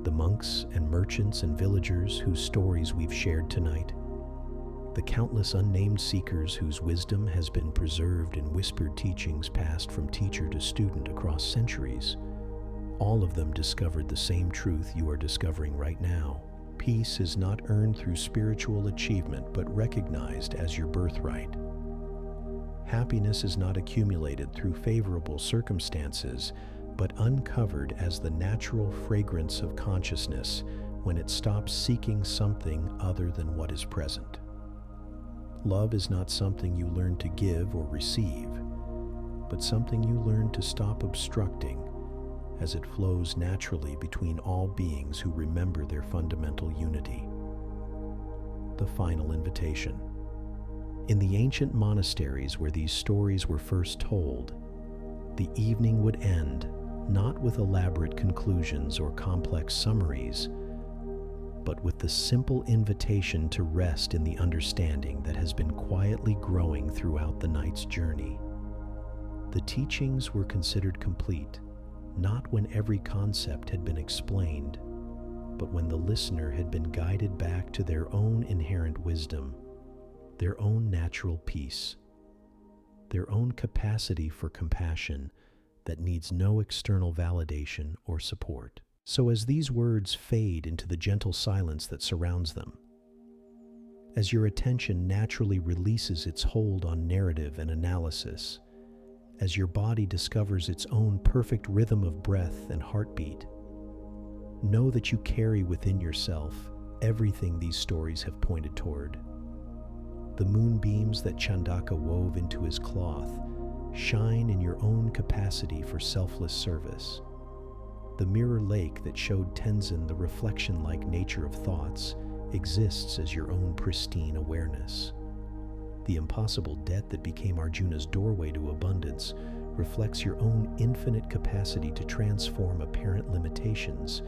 the monks and merchants and villagers whose stories we've shared tonight, the countless unnamed seekers whose wisdom has been preserved in whispered teachings passed from teacher to student across centuries, all of them discovered the same truth you are discovering right now. Peace is not earned through spiritual achievement, but recognized as your birthright. Happiness is not accumulated through favorable circumstances, but uncovered as the natural fragrance of consciousness when it stops seeking something other than what is present. Love is not something you learn to give or receive, but something you learn to stop obstructing as it flows naturally between all beings who remember their fundamental unity. The final invitation. In the ancient monasteries where these stories were first told, the evening would end not with elaborate conclusions or complex summaries, but with the simple invitation to rest in the understanding that has been quietly growing throughout the night's journey. The teachings were considered complete, not when every concept had been explained, but when the listener had been guided back to their own inherent wisdom, their own natural peace, their own capacity for compassion that needs no external validation or support. So as these words fade into the gentle silence that surrounds them, as your attention naturally releases its hold on narrative and analysis, as your body discovers its own perfect rhythm of breath and heartbeat, know that you carry within yourself everything these stories have pointed toward. The moonbeams that Chandaka wove into his cloth shine in your own capacity for selfless service. The mirror lake that showed Tenzin the reflection-like nature of thoughts exists as your own pristine awareness. The impossible debt that became Arjuna's doorway to abundance reflects your own infinite capacity to transform apparent limitations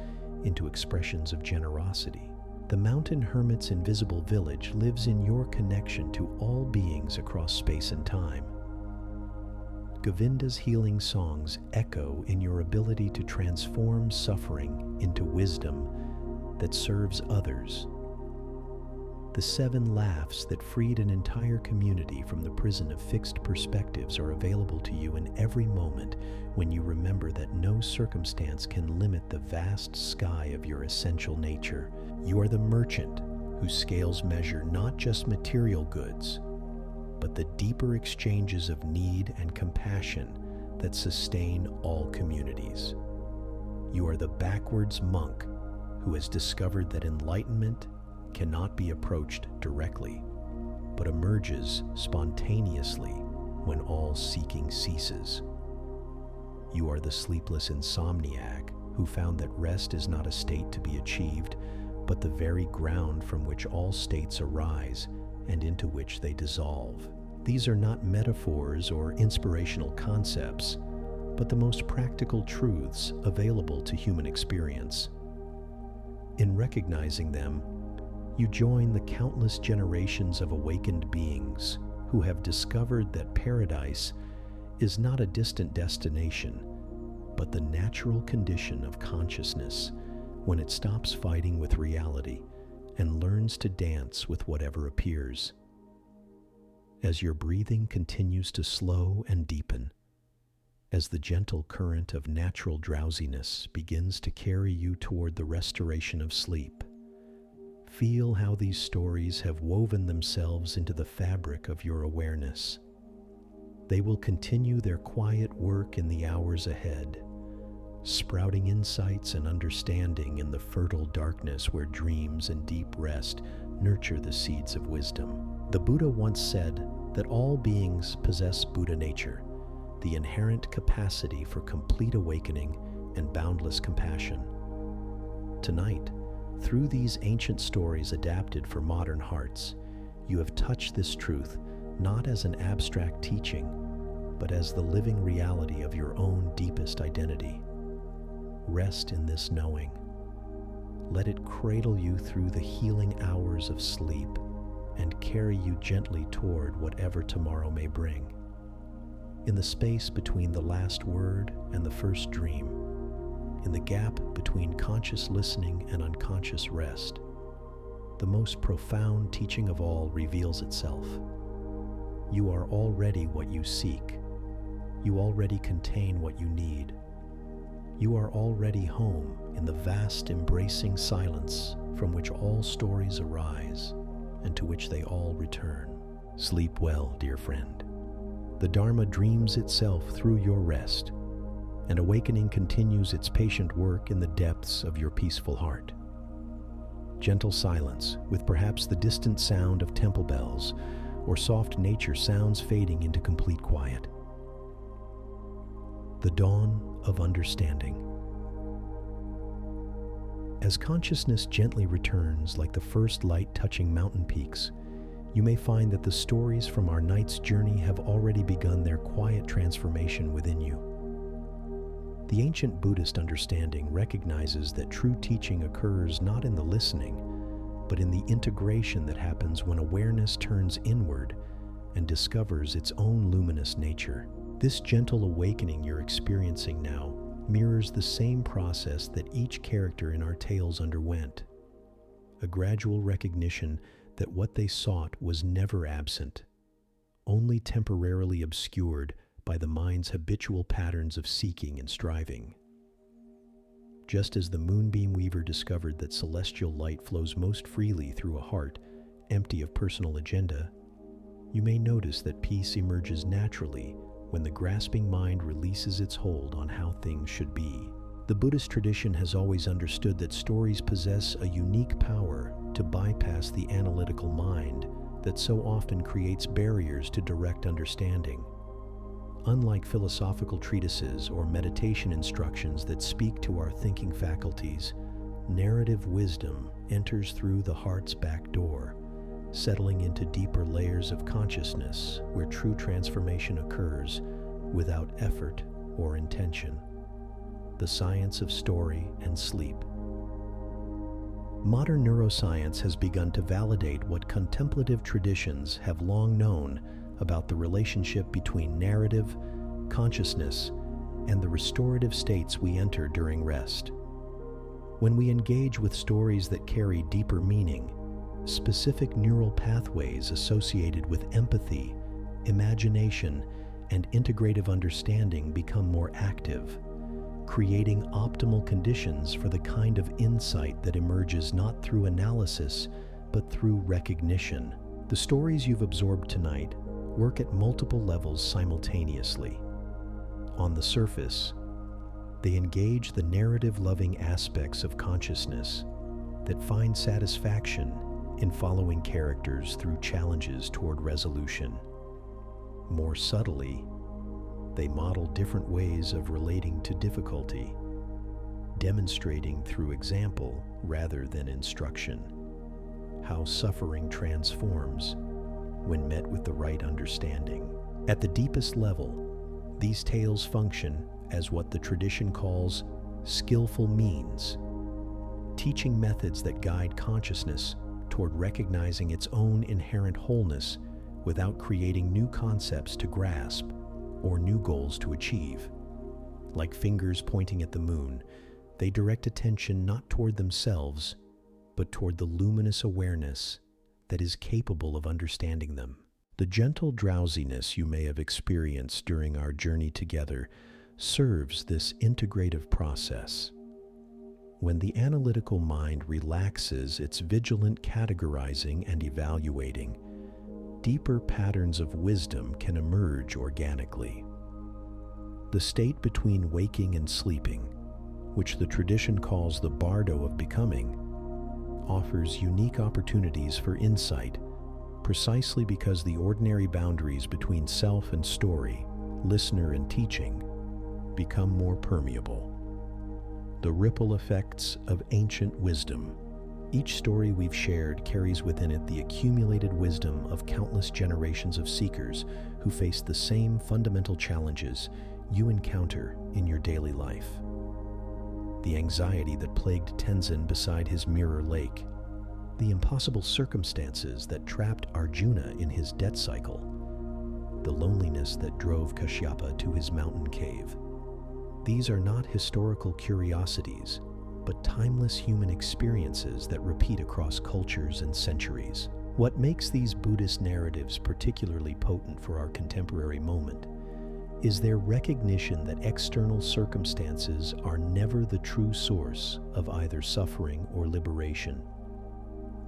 into expressions of generosity. The mountain hermit's invisible village lives in your connection to all beings across space and time. Govinda's healing songs echo in your ability to transform suffering into wisdom that serves others. The 7 laughs that freed an entire community from the prison of fixed perspectives are available to you in every moment when you remember that no circumstance can limit the vast sky of your essential nature. You are the merchant whose scales measure not just material goods, but the deeper exchanges of need and compassion that sustain all communities. You are the backwards monk who has discovered that enlightenment cannot be approached directly, but emerges spontaneously when all seeking ceases. You are the sleepless insomniac who found that rest is not a state to be achieved, but the very ground from which all states arise and into which they dissolve. These are not metaphors or inspirational concepts, but the most practical truths available to human experience. In recognizing them, you join the countless generations of awakened beings who have discovered that paradise is not a distant destination, but the natural condition of consciousness when it stops fighting with reality and learns to dance with whatever appears. As your breathing continues to slow and deepen, as the gentle current of natural drowsiness begins to carry you toward the restoration of sleep, feel how these stories have woven themselves into the fabric of your awareness. They will continue their quiet work in the hours ahead, sprouting insights and understanding in the fertile darkness where dreams and deep rest nurture the seeds of wisdom. The Buddha once said that all beings possess Buddha nature, the inherent capacity for complete awakening and boundless compassion. Tonight, through these ancient stories adapted for modern hearts, you have touched this truth not as an abstract teaching, but as the living reality of your own deepest identity. Rest in this knowing. Let it cradle you through the healing hours of sleep and carry you gently toward whatever tomorrow may bring. In the space between the last word and the first dream, in the gap between conscious listening and unconscious rest, the most profound teaching of all reveals itself. You are already what you seek. You already contain what you need. You are already home in the vast embracing silence from which all stories arise and to which they all return. Sleep well, dear friend. The Dharma dreams itself through your rest, and awakening continues its patient work in the depths of your peaceful heart. gentle silence, with perhaps the distant sound of temple bells or soft nature sounds fading into complete quiet. The dawn of understanding. As consciousness gently returns like the first light touching mountain peaks, you may find that the stories from our night's journey have already begun their quiet transformation within you. The ancient Buddhist understanding recognizes that true teaching occurs not in the listening, but in the integration that happens when awareness turns inward and discovers its own luminous nature. This gentle awakening you're experiencing now mirrors the same process that each character in our tales underwent, a gradual recognition that what they sought was never absent, only temporarily obscured by the mind's habitual patterns of seeking and striving. Just as the moonbeam weaver discovered that celestial light flows most freely through a heart empty of personal agenda, you may notice that peace emerges naturally when the grasping mind releases its hold on how things should be. The Buddhist tradition has always understood that stories possess a unique power to bypass the analytical mind that so often creates barriers to direct understanding. Unlike philosophical treatises or meditation instructions that speak to our thinking faculties, narrative wisdom enters through the heart's back door, settling into deeper layers of consciousness where true transformation occurs without effort or intention. The science of story and sleep. Modern neuroscience has begun to validate what contemplative traditions have long known about the relationship between narrative, consciousness, and the restorative states we enter during rest. When we engage with stories that carry deeper meaning, specific neural pathways associated with empathy, imagination, and integrative understanding become more active, creating optimal conditions for the kind of insight that emerges not through analysis, but through recognition. The stories you've absorbed tonight work at multiple levels simultaneously. On the surface, they engage the narrative-loving aspects of consciousness that find satisfaction in following characters through challenges toward resolution. More subtly, they model different ways of relating to difficulty, demonstrating through example rather than instruction how suffering transforms when met with the right understanding. At the deepest level, these tales function as what the tradition calls skillful means, teaching methods that guide consciousness toward recognizing its own inherent wholeness without creating new concepts to grasp or new goals to achieve. Like fingers pointing at the moon, they direct attention not toward themselves, but toward the luminous awareness that is capable of understanding them. The gentle drowsiness you may have experienced during our journey together serves this integrative process. When the analytical mind relaxes its vigilant categorizing and evaluating, deeper patterns of wisdom can emerge organically. The state between waking and sleeping, which the tradition calls the bardo of becoming, offers unique opportunities for insight precisely because the ordinary boundaries between self and story, listener and teaching, become more permeable. The ripple effects of ancient wisdom. Each story we've shared carries within it the accumulated wisdom of countless generations of seekers who face the same fundamental challenges you encounter in your daily life. The anxiety that plagued Tenzin beside his mirror lake, the impossible circumstances that trapped Arjuna in his debt cycle, the loneliness that drove Kashyapa to his mountain cave. These are not historical curiosities, but timeless human experiences that repeat across cultures and centuries. What makes these Buddhist narratives particularly potent for our contemporary moment is their recognition that external circumstances are never the true source of either suffering or liberation.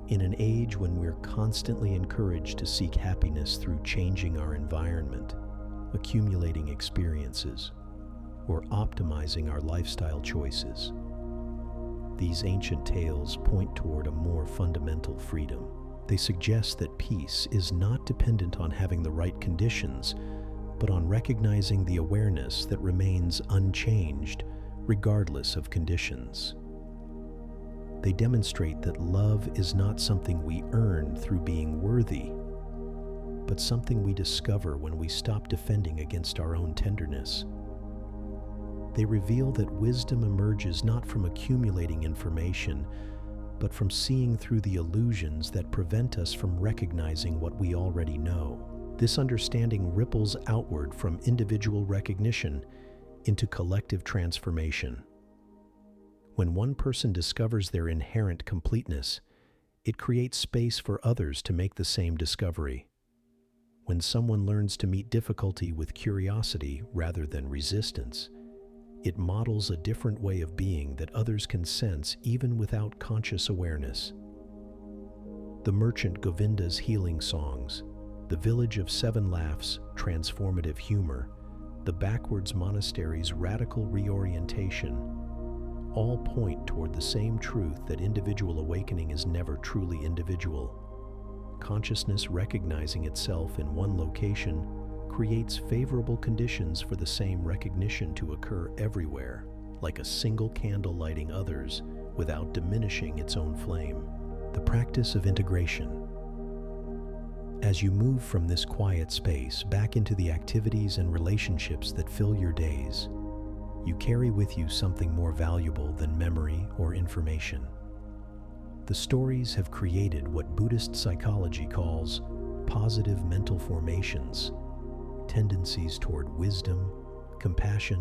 In an age when we're constantly encouraged to seek happiness through changing our environment, accumulating experiences, or optimizing our lifestyle choices, These ancient tales point toward a more fundamental freedom. They suggest that peace is not dependent on having the right conditions, but on recognizing the awareness that remains unchanged regardless of conditions. They demonstrate that love is not something we earn through being worthy, but something we discover when we stop defending against our own tenderness. They reveal that wisdom emerges not from accumulating information, but from seeing through the illusions that prevent us from recognizing what we already know. This understanding ripples outward from individual recognition into collective transformation. When one person discovers their inherent completeness, it creates space for others to make the same discovery. When someone learns to meet difficulty with curiosity rather than resistance, it models a different way of being that others can sense even without conscious awareness. The merchant Govinda's healing songs, the village of 7 laughs' transformative humor, the backwards monastery's radical reorientation, all point toward the same truth that individual awakening is never truly individual. Consciousness recognizing itself in one location creates favorable conditions for the same recognition to occur everywhere, like a single candle lighting others without diminishing its own flame. The practice of integration. As you move from this quiet space back into the activities and relationships that fill your days, you carry with you something more valuable than memory or information. The stories have created what Buddhist psychology calls positive mental formations, tendencies toward wisdom, compassion,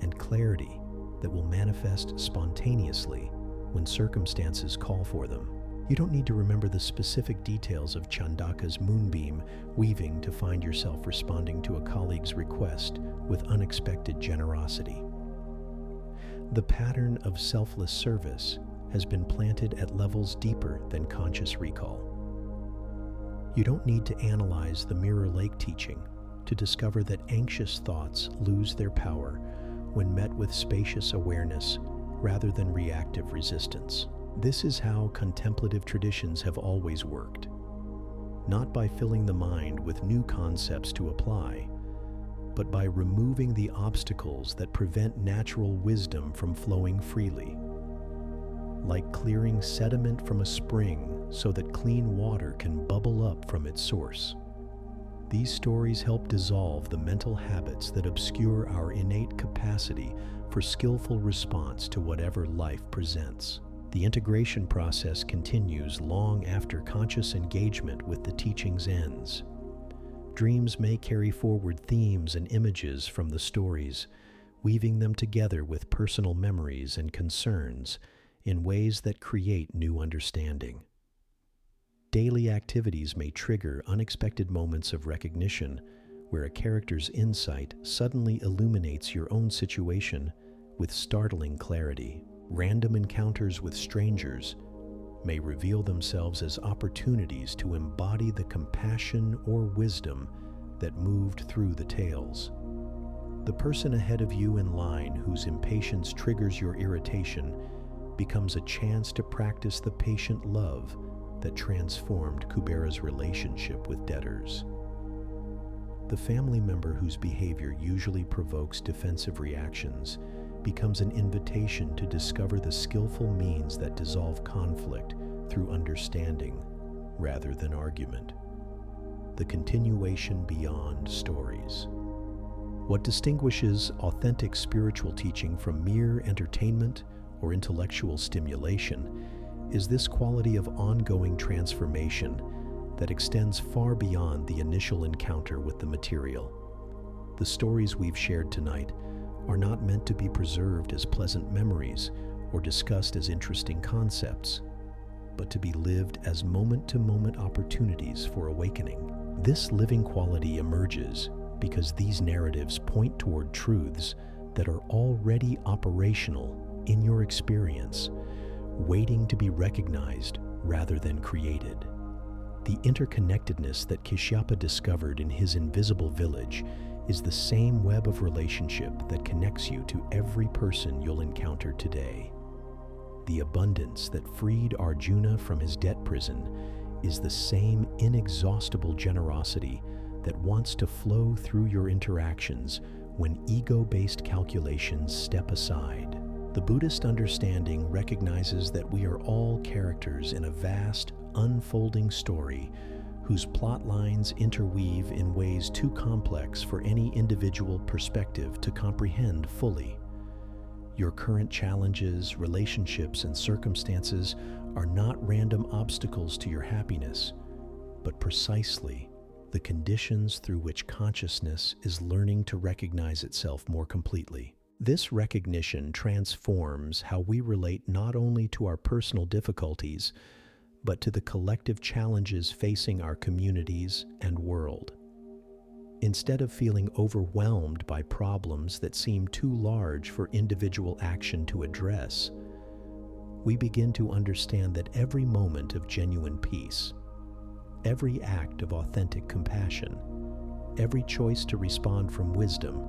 and clarity that will manifest spontaneously when circumstances call for them. You don't need to remember the specific details of Chandaka's moonbeam weaving to find yourself responding to a colleague's request with unexpected generosity. The pattern of selfless service has been planted at levels deeper than conscious recall. You don't need to analyze the Mirror Lake teaching to discover that anxious thoughts lose their power when met with spacious awareness rather than reactive resistance. This is how contemplative traditions have always worked, not by filling the mind with new concepts to apply, but by removing the obstacles that prevent natural wisdom from flowing freely. Like clearing sediment from a spring so that clean water can bubble up from its source. These stories help dissolve the mental habits that obscure our innate capacity for skillful response to whatever life presents. The integration process continues long after conscious engagement with the teachings ends. Dreams may carry forward themes and images from the stories, weaving them together with personal memories and concerns in ways that create new understanding. Daily activities may trigger unexpected moments of recognition where a character's insight suddenly illuminates your own situation with startling clarity. Random encounters with strangers may reveal themselves as opportunities to embody the compassion or wisdom that moved through the tales. The person ahead of you in line whose impatience triggers your irritation becomes a chance to practice the patient love that transformed Kubera's relationship with debtors. The family member whose behavior usually provokes defensive reactions becomes an invitation to discover the skillful means that dissolve conflict through understanding rather than argument. The continuation beyond stories. What distinguishes authentic spiritual teaching from mere entertainment or intellectual stimulation is this quality of ongoing transformation that extends far beyond the initial encounter with the material. The stories we've shared tonight are not meant to be preserved as pleasant memories or discussed as interesting concepts, but to be lived as moment-to-moment opportunities for awakening. This living quality emerges because these narratives point toward truths that are already operational in your experience, waiting to be recognized rather than created. The interconnectedness that Kashyapa discovered in his invisible village is the same web of relationship that connects you to every person you'll encounter today. The abundance that freed Arjuna from his debt prison is the same inexhaustible generosity that wants to flow through your interactions when ego-based calculations step aside. The Buddhist understanding recognizes that we are all characters in a vast, unfolding story whose plot lines interweave in ways too complex for any individual perspective to comprehend fully. Your current challenges, relationships, and circumstances are not random obstacles to your happiness, but precisely the conditions through which consciousness is learning to recognize itself more completely. This recognition transforms how we relate not only to our personal difficulties, but to the collective challenges facing our communities and world. Instead of feeling overwhelmed by problems that seem too large for individual action to address, we begin to understand that every moment of genuine peace, every act of authentic compassion, every choice to respond from wisdom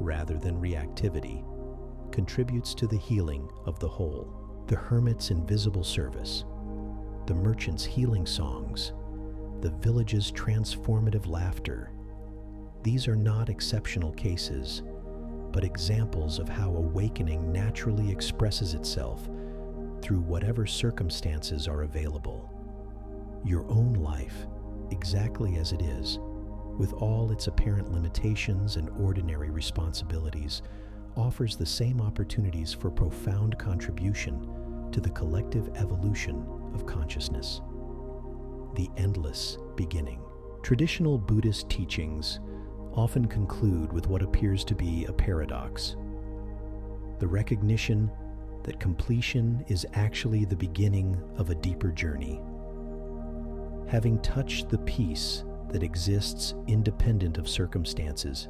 rather than reactivity, contributes to the healing of the whole. The hermit's invisible service, the merchant's healing songs, the village's transformative laughter. These are not exceptional cases, but examples of how awakening naturally expresses itself through whatever circumstances are available. Your own life, exactly as it is, with all its apparent limitations and ordinary responsibilities, offers the same opportunities for profound contribution to the collective evolution of consciousness. The endless beginning. Traditional Buddhist teachings often conclude with what appears to be a paradox: the recognition that completion is actually the beginning of a deeper journey. Having touched the peace that exists independent of circumstances,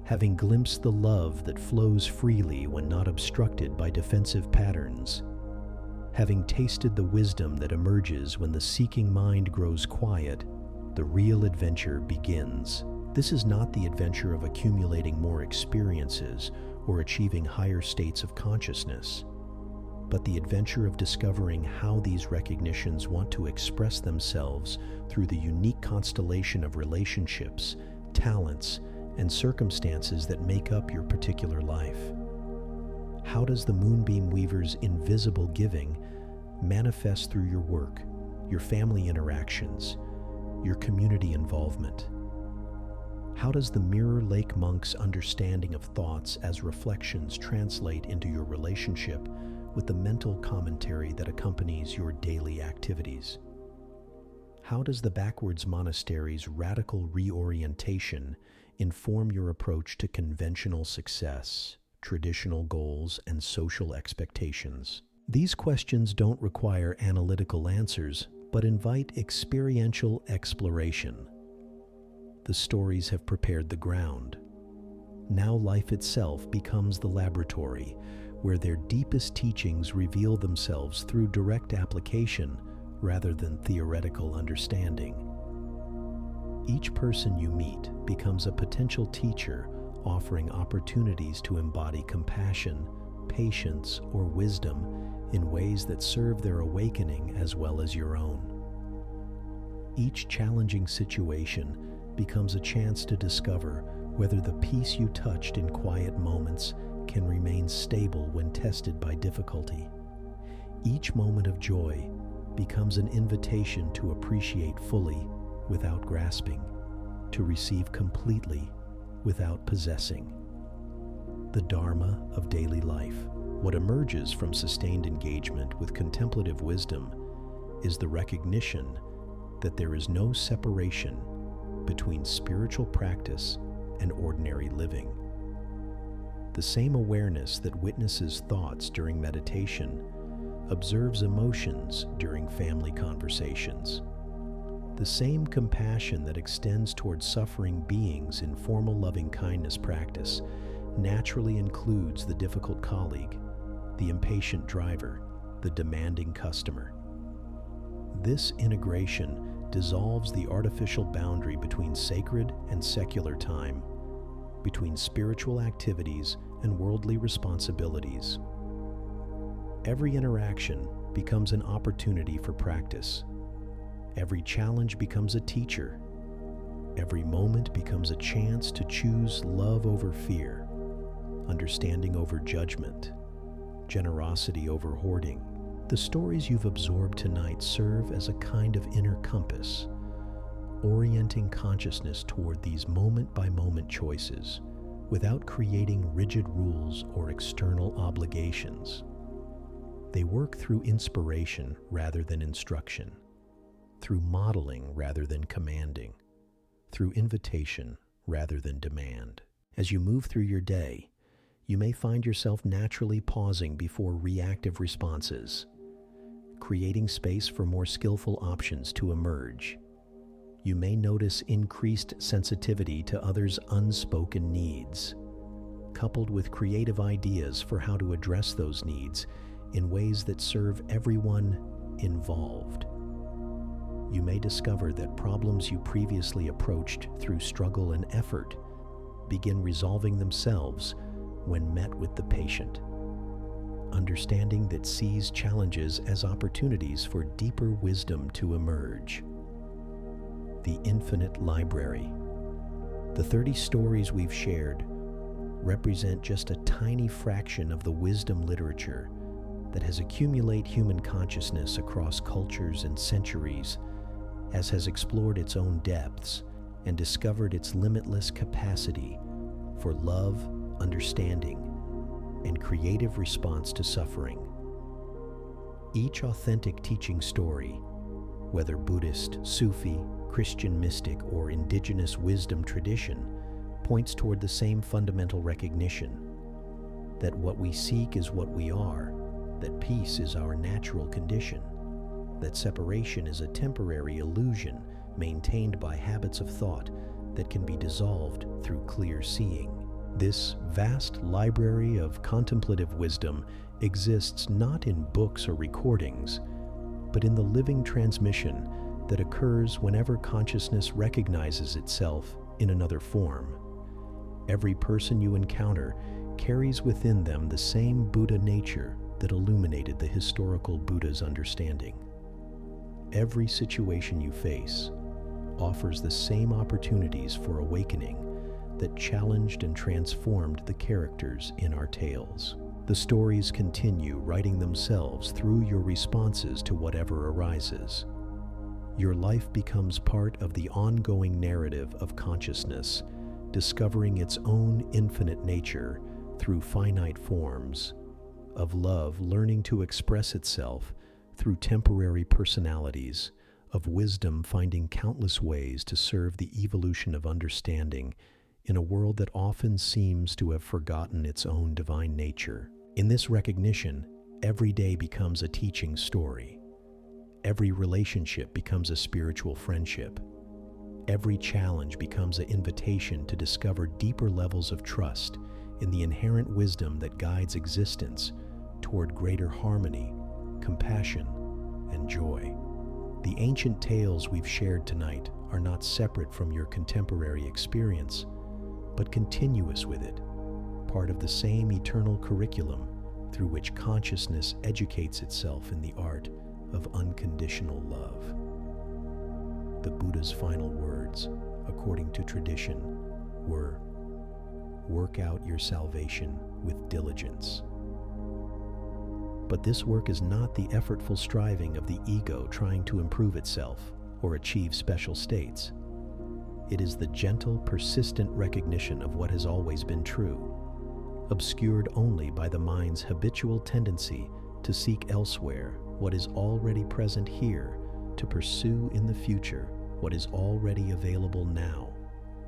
having glimpsed the love that flows freely when not obstructed by defensive patterns, having tasted the wisdom that emerges when the seeking mind grows quiet, the real adventure begins. This is not the adventure of accumulating more experiences or achieving higher states of consciousness, but the adventure of discovering how these recognitions want to express themselves through the unique constellation of relationships, talents, and circumstances that make up your particular life. How does the Moonbeam Weaver's invisible giving manifest through your work, your family interactions, your community involvement? How does the Mirror Lake Monk's understanding of thoughts as reflections translate into your relationship with the mental commentary that accompanies your daily activities? How does the Backwards Monastery's radical reorientation inform your approach to conventional success, traditional goals, and social expectations? These questions don't require analytical answers, but invite experiential exploration. The stories have prepared the ground. Now life itself becomes the laboratory where their deepest teachings reveal themselves through direct application rather than theoretical understanding. Each person you meet becomes a potential teacher, offering opportunities to embody compassion, patience, or wisdom in ways that serve their awakening as well as your own. Each challenging situation becomes a chance to discover whether the peace you touched in quiet moments can remain stable when tested by difficulty. Each moment of joy becomes an invitation to appreciate fully without grasping, to receive completely without possessing. The Dharma of daily life. What emerges from sustained engagement with contemplative wisdom is the recognition that there is no separation between spiritual practice and ordinary living. The same awareness that witnesses thoughts during meditation observes emotions during family conversations. The same compassion that extends towards suffering beings in formal loving-kindness practice naturally includes the difficult colleague, the impatient driver, the demanding customer. This integration dissolves the artificial boundary between sacred and secular time, between spiritual activities and worldly responsibilities. Every interaction becomes an opportunity for practice. Every challenge becomes a teacher. Every moment becomes a chance to choose love over fear, understanding over judgment, generosity over hoarding. The stories you've absorbed tonight serve as a kind of inner compass, orienting consciousness toward these moment-by-moment choices without creating rigid rules or external obligations. They work through inspiration rather than instruction, through modeling rather than commanding, through invitation rather than demand. As you move through your day, you may find yourself naturally pausing before reactive responses, creating space for more skillful options to emerge. You may notice increased sensitivity to others' unspoken needs, coupled with creative ideas for how to address those needs in ways that serve everyone involved. You may discover that problems you previously approached through struggle and effort begin resolving themselves when met with the patient understanding that sees challenges as opportunities for deeper wisdom to emerge. The infinite library. The 30 stories we've shared represent just a tiny fraction of the wisdom literature that has accumulated human consciousness across cultures and centuries, as has explored its own depths and discovered its limitless capacity for love, understanding, and creative response to suffering. Each authentic teaching story, whether Buddhist, Sufi, Christian mystic, or indigenous wisdom tradition, points toward the same fundamental recognition that what we seek is what we are, that peace is our natural condition, that separation is a temporary illusion maintained by habits of thought that can be dissolved through clear seeing. This vast library of contemplative wisdom exists not in books or recordings, but in the living transmission that occurs whenever consciousness recognizes itself in another form. Every person you encounter carries within them the same Buddha nature that illuminated the historical Buddha's understanding. Every situation you face offers the same opportunities for awakening that challenged and transformed the characters in our tales. The stories continue writing themselves through your responses to whatever arises. Your life becomes part of the ongoing narrative of consciousness, discovering its own infinite nature through finite forms, of love learning to express itself through temporary personalities, of wisdom finding countless ways to serve the evolution of understanding in a world that often seems to have forgotten its own divine nature. In this recognition, every day becomes a teaching story. Every relationship becomes a spiritual friendship. Every challenge becomes an invitation to discover deeper levels of trust in the inherent wisdom that guides existence toward greater harmony, compassion, and joy. The ancient tales we've shared tonight are not separate from your contemporary experience, but continuous with it, part of the same eternal curriculum through which consciousness educates itself in the art of unconditional love. The Buddha's final words, according to tradition, were, "Work out your salvation with diligence." But this work is not the effortful striving of the ego trying to improve itself or achieve special states. It is the gentle, persistent recognition of what has always been true, obscured only by the mind's habitual tendency to seek elsewhere what is already present here, to pursue in the future what is already available now,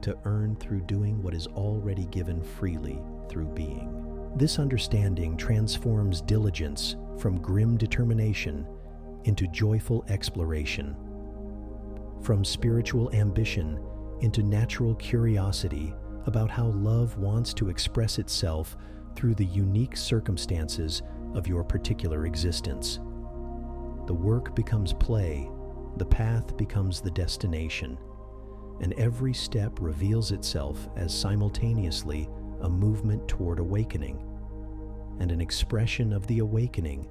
to earn through doing what is already given freely through being. This understanding transforms diligence from grim determination into joyful exploration, from spiritual ambition into natural curiosity about how love wants to express itself through the unique circumstances of your particular existence. The work becomes play, the path becomes the destination, and every step reveals itself as simultaneously a movement toward awakening, and an expression of the awakening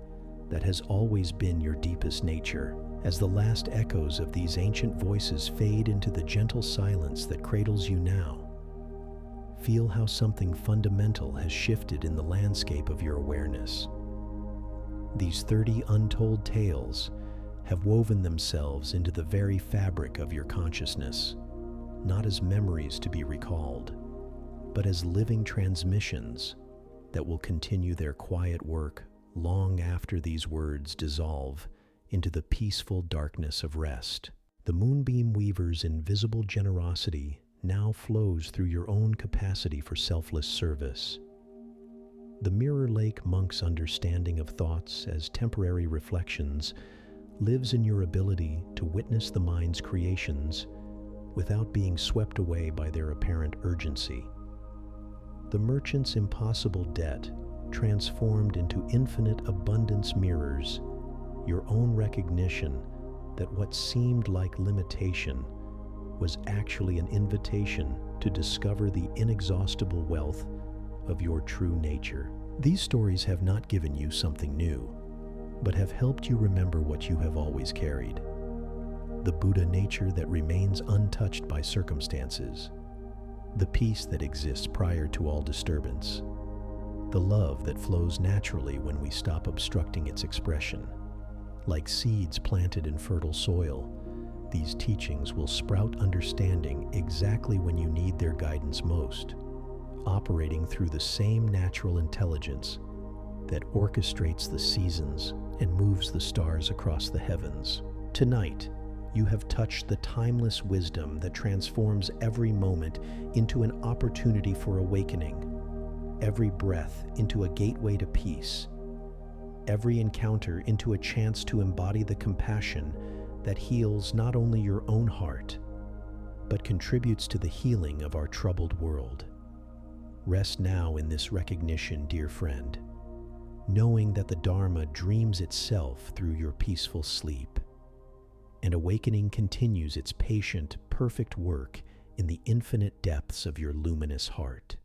that has always been your deepest nature. As the last echoes of these ancient voices fade into the gentle silence that cradles you now, feel how something fundamental has shifted in the landscape of your awareness. These 30 untold tales have woven themselves into the very fabric of your consciousness, not as memories to be recalled, but as living transmissions that will continue their quiet work long after these words dissolve into the peaceful darkness of rest. The Moonbeam Weaver's invisible generosity now flows through your own capacity for selfless service. The Mirror Lake Monk's understanding of thoughts as temporary reflections lives in your ability to witness the mind's creations without being swept away by their apparent urgency. The Merchant's impossible debt transformed into infinite abundance mirrors your own recognition that what seemed like limitation was actually an invitation to discover the inexhaustible wealth of your true nature. These stories have not given you something new, but have helped you remember what you have always carried: the Buddha nature that remains untouched by circumstances, the peace that exists prior to all disturbance, the love that flows naturally when we stop obstructing its expression. Like seeds planted in fertile soil, these teachings will sprout understanding exactly when you need their guidance most, operating through the same natural intelligence that orchestrates the seasons and moves the stars across the heavens. Tonight, you have touched the timeless wisdom that transforms every moment into an opportunity for awakening, every breath into a gateway to peace, every encounter into a chance to embody the compassion that heals not only your own heart, but contributes to the healing of our troubled world. Rest now in this recognition, dear friend, knowing that the Dharma dreams itself through your peaceful sleep, and awakening continues its patient, perfect work in the infinite depths of your luminous heart.